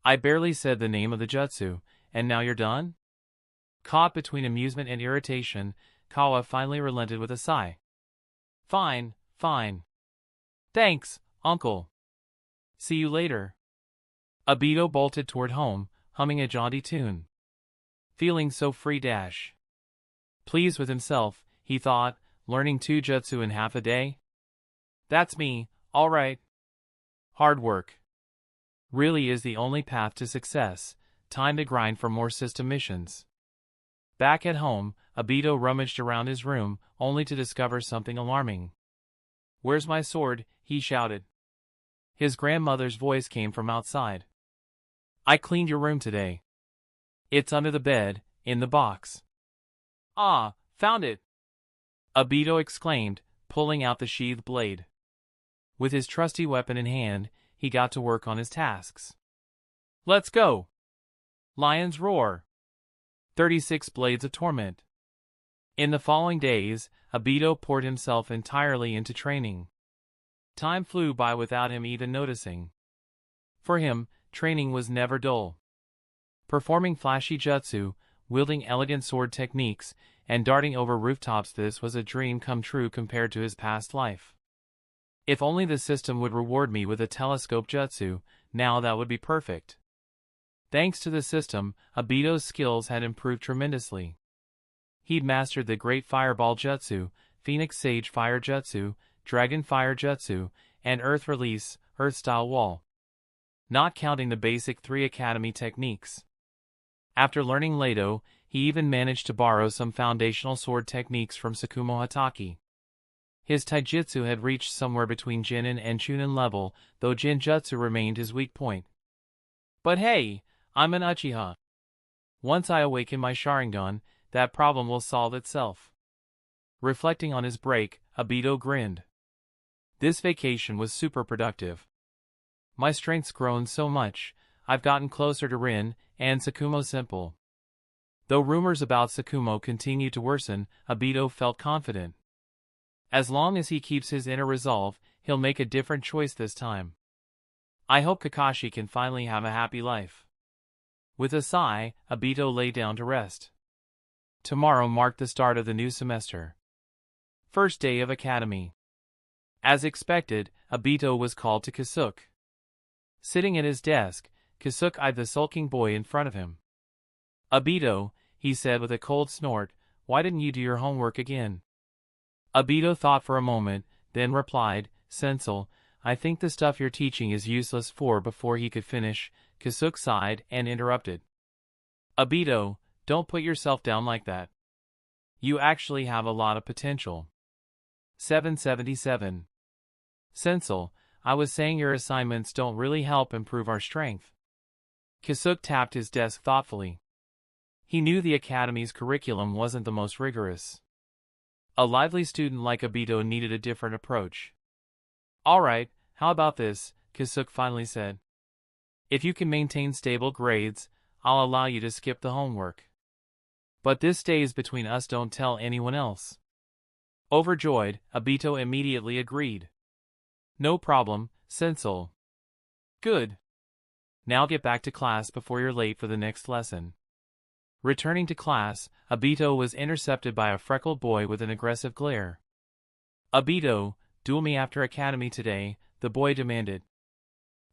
A: I barely said the name of the jutsu, and now you're done? Caught between amusement and irritation, Kawa finally relented with a sigh. Fine. Thanks, Uncle. See you later. Obito bolted toward home, humming a jaunty tune. Feeling so free. Pleased with himself, he thought, learning 2 jutsu in half a day? That's me, Alright. Hard work really is the only path to success. Time to grind for more system missions. Back at home, Obito rummaged around his room, only to discover something alarming. "Where's my sword?" he shouted. His grandmother's voice came from outside. "I cleaned your room today. It's under the bed, in the box." "Ah, found it!" Obito exclaimed, pulling out the sheathed blade. With his trusty weapon in hand, he got to work on his tasks. "Let's go!" Lion's Roar. 36 Blades of Torment. In the following days, Obito poured himself entirely into training. Time flew by without him even noticing. For him, training was never dull. Performing flashy jutsu, wielding elegant sword techniques, and darting over rooftops, this was a dream come true compared to his past life. If only the system would reward me with a telescope jutsu, now that would be perfect. Thanks to the system, Obito's skills had improved tremendously. He'd mastered the Great Fireball Jutsu, Phoenix Sage Fire Jutsu, Dragon Fire Jutsu, and Earth Release, Earth-style Wall. Not counting the basic 3 Academy techniques. After learning Aito, he even managed to borrow some foundational sword techniques from Sakumo Hataki. His taijutsu had reached somewhere between Jinin and Chunin level, though Jinjutsu remained his weak point. But hey, I'm an Uchiha. Once I awaken my Sharingan, that problem will solve itself. Reflecting on his break, Obito grinned. This vacation was super productive. My strength's grown so much, I've gotten closer to Rin and Sakumo simple. Though rumors about Sakumo continued to worsen, Obito felt confident. As long as he keeps his inner resolve, he'll make a different choice this time. I hope Kakashi can finally have a happy life. With a sigh, Obito lay down to rest. Tomorrow marked the start of the new semester. First day of academy. As expected, Obito was called to Kasuke. Sitting at his desk, Kasuke eyed the sulking boy in front of him. "Obito," he said with a cold snort, "why didn't you do your homework again?" Obito thought for a moment, then replied, "Sensei, I think the stuff you're teaching is useless." Before he could finish, Kasuke sighed and interrupted. "Obito, don't put yourself down like that. You actually have a lot of potential." 777. "Sensei, I was saying your assignments don't really help improve our strength." Kasuke tapped his desk thoughtfully. He knew the academy's curriculum wasn't the most rigorous. A lively student like Obito needed a different approach. "Alright, how about this?" Kasuke finally said. "If you can maintain stable grades, I'll allow you to skip the homework. But this stays between us, don't tell anyone else." Overjoyed, Obito immediately agreed. "No problem, Sensei." "Good. Now get back to class before you're late for the next lesson." Returning to class, Obito was intercepted by a freckled boy with an aggressive glare. "Obito, duel me after academy today," the boy demanded.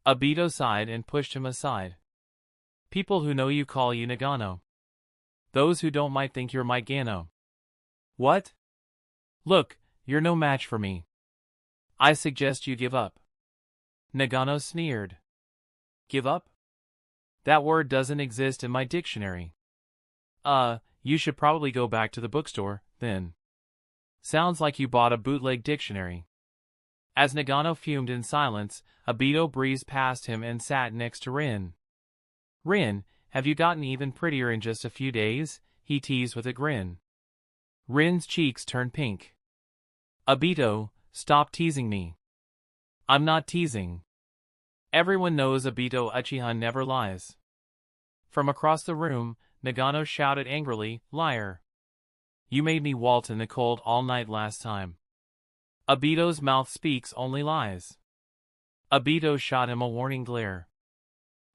A: Obito sighed and pushed him aside. "People who know you call you Nagano. Those who don't might think you're Mike Gano." "What? Look, you're no match for me. I suggest you give up." Nagano sneered. "Give up? That word doesn't exist in my dictionary." You should probably go back to the bookstore, then. Sounds like you bought a bootleg dictionary." As Nagano fumed in silence, Obito breezed past him and sat next to Rin. "Rin, have you gotten even prettier in just a few days?" he teased with a grin. Rin's cheeks turned pink. "Obito, stop teasing me." "I'm not teasing. Everyone knows Obito Uchiha never lies." From across the room, Nagano shouted angrily, "Liar. You made me waltz in the cold all night last time. Obito's mouth speaks only lies." Obito shot him a warning glare.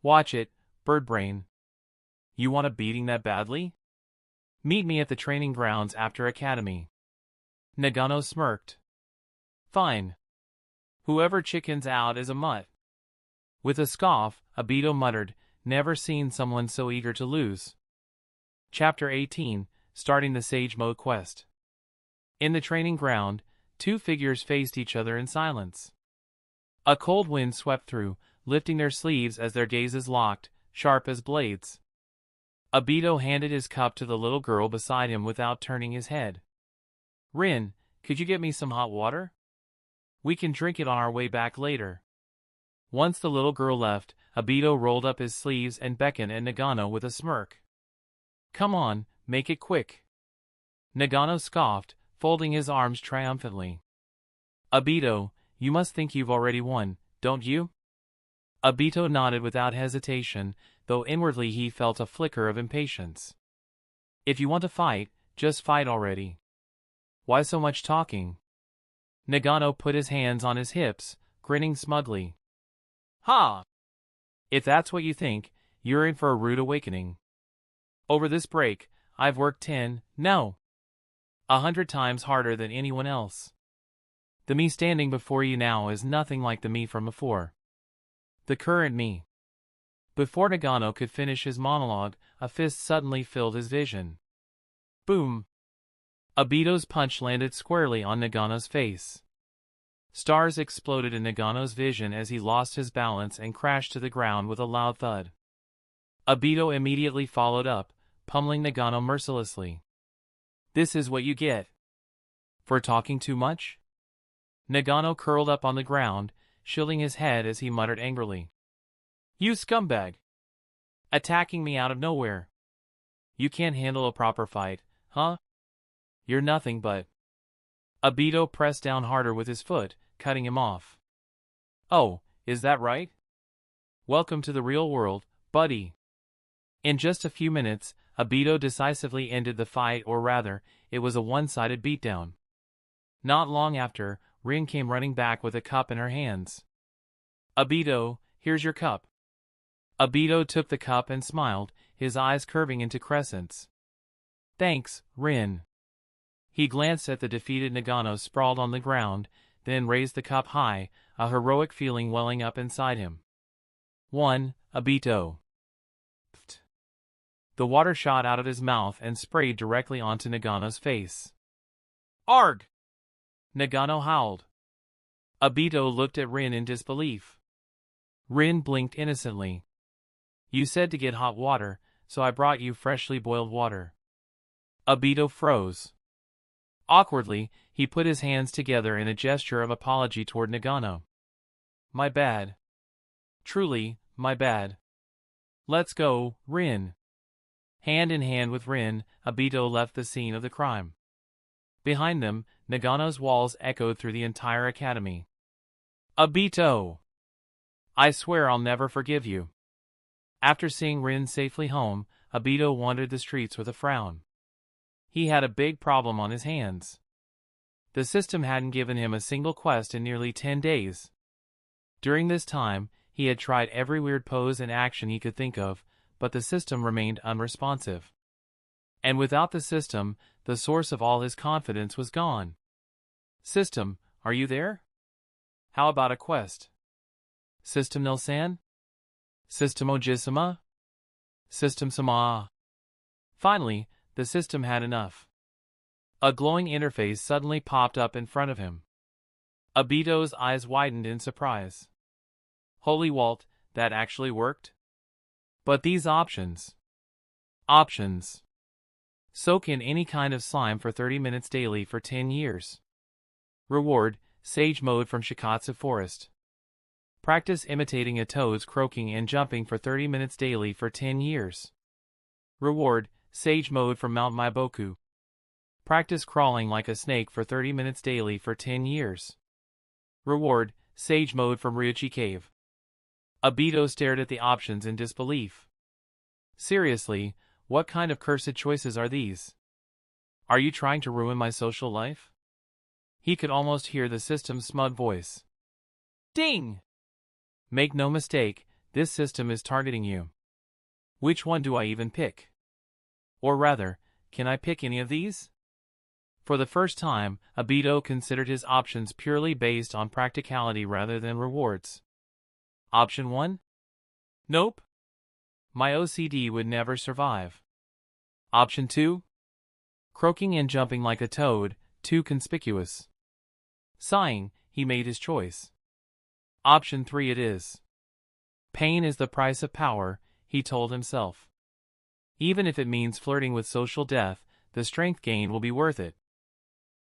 A: "Watch it, birdbrain. You want a beating that badly? Meet me at the training grounds after academy." Nagano smirked. "Fine. Whoever chickens out is a mutt." With a scoff, Obito muttered, "Never seen someone so eager to lose." Chapter 18, Starting the Sage Mode Quest. In the training ground, two figures faced each other in silence. A cold wind swept through, lifting their sleeves as their gazes locked, sharp as blades. Obito handed his cup to the little girl beside him without turning his head. "Rin, could you get me some hot water? We can drink it on our way back later." Once the little girl left, Obito rolled up his sleeves and beckoned at Nagano with a smirk. "Come on, make it quick." Nagano scoffed, folding his arms triumphantly. "Obito, you must think you've already won, don't you?" Obito nodded without hesitation, though inwardly he felt a flicker of impatience. "If you want to fight, just fight already. Why so much talking?" Nagano put his hands on his hips, grinning smugly. "Ha! If that's what you think, you're in for a rude awakening. Over this break, I've worked 100 times harder than anyone else. The me standing before you now is nothing like the me from before. The current me." Before Nagano could finish his monologue, a fist suddenly filled his vision. Boom! Obito's punch landed squarely on Nagano's face. Stars exploded in Nagano's vision as he lost his balance and crashed to the ground with a loud thud. Obito immediately followed up, pummeling Nagano mercilessly. "This is what you get for talking too much?" Nagano curled up on the ground, shielding his head as he muttered angrily. "You scumbag! Attacking me out of nowhere! You can't handle a proper fight, huh? You're nothing but—" Obito pressed down harder with his foot, cutting him off. "Oh, is that right? Welcome to the real world, buddy." In just a few minutes, Obito decisively ended the fight, or rather, it was a one-sided beatdown. Not long after, Rin came running back with a cup in her hands. "Obito, here's your cup." Obito took the cup and smiled, his eyes curving into crescents. "Thanks, Rin." He glanced at the defeated Nagano sprawled on the ground, then raised the cup high, a heroic feeling welling up inside him. "One, Obito." Pfft. The water shot out of his mouth and sprayed directly onto Nagano's face. "Arg!" Nagano howled. Obito looked at Rin in disbelief. Rin blinked innocently. "You said to get hot water, so I brought you freshly boiled water." Obito froze. Awkwardly, he put his hands together in a gesture of apology toward Nagano. "My bad. Truly, my bad. Let's go, Rin." Hand in hand with Rin, Obito left the scene of the crime. Behind them, Nagano's walls echoed through the entire academy. "Obito! I swear I'll never forgive you." After seeing Rin safely home, Obito wandered the streets with a frown. He had a big problem on his hands. The system hadn't given him a single quest in nearly 10 days. During this time, he had tried every weird pose and action he could think of, but the system remained unresponsive. And without the system, the source of all his confidence was gone. "System, are you there? How about a quest? System Nilsan? System Ojisama? System Sama?" Finally, the system had enough. A glowing interface suddenly popped up in front of him. Obito's eyes widened in surprise. Holy Walt, that actually worked? But these options. Options. Soak in any kind of slime for 30 minutes daily for 10 years. Reward, Sage Mode from Shikatsu Forest. Practice imitating a toad's croaking and jumping for 30 minutes daily for 10 years. Reward, Sage Mode from Mount Maiboku. Practice crawling like a snake for 30 minutes daily for 10 years. Reward, Sage Mode from Ryochi Cave. Obito stared at the options in disbelief. Seriously, what kind of cursed choices are these? Are you trying to ruin my social life? He could almost hear the system's smug voice. Ding! Make no mistake, this system is targeting you. Which one do I even pick? Or rather, can I pick any of these? For the first time, Obito considered his options purely based on practicality rather than rewards. Option 1? Nope. My OCD would never survive. Option 2? Croaking and jumping like a toad, too conspicuous. Sighing, he made his choice. Option 3 it is. Pain is the price of power, he told himself. Even if it means flirting with social death, the strength gain will be worth it.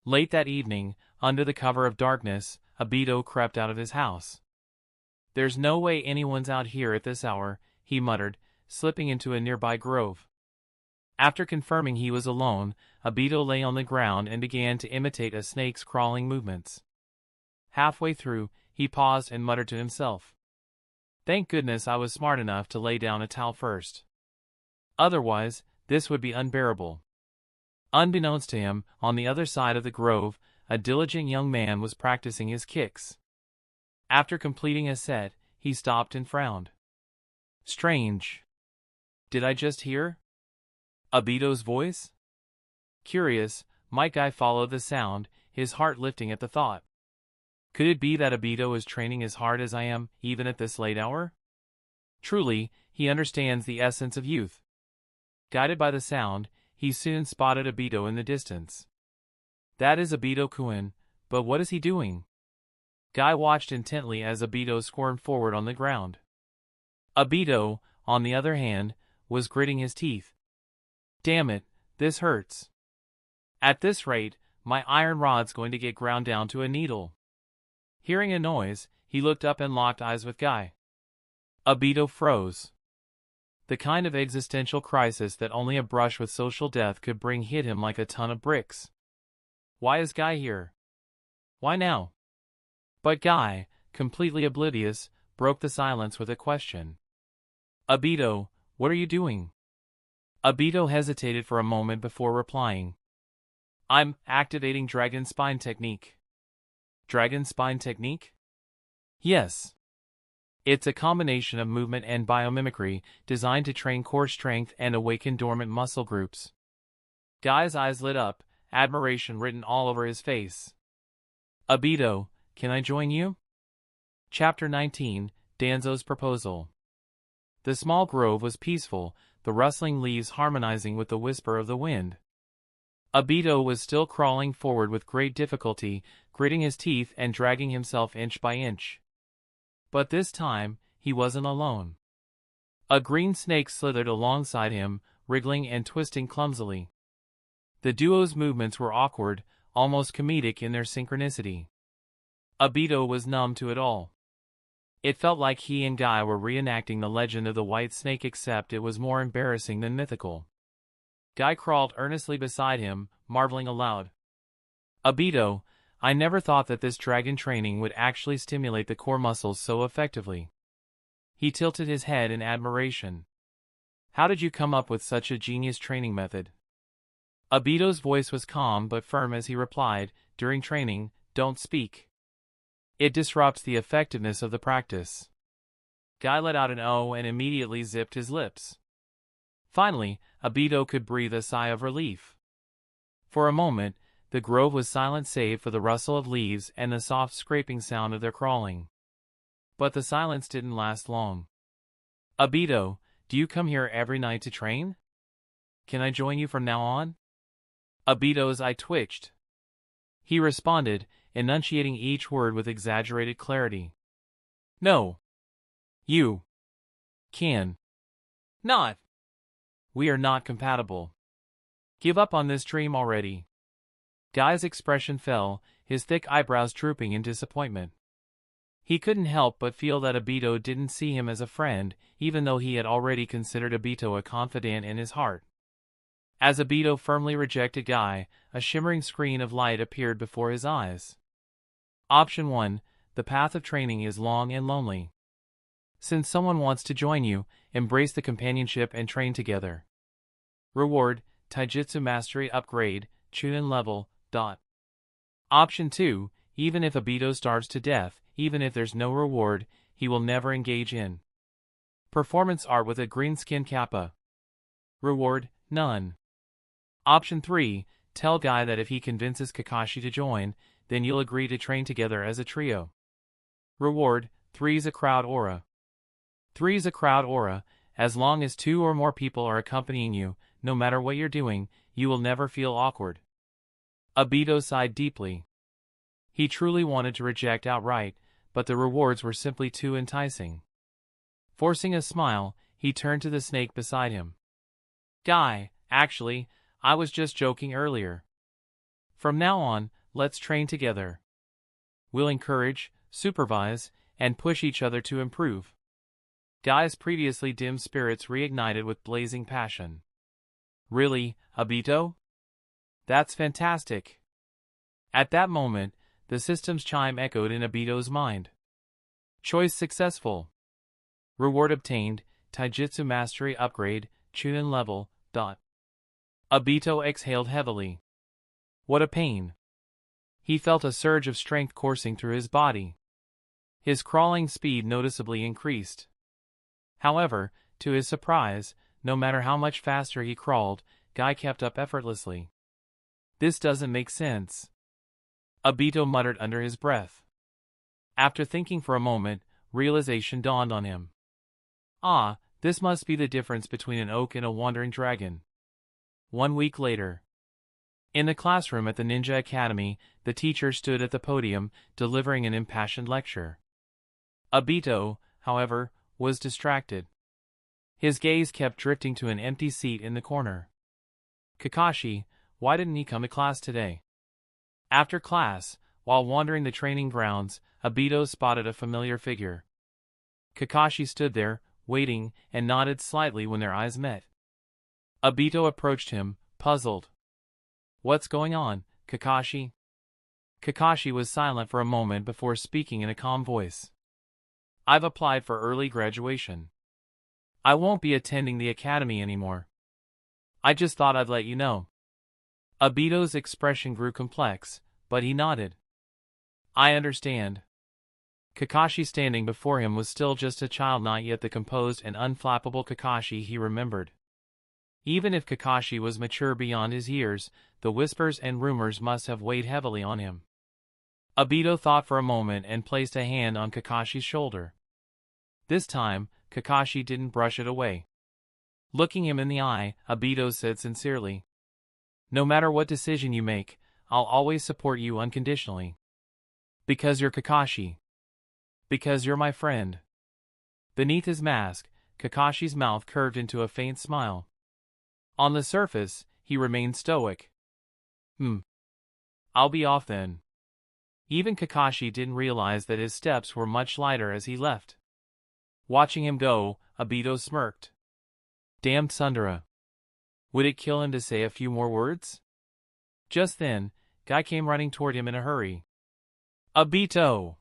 A: Late that evening, under the cover of darkness, Obito crept out of his house. There's no way anyone's out here at this hour, he muttered, slipping into a nearby grove. After confirming he was alone, Obito lay on the ground and began to imitate a snake's crawling movements. Halfway through, he paused and muttered to himself. Thank goodness I was smart enough to lay down a towel first. Otherwise, this would be unbearable. Unbeknownst to him, on the other side of the grove, a diligent young man was practicing his kicks. After completing a set, he stopped and frowned. Strange. Did I just hear Obito's voice? Curious, might Guy followed the sound, his heart lifting at the thought. Could it be that Obito is training as hard as I am, even at this late hour? Truly, he understands the essence of youth. Guided by the sound, he soon spotted Obito in the distance. That is Obito-kun, but what is he doing? Guy watched intently as Obito squirmed forward on the ground. Obito, on the other hand, was gritting his teeth. Damn it, this hurts. At this rate, my iron rod's going to get ground down to a needle. Hearing a noise, he looked up and locked eyes with Guy. Obito froze. The kind of existential crisis that only a brush with social death could bring hit him like a ton of bricks. Why is Guy here? Why now? But Guy, completely oblivious, broke the silence with a question. Obito, what are you doing? Obito hesitated for a moment before replying. I'm activating Dragon Spine Technique. Dragon Spine Technique? Yes. It's a combination of movement and biomimicry designed to train core strength and awaken dormant muscle groups. Guy's eyes lit up, admiration written all over his face. Obito, can I join you? Chapter 19, Danzo's Proposal. The small grove was peaceful, the rustling leaves harmonizing with the whisper of the wind. Obito was still crawling forward with great difficulty, gritting his teeth and dragging himself inch by inch. But this time, he wasn't alone. A green snake slithered alongside him, wriggling and twisting clumsily. The duo's movements were awkward, almost comedic in their synchronicity. Obito was numb to it all. It felt like he and Guy were reenacting the legend of the white snake, except it was more embarrassing than mythical. Guy crawled earnestly beside him, marveling aloud. Obito, I never thought that this dragon training would actually stimulate the core muscles so effectively. He tilted his head in admiration. How did you come up with such a genius training method? Obito's voice was calm but firm as he replied, during training, don't speak. It disrupts the effectiveness of the practice. Guy let out an "oh" and immediately zipped his lips. Finally, Obito could breathe a sigh of relief. For a moment, the grove was silent save for the rustle of leaves and the soft scraping sound of their crawling. But the silence didn't last long. Obito, do you come here every night to train? Can I join you from now on? Obito's eye twitched. He responded, enunciating each word with exaggerated clarity. No. You. Can. Not. We are not compatible. Give up on this dream already. Guy's expression fell, his thick eyebrows drooping in disappointment. He couldn't help but feel that Obito didn't see him as a friend, even though he had already considered Obito a confidant in his heart. As Obito firmly rejected Guy, a shimmering screen of light appeared before his eyes. Option 1, the path of training is long and lonely. Since someone wants to join you, embrace the companionship and train together. Reward, Taijutsu Mastery Upgrade, Chunin Level, ... Option 2, even if Obito starves to death, even if there's no reward, he will never engage in performance art with a green skin kappa. Reward, none. Option 3, tell Guy that if he convinces Kakashi to join, then you'll agree to train together as a trio. Reward, 3's a crowd aura. 3's a crowd aura, as long as 2 or more people are accompanying you, no matter what you're doing, you will never feel awkward. Obito sighed deeply. He truly wanted to reject outright, but the rewards were simply too enticing. Forcing a smile, he turned to the snake beside him. "Guy, actually, I was just joking earlier. From now on, let's train together. We'll encourage, supervise, and push each other to improve." Guy's previously dim spirits reignited with blazing passion. "Really, Obito? That's fantastic." At that moment, the system's chime echoed in Obito's mind. Choice successful. Reward obtained, Taijutsu Mastery Upgrade, Chunin level, ... Obito exhaled heavily. What a pain. He felt a surge of strength coursing through his body. His crawling speed noticeably increased. However, to his surprise, no matter how much faster he crawled, Guy kept up effortlessly. "This doesn't make sense," Obito muttered under his breath. After thinking for a moment, realization dawned on him. Ah, this must be the difference between an oak and a wandering dragon. 1 week later. In the classroom at the Ninja Academy, the teacher stood at the podium, delivering an impassioned lecture. Obito, however, was distracted. His gaze kept drifting to an empty seat in the corner. "Kakashi, why didn't he come to class today?" After class, while wandering the training grounds, Obito spotted a familiar figure. Kakashi stood there, waiting, and nodded slightly when their eyes met. Obito approached him, puzzled. "What's going on, Kakashi?" Kakashi was silent for a moment before speaking in a calm voice. "I've applied for early graduation. I won't be attending the academy anymore. I just thought I'd let you know." Obito's expression grew complex, but he nodded. "I understand." Kakashi standing before him was still just a child, not yet the composed and unflappable Kakashi he remembered. Even if Kakashi was mature beyond his years, the whispers and rumors must have weighed heavily on him. Obito thought for a moment and placed a hand on Kakashi's shoulder. This time, Kakashi didn't brush it away. Looking him in the eye, Obito said sincerely, "No matter what decision you make, I'll always support you unconditionally. Because you're Kakashi. Because you're my friend." Beneath his mask, Kakashi's mouth curved into a faint smile. On the surface, he remained stoic. I'll be off then." Even Kakashi didn't realize that his steps were much lighter as he left. Watching him go, Obito smirked. Damn tsundere. Would it kill him to say a few more words? Just then, Guy came running toward him in a hurry. "Obito!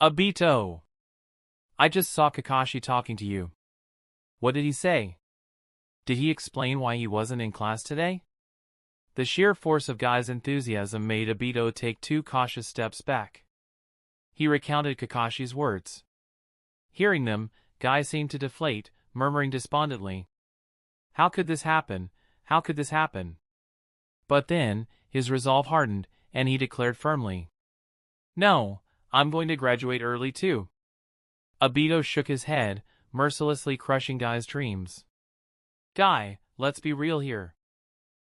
A: Obito! I just saw Kakashi talking to you." "What did he say? Did he explain why he wasn't in class today?" The sheer force of Guy's enthusiasm made Obito take 2 cautious steps back. He recounted Kakashi's words. Hearing them, Guy seemed to deflate, murmuring despondently, "How could this happen? How could this happen?" But then, his resolve hardened, and he declared firmly, "No, I'm going to graduate early too." Obito shook his head, mercilessly crushing Guy's dreams. "Guy, let's be real here.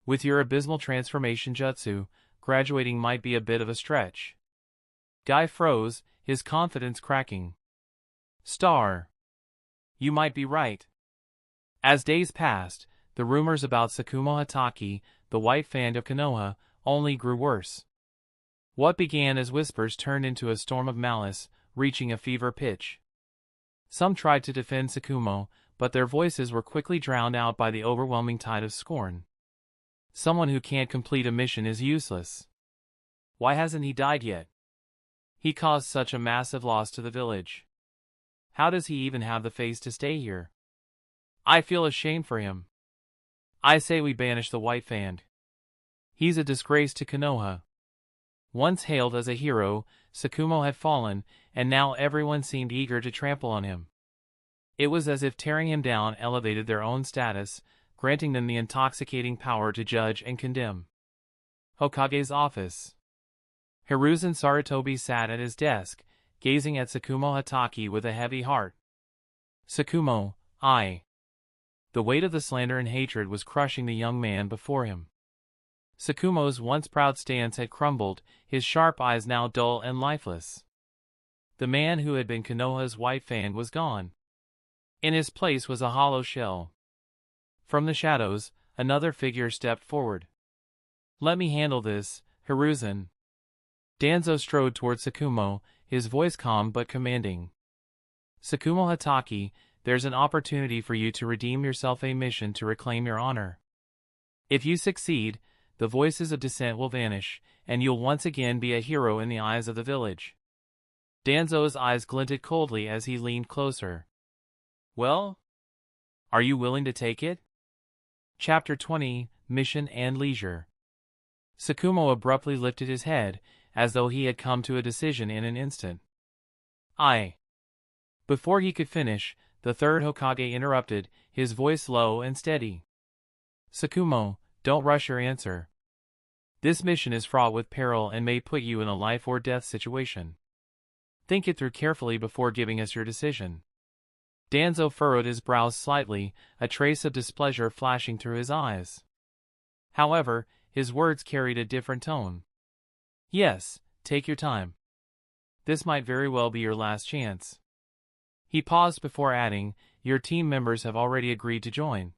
A: With your abysmal transformation jutsu, graduating might be a bit of a stretch." Guy froze, his confidence cracking. "Star. You might be right." As days passed, the rumors about Sakumo Hataki, the white fan of Konoha, only grew worse. What began as whispers turned into a storm of malice, reaching a fever pitch. Some tried to defend Sakumo, but their voices were quickly drowned out by the overwhelming tide of scorn. Someone who can't complete a mission is useless. Why hasn't he died yet? He caused such a massive loss to the village. How does he even have the face to stay here? I feel ashamed for him. I say we banish the white fan. He's a disgrace to Konoha. Once hailed as a hero, Sakumo had fallen, and now everyone seemed eager to trample on him. It was as if tearing him down elevated their own status, granting them the intoxicating power to judge and condemn. Hokage's office. Hiruzen Sarutobi sat at his desk, gazing at Sakumo Hataki with a heavy heart. "Sakumo, I." The weight of the slander and hatred was crushing the young man before him. Sakumo's once proud stance had crumbled, his sharp eyes now dull and lifeless. The man who had been Konoha's white fang was gone. In his place was a hollow shell. From the shadows, another figure stepped forward. "Let me handle this, Hiruzen." Danzo strode toward Sakumo, his voice calm but commanding. "Sakumo Hataki, there's an opportunity for you to redeem yourself, a mission to reclaim your honor. If you succeed, the voices of dissent will vanish, and you'll once again be a hero in the eyes of the village." Danzo's eyes glinted coldly as he leaned closer. "Well? Are you willing to take it?" Chapter 20, Mission and Leisure. Sakumo abruptly lifted his head, as though he had come to a decision in an instant. "I." Before he could finish, the third Hokage interrupted, his voice low and steady. "Sakumo, don't rush your answer. This mission is fraught with peril and may put you in a life-or-death situation. Think it through carefully before giving us your decision." Danzo furrowed his brows slightly, a trace of displeasure flashing through his eyes. However, his words carried a different tone. "Yes, take your time. This might very well be your last chance." He paused before adding, "Your team members have already agreed to join.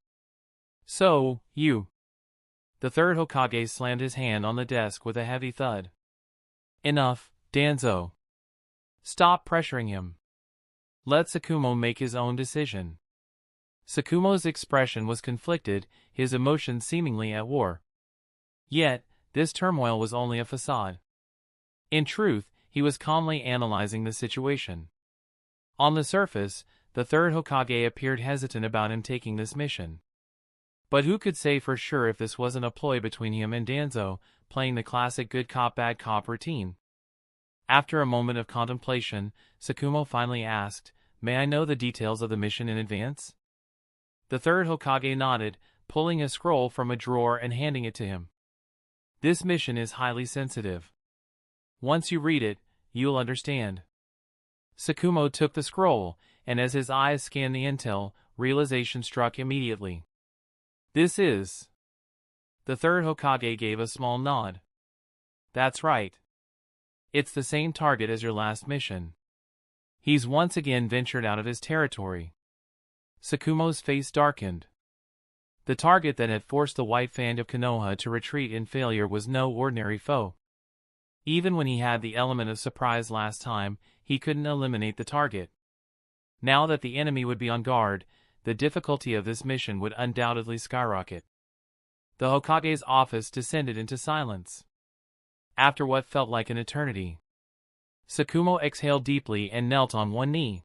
A: So, you." The third Hokage slammed his hand on the desk with a heavy thud. "Enough, Danzo. Stop pressuring him. Let Sakumo make his own decision." Sakumo's expression was conflicted, his emotions seemingly at war. Yet, this turmoil was only a facade. In truth, he was calmly analyzing the situation. On the surface, the third Hokage appeared hesitant about him taking this mission. But who could say for sure if this wasn't a ploy between him and Danzo, playing the classic good cop bad cop routine? After a moment of contemplation, Sakumo finally asked, "May I know the details of the mission in advance?" The third Hokage nodded, pulling a scroll from a drawer and handing it to him. "This mission is highly sensitive. Once you read it, you'll understand." Sakumo took the scroll, and as his eyes scanned the intel, realization struck immediately. "This is..." The third Hokage gave a small nod. "That's right. It's the same target as your last mission. He's once again ventured out of his territory." Sakumo's face darkened. The target that had forced the white fang of Konoha to retreat in failure was no ordinary foe. Even when he had the element of surprise last time, he couldn't eliminate the target. Now that the enemy would be on guard, the difficulty of this mission would undoubtedly skyrocket. The Hokage's office descended into silence. After what felt like an eternity, Sakumo exhaled deeply and knelt on one knee.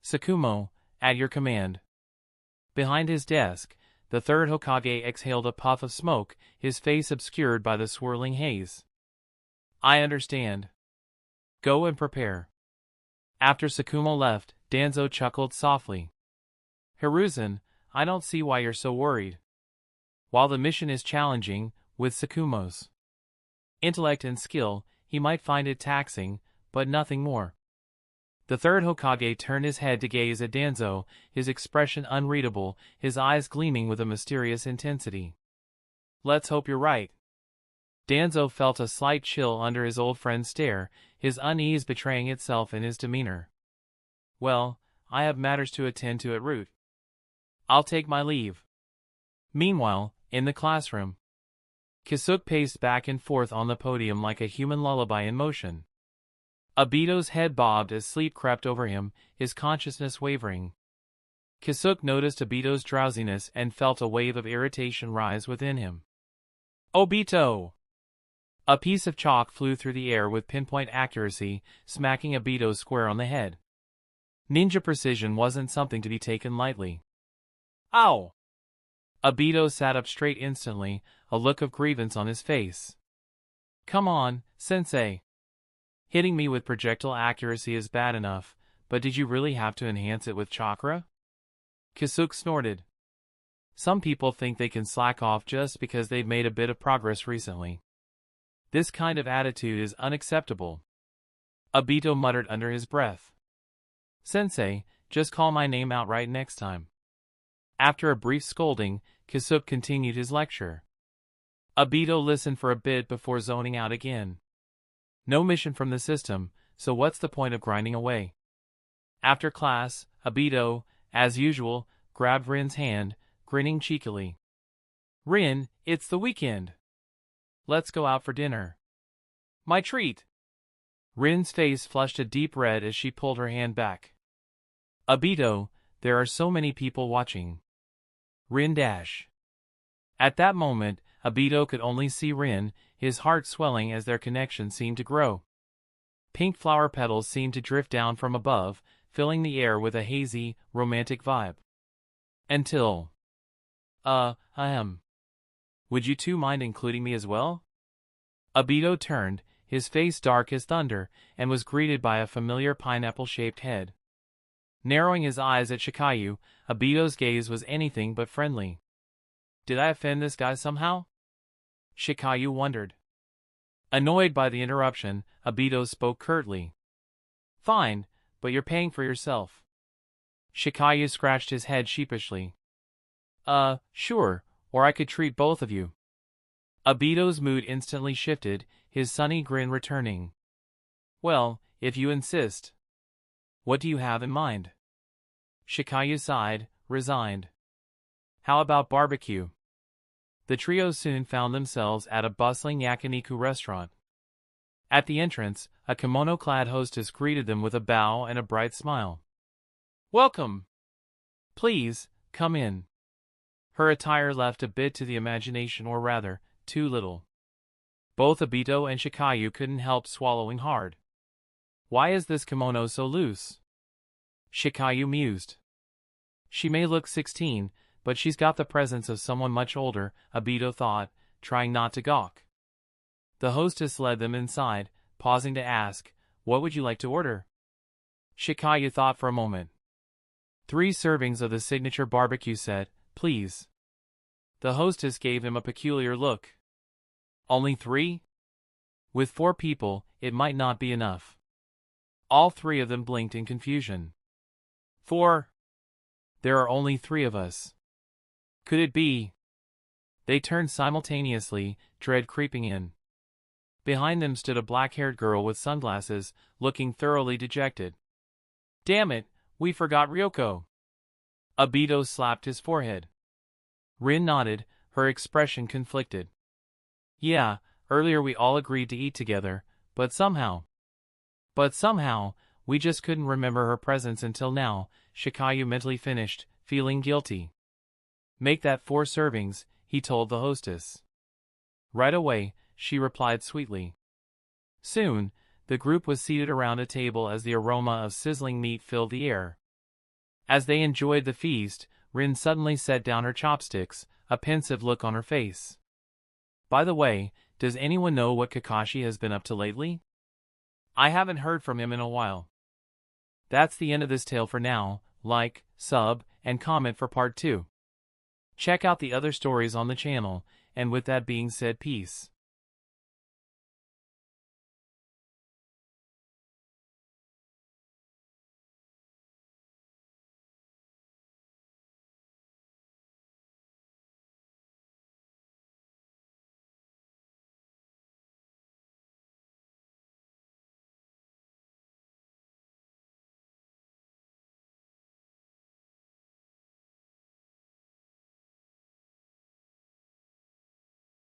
A: "Sakumo, at your command." Behind his desk, the third Hokage exhaled a puff of smoke, his face obscured by the swirling haze. "I understand. Go and prepare." After Sakumo left, Danzo chuckled softly. "Hiruzen, I don't see why you're so worried. While the mission is challenging, with Sakumo's intellect and skill, he might find it taxing, but nothing more." The third Hokage turned his head to gaze at Danzo, his expression unreadable, his eyes gleaming with a mysterious intensity. "Let's hope you're right." Danzo felt a slight chill under his old friend's stare, his unease betraying itself in his demeanor. "Well, I have matters to attend to at route. I'll take my leave." Meanwhile, in the classroom, Kisuke paced back and forth on the podium like a human lullaby in motion. Obito's head bobbed as sleep crept over him, his consciousness wavering. Kisuke noticed Obito's drowsiness and felt a wave of irritation rise within him. "Obito!" A piece of chalk flew through the air with pinpoint accuracy, smacking Obito square on the head. Ninja precision wasn't something to be taken lightly. "Ow!" Obito sat up straight instantly, a look of grievance on his face. "Come on, sensei. Hitting me with projectile accuracy is bad enough, but did you really have to enhance it with chakra?" Kisuke snorted. Some people think they can slack off just because they've made a bit of progress recently. This kind of attitude is unacceptable. Obito muttered under his breath. "Sensei, just call my name outright next time." After a brief scolding, Kisuke continued his lecture. Obito listened for a bit before zoning out again. No mission from the system, so what's the point of grinding away? After class, Obito, as usual, grabbed Rin's hand, grinning cheekily. Rin, it's the weekend. Let's go out for dinner. My treat. Rin's face flushed a deep red as she pulled her hand back. Obito, there are so many people watching. Rin dash. At that moment, Obito could only see Rin, his heart swelling as their connection seemed to grow. Pink flower petals seemed to drift down from above, filling the air with a hazy, romantic vibe. Until... Would you two mind including me as well? Obito turned, his face dark as thunder, and was greeted by a familiar pineapple-shaped head. Narrowing his eyes at Shikayu, Obito's gaze was anything but friendly. Did I offend this guy somehow? Shikayu wondered. Annoyed by the interruption, Obito spoke curtly. Fine, but you're paying for yourself. Shikayu scratched his head sheepishly. Sure, or I could treat both of you. Obito's mood instantly shifted, his sunny grin returning. Well, if you insist. What do you have in mind? Shikayu sighed, resigned. How about barbecue? The trio soon found themselves at a bustling yakiniku restaurant. At the entrance, a kimono-clad hostess greeted them with a bow and a bright smile. Welcome! Please, come in. Her attire left a bit to the imagination, or rather, too little. Both Obito and Shikayu couldn't help swallowing hard. Why is this kimono so loose? Shikayu mused. She may look 16, but she's got the presence of someone much older, Obito thought, trying not to gawk. The hostess led them inside, pausing to ask, what would you like to order? Shikayu thought for a moment. 3 servings of the signature barbecue set, please. The hostess gave him a peculiar look. Only 3? With 4 people, it might not be enough. All 3 of them blinked in confusion. 4? There are only 3 of us. Could it be? They turned simultaneously, dread creeping in. Behind them stood a black-haired girl with sunglasses, looking thoroughly dejected. Damn it, we forgot Riyoko. Obito slapped his forehead. Rin nodded, her expression conflicted. Yeah, earlier we all agreed to eat together, but somehow, we just couldn't remember her presence until now, Shikayu mentally finished, feeling guilty. Make that 4 servings, he told the hostess. Right away, she replied sweetly. Soon, the group was seated around a table as the aroma of sizzling meat filled the air. As they enjoyed the feast, Rin suddenly set down her chopsticks, a pensive look on her face. By the way, does anyone know what Kakashi has been up to lately? I haven't heard from him in a while. That's the end of this tale for now. Like, sub, and comment for part 2. Check out the other stories on the channel, and with that being said, peace.